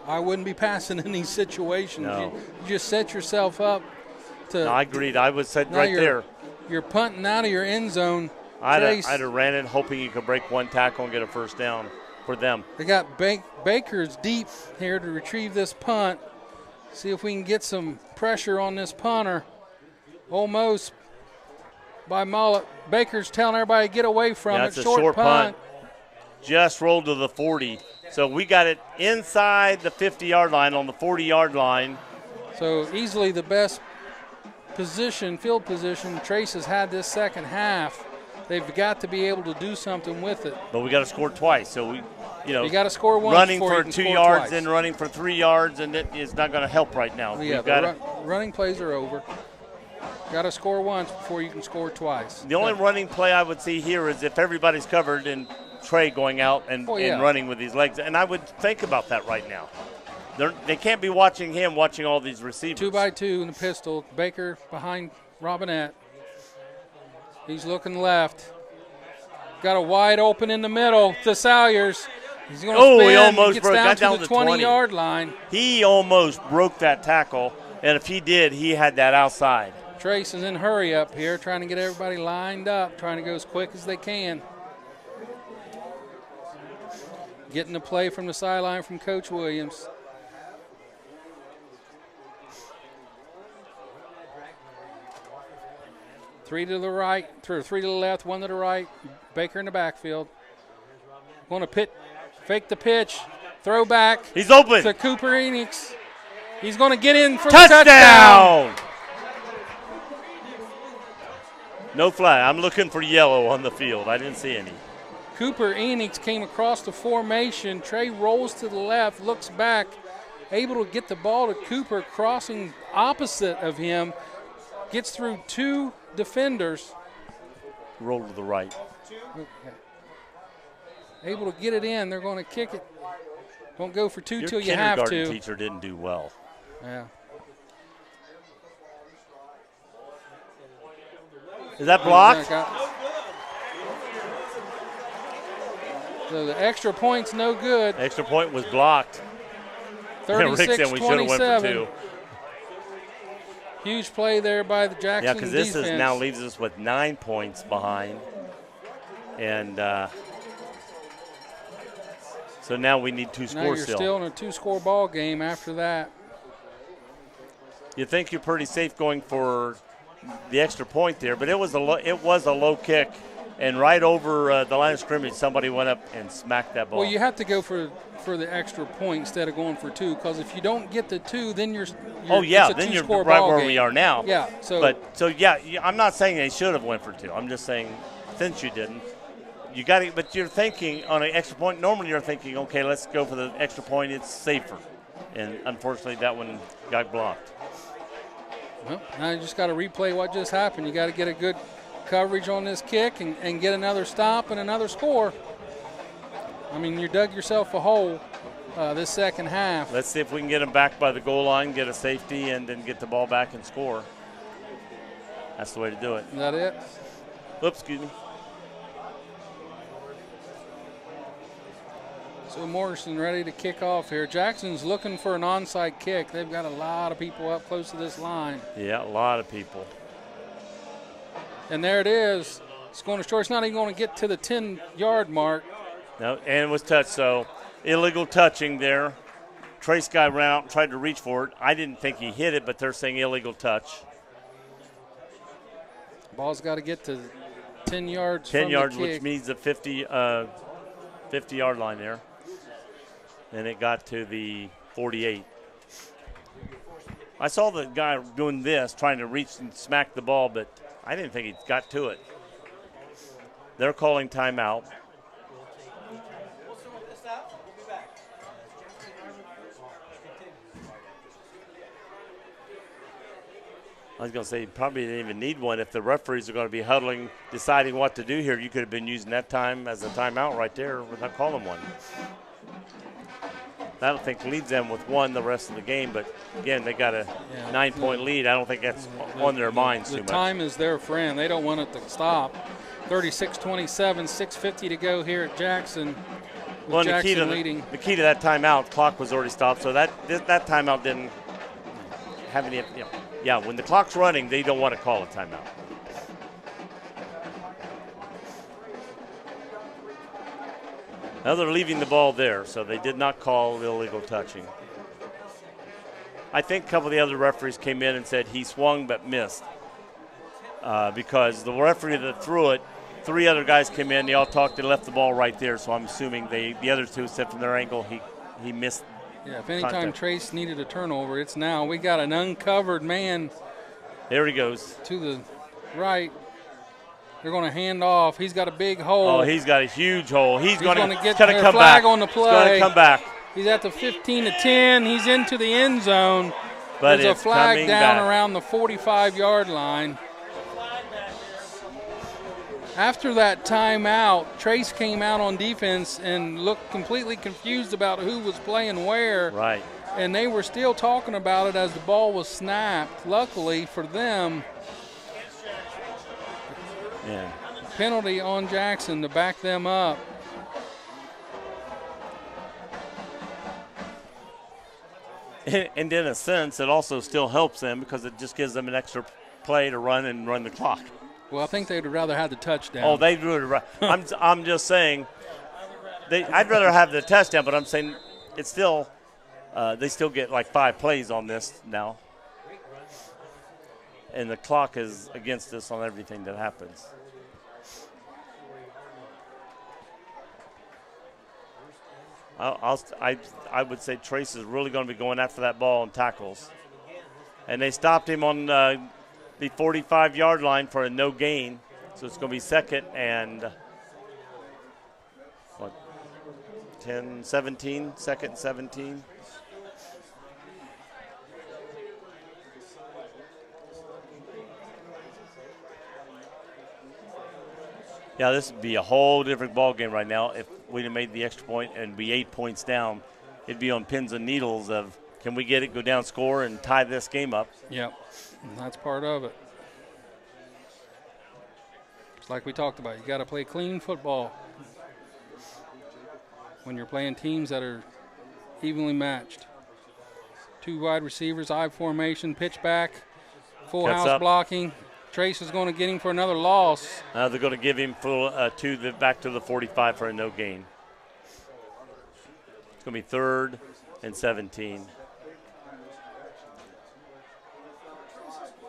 I wouldn't be passing in these situations. No. You just set yourself up to. No, I agreed. I was said right there. You're punting out of your end zone. I'd have ran it hoping you could break one tackle and get a first down for them. They got Bakers deep here to retrieve this punt. See if we can get some pressure on this punter. Almost by Mullet. Baker's telling everybody to get away from it. That's a short punt. Just rolled to the 40. So we got it inside the 50-yard line on the 40-yard line. So easily the best position, field position, Trace has had this second half. They've got to be able to do something with it. But we got to score twice. So you got to score once. Running for for 2 yards and running for 3 yards, and it is not going to help right now. Yeah, running plays are over. Got to score once before you can score twice. The only running play I would see here is if everybody's covered and Trey going out and running with these legs. And I would think about that right now. They can't be watching him, watching all these receivers. 2 by 2 in the pistol. Baker behind Robinette. He's looking left. Got a wide open in the middle to Salyers. He's going to spin. He almost got down to the 20-yard line. He almost broke that tackle, and if he did, he had that outside. Trace is in hurry up here, trying to get everybody lined up, trying to go as quick as they can. Getting the play from the sideline from Coach Williams. Three to the right, 3 to the left, 1 to the right. Baker in the backfield. Going to fake the pitch, throw back. He's open. To Cooper Enix. He's going to get in for touchdown. The touchdown. No flag. I'm looking for yellow on the field. I didn't see any. Cooper Enix came across the formation. Trey rolls to the left, looks back, able to get the ball to Cooper, crossing opposite of him, gets through 2 defenders. Roll to the right. Okay. Able to get it in. They're going to kick it. Don't go for 2 till you have to. Your kindergarten teacher didn't do well. Yeah. Is that blocked? So the extra point's no good. Extra point was blocked. 36-27. Huge play there by the Jackson defense. Yeah, because this now leaves us with 9 points behind. And so now we need 2 scores still. Now you're still in a 2-score ball game after that. You think you're pretty safe going for the extra point there, but it was a low kick, and right over the line of scrimmage, somebody went up and smacked that ball. Well, you have to go for the extra point instead of going for 2, because if you don't get the 2, then you're then you're right where we are now. Yeah. I'm not saying they should have went for 2. I'm just saying since you didn't, you got it. But you're thinking on an extra point. Normally, you're thinking, okay, let's go for the extra point. It's safer, and unfortunately, that one got blocked. Well, now you just got to replay what just happened. You got to get a good coverage on this kick and get another stop and another score. I mean, you dug yourself a hole this second half. Let's see if we can get them back by the goal line, get a safety, and then get the ball back and score. That's the way to do it. Is that it? Oops, excuse me. So Morrison ready to kick off here. Jackson's looking for an onside kick. They've got a lot of people up close to this line. Yeah, a lot of people. And there it is. It's going to short. It's not even going to get to the 10-yard mark. No, and it was touched, so illegal touching there. Trace guy ran out and tried to reach for it. I didn't think he hit it, but they're saying illegal touch. Ball's got to get to 10 yards 10 from yards, the kick. which means the 50-yard line there. And it got to the 48. I saw the guy doing this, trying to reach and smack the ball, but I didn't think he got to it. They're calling timeout. I was going to say, you probably didn't even need one. If the referees are going to be huddling, deciding what to do here, you could have been using that time as a timeout right there without calling one. I don't think leads them with one the rest of the game, but again, they got a 9-point lead. I don't think that's on their minds too much. The time is their friend. They don't want it to stop. 36-27, 6:50 to go here at Jackson. Well, Jackson leading. The key to that timeout, clock was already stopped, so that timeout didn't have any. Yeah, when the clock's running, they don't want to call a timeout. Now they're leaving the ball there, so they did not call illegal touching. I think a couple of the other referees came in and said he swung but missed because the referee that threw it, 3 other guys came in, they all talked, they left the ball right there, so I'm assuming the other 2 said from their angle he missed. Yeah, if any time contact. Trace needed a turnover, it's now. We got an uncovered man. There he goes. To the right. They're going to hand off. He's got a big hole. Oh, he's got a huge hole. He's going to get come a flag back. on the play. He's going to come back. He's at the 15-10. He's into the end zone. But there's a flag down back around the 45-yard line. After that timeout, Trace came out on defense and looked completely confused about who was playing where. Right. And they were still talking about it as the ball was snapped. Luckily for them, penalty on Jackson to back them up. And in a sense, it also still helps them because it just gives them an extra play to run and run the clock. Well, I think they'd rather have the touchdown. Oh, they'd rather. I'm just saying, I'd rather have the touchdown, but I'm saying it's still, they still get like 5 plays on this now. And the clock is against us on everything that happens. I would say Trace is really going to be going after that ball and tackles. And they stopped him on the 45-yard line for a no gain. So it's going to be second and, 17, second and 17. Yeah, this would be a whole different ball game right now if we'd have made the extra point and be 8 points down. It'd be on pins and needles of can we get it, go down, score, and tie this game up. Yep, and that's part of it. It's like we talked about. You got to play clean football when you're playing teams that are evenly matched. 2 wide receivers, I formation, pitch back, full Cuts house up. blocking. Trace is going to get him for another loss. They're going to give him back to the 45 for a no gain. It's going to be 3rd and 17.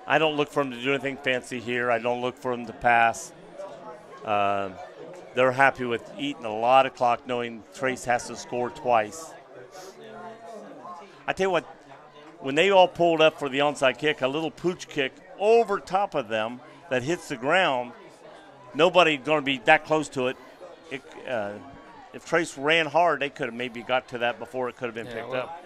I don't look for him to do anything fancy here. I don't look for him to pass. They're happy with eating a lot of clock, knowing Trace has to score twice. I tell you what, when they all pulled up for the onside kick, a little pooch kick over top of them that hits the ground, nobody's going to be that close to it. If Trace ran hard, they could have maybe got to that before it could have been picked up.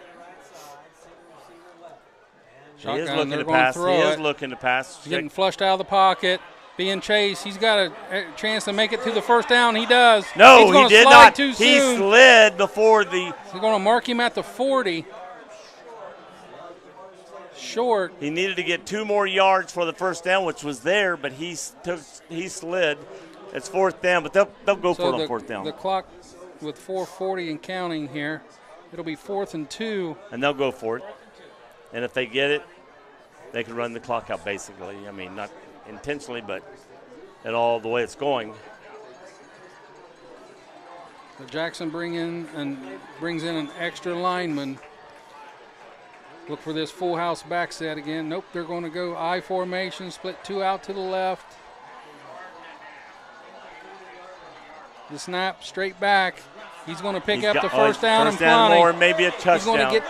He is looking to pass. He is looking to pass. He's getting flushed out of the pocket. Being chased. He's got a chance to make it to the first down. He does. No, he did not. Too he soon. slid before the. They're going to mark him at the 40. Short. He needed to get 2 more yards for the first down, which was there, but he slid. It's 4th down, but they'll go for it on 4th down. The clock with 4:40 and counting here. It'll be 4th and 2. And they'll go for it. And if they get it, they can run the clock out basically. I mean, not intentionally, but at all the way it's going. So Jackson brings in an extra lineman. Look for this full house back set again. Nope, they're going to go I formation, split 2 out to the left. The snap, straight back. He's going to pick up the first down and plenty. Or maybe a touchdown. He's going to get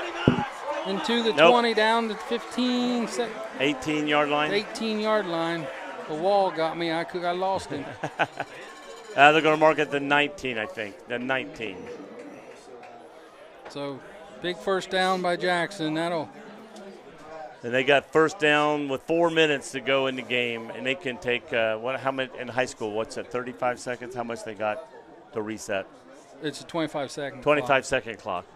into the 20 down to 15. 18-yard line. 18-yard line. The wall got me. I lost him. They're going to mark it the 19, I think. The 19. So big first down by Jackson. That'll And they got first down with 4 minutes to go in the game, and they can take how many in high school? What's it? 35 seconds? How much they got to reset? It's a 25-second 25-second clock.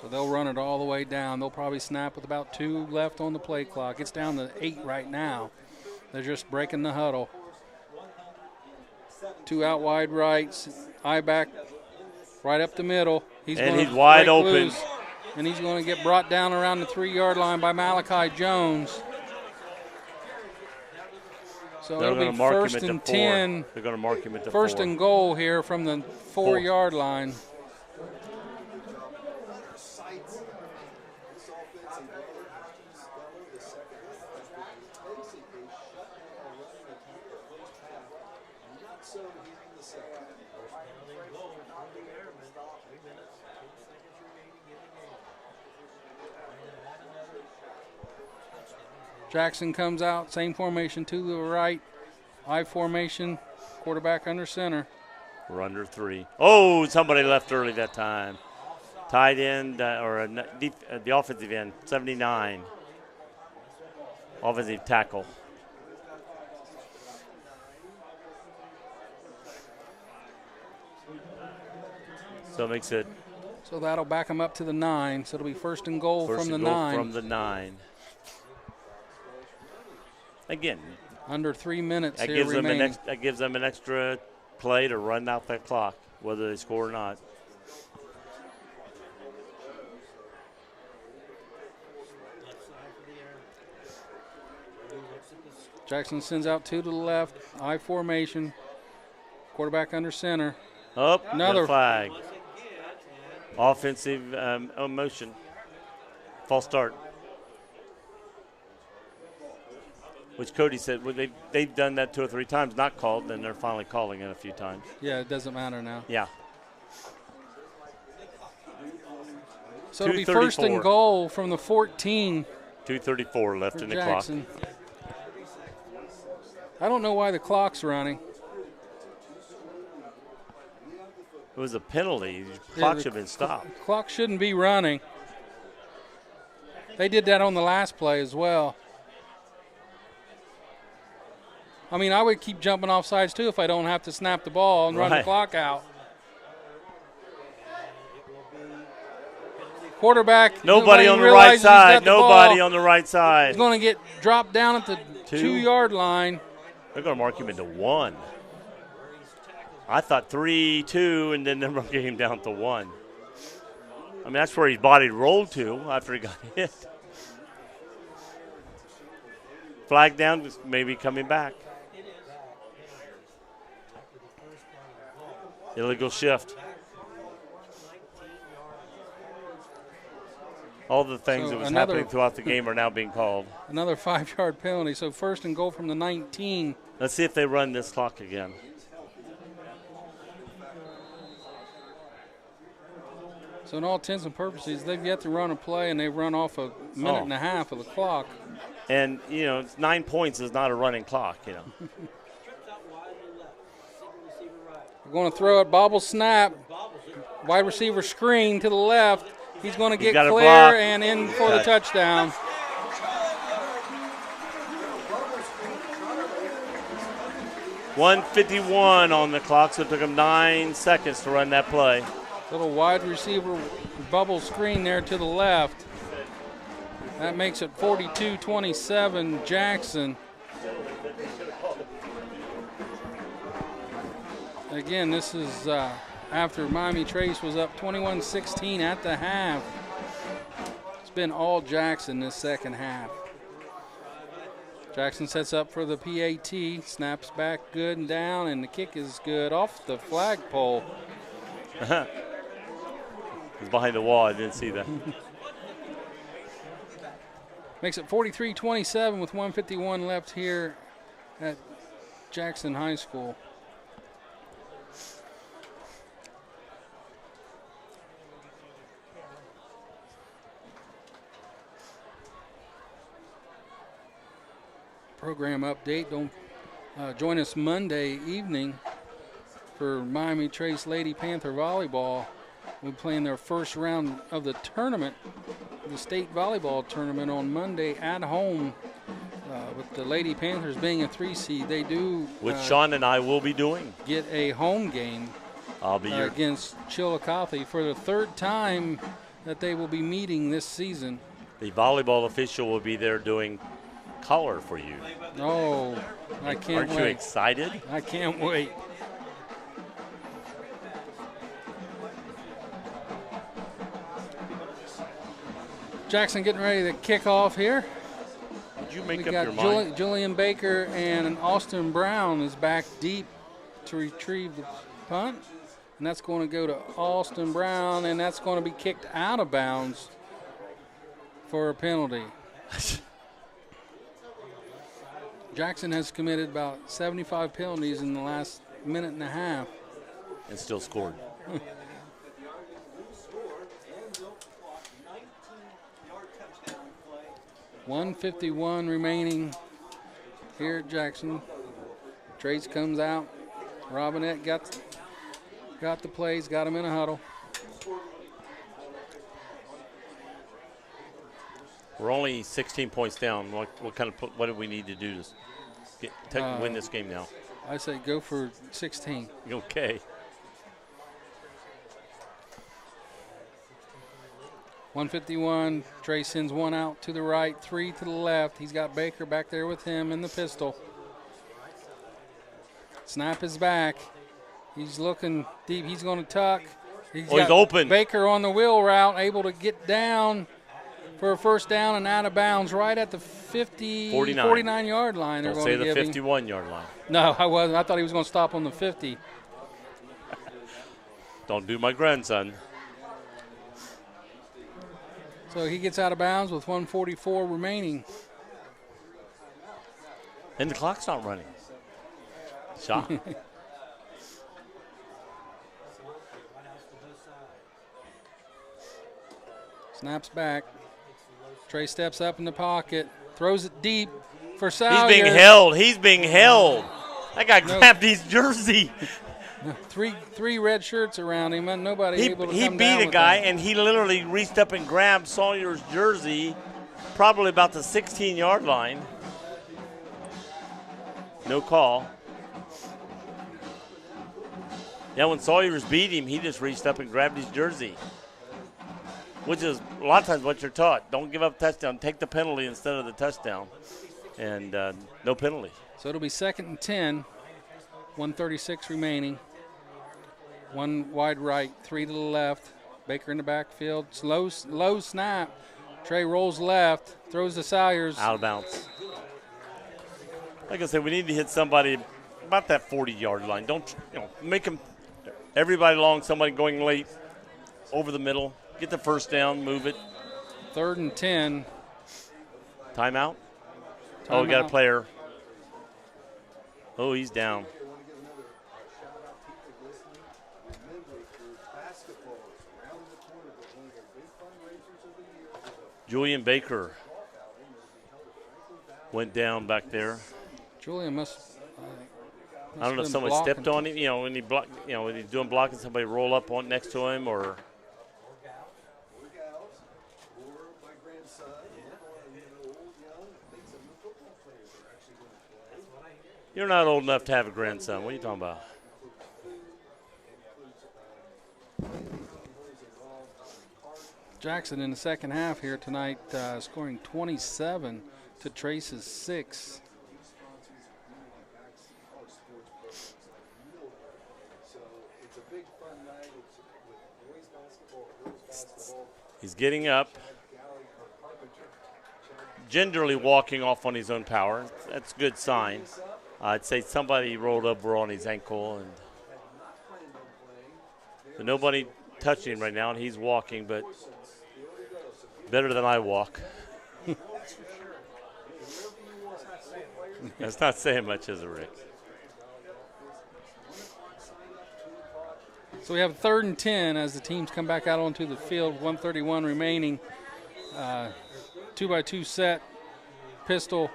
So they'll run it all the way down. They'll probably snap with about 2 left on the play clock. It's down to 8 right now. They're just breaking the huddle. 2 out wide rights. I back right up the middle. He's wide open. Loose, and he's going to get brought down around the 3-yard line by Malachi Jones. So They're it'll be first and 10. They're going to mark him at the first 4. and goal here from the 4-yard line. Jackson comes out, same formation to the right, I formation, quarterback under center. We're under 3. Oh, somebody left early that time. Tight end the offensive end, 79. Offensive tackle. So it makes it. So that'll back them up to the 9. So it'll be first and goal First from the and goal 9. From the 9. Again, under 3 minutes that here gives remaining. that gives them an extra play to run out that clock, whether they score or not. Jackson sends out 2 to the left, I formation, quarterback under center. Oh, another flag. Offensive motion. False start. Which Cody said they've done that 2 or 3 times, not called, then they're finally calling it a few times. Yeah, it doesn't matter now. Yeah. So it'll be first and goal from the 14. 2:34 left in the Jackson. clock. I don't know why the clock's running. It was a penalty. The clock should have been stopped. Clock shouldn't be running. They did that on the last play as well. I mean, I would keep jumping off sides too if I don't have to snap the ball and run the clock out. Quarterback. Nobody on the right side. Nobody on the right side. He's going to get dropped down at the 2-yard line. They're going to mark him into 1. I thought 3-2, and then they're marking him down to 1. I mean, that's where his body rolled to after he got hit. Flag down, maybe coming back. Illegal shift. All the things that was happening throughout the game are now being called. Another 5-yard penalty. So first and goal from the 19. Let's see if they run this clock again. So in all intents and purposes, they've yet to run a play, and they've run off a minute and a half of the clock. And, you know, 9 points is not a running clock, you know. We're going to throw it, bobble snap, wide receiver screen to the left. He's going to get clear and in for the touchdown. .151 on the clock, so it took him 9 seconds to run that play. Little wide receiver bubble screen there to the left. That makes it 42-27 Jackson. Again, this is after Miami Trace was up 21-16 at the half. It's been all Jackson this second half. Jackson sets up for the PAT, snaps back good and down, and the kick is good off the flagpole. He's behind the wall. I didn't see that. Makes it 43-27 with 1:51 left here at Jackson High School. Program update. Don't join us Monday evening for Miami Trace Lady Panther Volleyball will be playing their first round of the tournament, the state volleyball tournament, on Monday at home. With the Lady Panthers being a 3 seed, they do. Which Sean and I will be doing. Get a home game. I'll be against Chillicothe for the third time that they will be meeting this season. The volleyball official will be there doing color for you. Oh, I can't wait. Aren't you excited? I can't wait. Jackson getting ready to kick off here. Did you make We up got your mind? Julian Baker and Austin Brown is back deep to retrieve the punt. And that's going to go to Austin Brown, and that's going to be kicked out of bounds for a penalty. Jackson has committed about 75 penalties in the last minute and a half. And still scored. 1:51 remaining here at Jackson. Trace comes out. Robinette got the plays, got him in a huddle. We're only 16 points down. What do we need to do to win this game now? I say go for 16. Okay. 1:51. Trey sends one out to the right, 3 to the left. He's got Baker back there with him in the pistol. Snap is back. He's looking deep. He's going to tuck. He's open. Baker on the wheel route, able to get down for a first down and out of bounds right at the 49-yard line. Don't say the 51-yard line. No, I wasn't. I thought he was going to stop on the 50. Don't do my grandson. So he gets out of bounds with 1:44 remaining. And the clock's not running. Shot. Snaps back. Trey steps up in the pocket, throws it deep for Salyer. He's being held. That guy grabbed his jersey. Three red shirts around him, and nobody able to come down. He beat a with guy, him. and he literally reached up and grabbed Sawyer's jersey, probably about the 16-yard line. No call. Yeah, when Sawyer's beat him, he just reached up and grabbed his jersey, which is a lot of times what you're taught. Don't give up a touchdown. Take the penalty instead of the touchdown. And no penalty. So it'll be 2nd and 10, 1:36 remaining. One wide right, 3 to the left. Baker in the backfield. Low snap. Trey rolls left, throws to Salyers. Out of bounds. Like I said, we need to hit somebody about that 40-yard line. Don't make them everybody long, somebody going late over the middle. Get the first down, move it. 3rd and 10. Timeout? Oh, we got a player. Oh, he's down. Julian Baker went down back there. Julian must I don't know if someone stepped on him. When he block, when he's doing blocking, somebody roll up on next to him, or. You're not old enough to have a grandson. What are you talking about? Jackson in the second half here tonight, scoring 27 to Trace's 6. He's getting up, gingerly walking off on his own power. That's a good sign. I'd say somebody rolled over on his ankle, and nobody touching him right now, and he's walking, but better than I walk. That's not saying much, is it, Rick? So we have 3rd and 10 as the teams come back out onto the field. 1:31 remaining. 2-by-2 set. Pistol.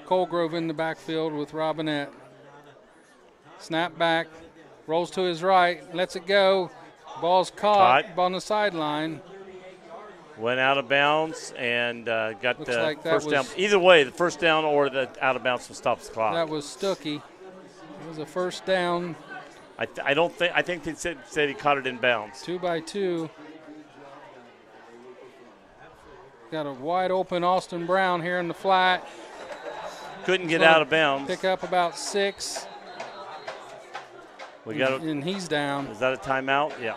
Colgrove in the backfield with Robinette. Snap back. Rolls to his right. Lets it go. Ball's caught on the sideline. Went out of bounds and got Looks the like that first down. was- Either way, the first down or the out of bounds will stop the clock. That was Stuckey. It was a first down. I think they said he caught it in bounds. 2 by 2. Got a wide open Austin Brown here in the flat. Couldn't get out of bounds. Pick up about 6. We got. And he's down. Is that a timeout? Yeah.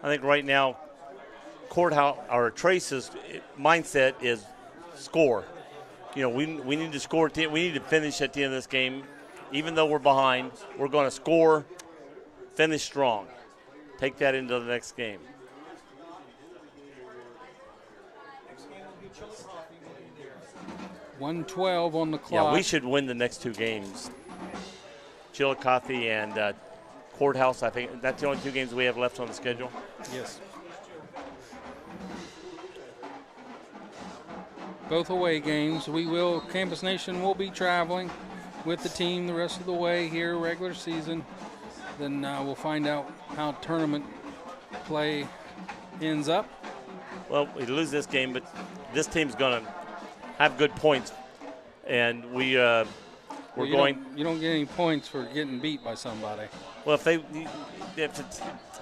I think right now, Courthouse or Trace's mindset is score. You know, we need to score. We need to finish at the end of this game, even though we're behind. We're going to score, finish strong, take that into the next game. .112 on the clock. Yeah, we should win the next 2 games. Chillicothe and Courthouse. I think that's the only 2 games we have left on the schedule. Yes. Both away games. Campus Nation will be traveling with the team the rest of the way here, regular season. Then we'll find out how tournament play ends up. Well, we lose this game, but this team's going to have good points, and we're going. You don't get any points for getting beat by somebody. Well,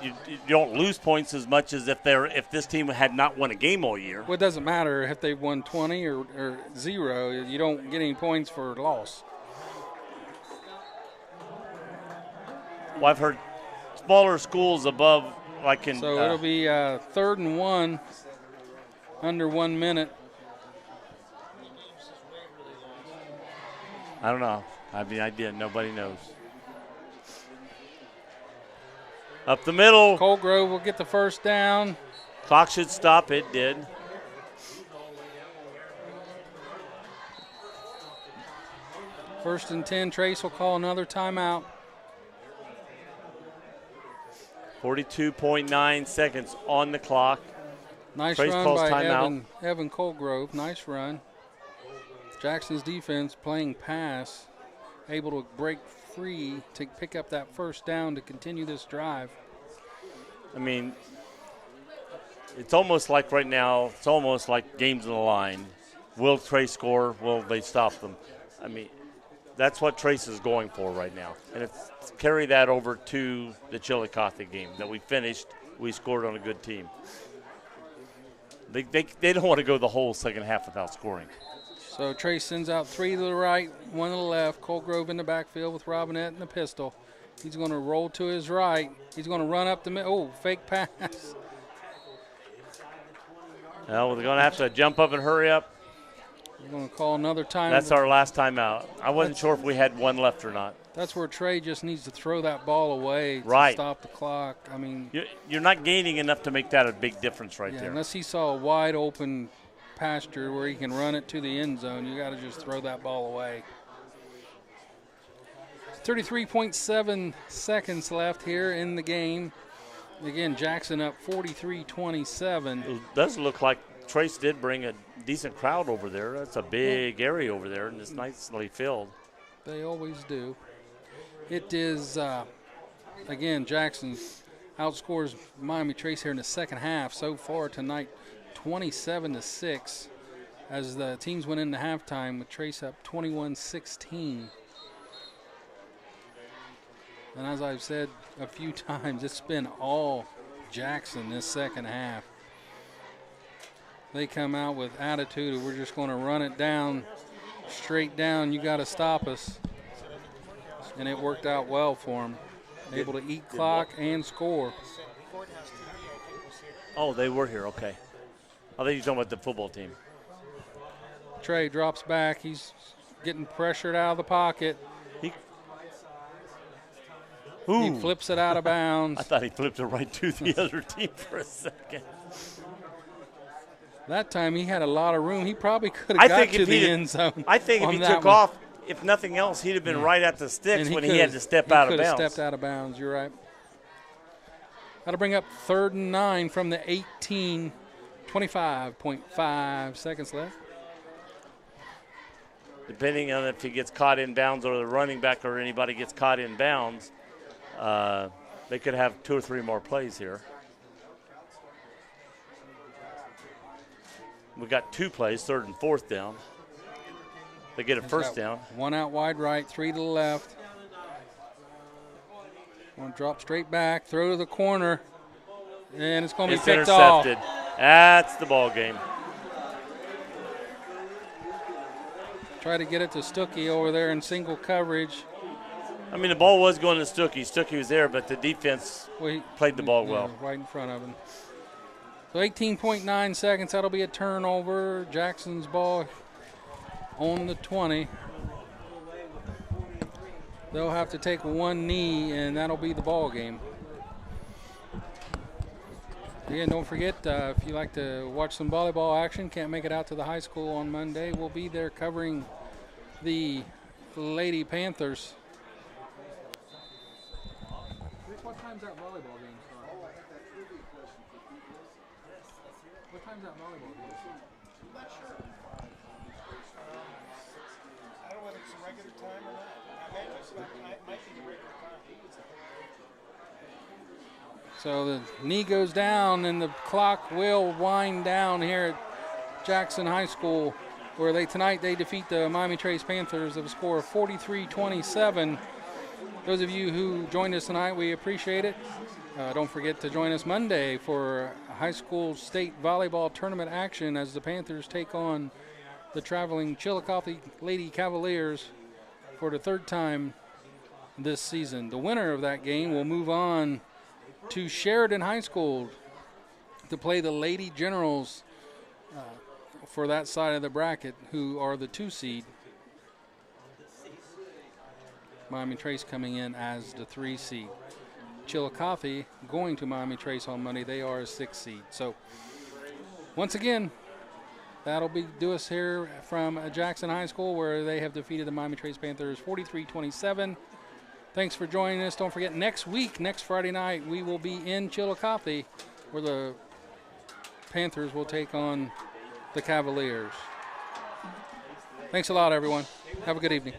you don't lose points as much as if this team had not won a game all year. Well, it doesn't matter if they've won 20 or 0. You don't get any points for loss. Well, I've heard smaller schools above, like in. So it'll be 3rd and 1, under 1 minute. I don't know. I have the idea. Nobody knows. Up the middle. Cold Grove will get the first down. Clock should stop. It did. First and 10. Trace will call another timeout. 42.9 seconds on the clock. Nice Trace run calls by timeout. Evan Coldgrove. Nice run. Jackson's defense playing pass, able to break free to pick up that first down to continue this drive. I mean, it's almost like right now, it's almost like games on the line. Will Trace score? Will they stop them? I mean, that's what Trace is going for right now. And it's carry that over to the Chillicothe game that we finished. We scored on a good team. They don't want to go the whole second half without scoring. So Trace sends out 3 to the right, 1 to the left. Coldgrove in the backfield with Robinette and the pistol. He's going to roll to his right. He's going to run up the middle. Oh, fake pass. Well, we're going to have to jump up and hurry up. We're going to call another time. That's our last timeout. I wasn't sure if we had one left or not. That's where Trey just needs to throw that ball away to Right. stop the clock. I mean, You're not gaining enough to make that a big difference right there. unless he saw a wide open pasture where he can run it to the end zone, you got to just throw that ball away. 33.7 seconds left here in the game. Again, Jackson up 43-27. It does look like Trace did bring a decent crowd over there. That's a big area over there, and it's nicely filled. They always do. It is, again, Jackson outscores Miami Trace here in the second half so far tonight, 27-6, as the teams went into halftime with Trace up 21-16. And as I've said a few times, it's been all Jackson this second half. They come out with attitude of we're just going to run it down, straight down, you got to stop us. And it worked out well for them. Able to eat clock and score. Oh, they were here. Okay. I think you're talking about the football team. Trey drops back. He's getting pressured out of the pocket. He flips it out of bounds. I thought he flipped it right to the other team for a second. That time he had a lot of room. He probably could have got to the end zone. I think if he took off, if nothing else, he'd have been right at the sticks when he had to step out of bounds. He could have stepped out of bounds. You're right. That'll bring up 3rd and 9 from the 18. 25.5 seconds left. depending on if he gets caught in bounds or the running back or anybody gets caught in bounds, they could have 2 or 3 more plays here. We got 2 plays, 3rd and 4th down. They get a first down. 1 out wide right, 3 to the left. One drop straight back, throw to the corner, and it's going to be picked off. Intercepted. That's the ball game. Try to get it to Stuckey over there in single coverage. I mean, the ball was going to Stuckey. Stuckey was there, but the defense played the ball well. Right in front of him. So 18.9 seconds. That'll be a turnover. Jackson's ball on the 20. They'll have to take 1 knee, and that'll be the ball game. Again, don't forget, if you like to watch some volleyball action, can't make it out to the high school on Monday, we'll be there covering the Lady Panthers. What time's that volleyball game start? What time's that volleyball game start? I'm not sure. I don't know whether it's a regular time or not. It might be the regular time. So the knee goes down and the clock will wind down here at Jackson High School, where tonight they defeat the Miami Trace Panthers of a score of 43-27. Those of you who joined us tonight, we appreciate it. Don't forget to join us Monday for high school state volleyball tournament action as the Panthers take on the traveling Chillicothe Lady Cavaliers for the 3rd time this season. The winner of that game will move on to Sheridan High School to play the Lady Generals for that side of the bracket, who are the 2 seed. Miami Trace coming in as the 3 seed. Chillicothe going to Miami Trace on Monday. They are a 6 seed. So once again, that'll do us here from Jackson High School, where they have defeated the Miami Trace Panthers 43-27. Thanks for joining us. Don't forget, next Friday night, we will be in Chillicothe, where the Panthers will take on the Cavaliers. Thanks a lot, everyone. Have a good evening.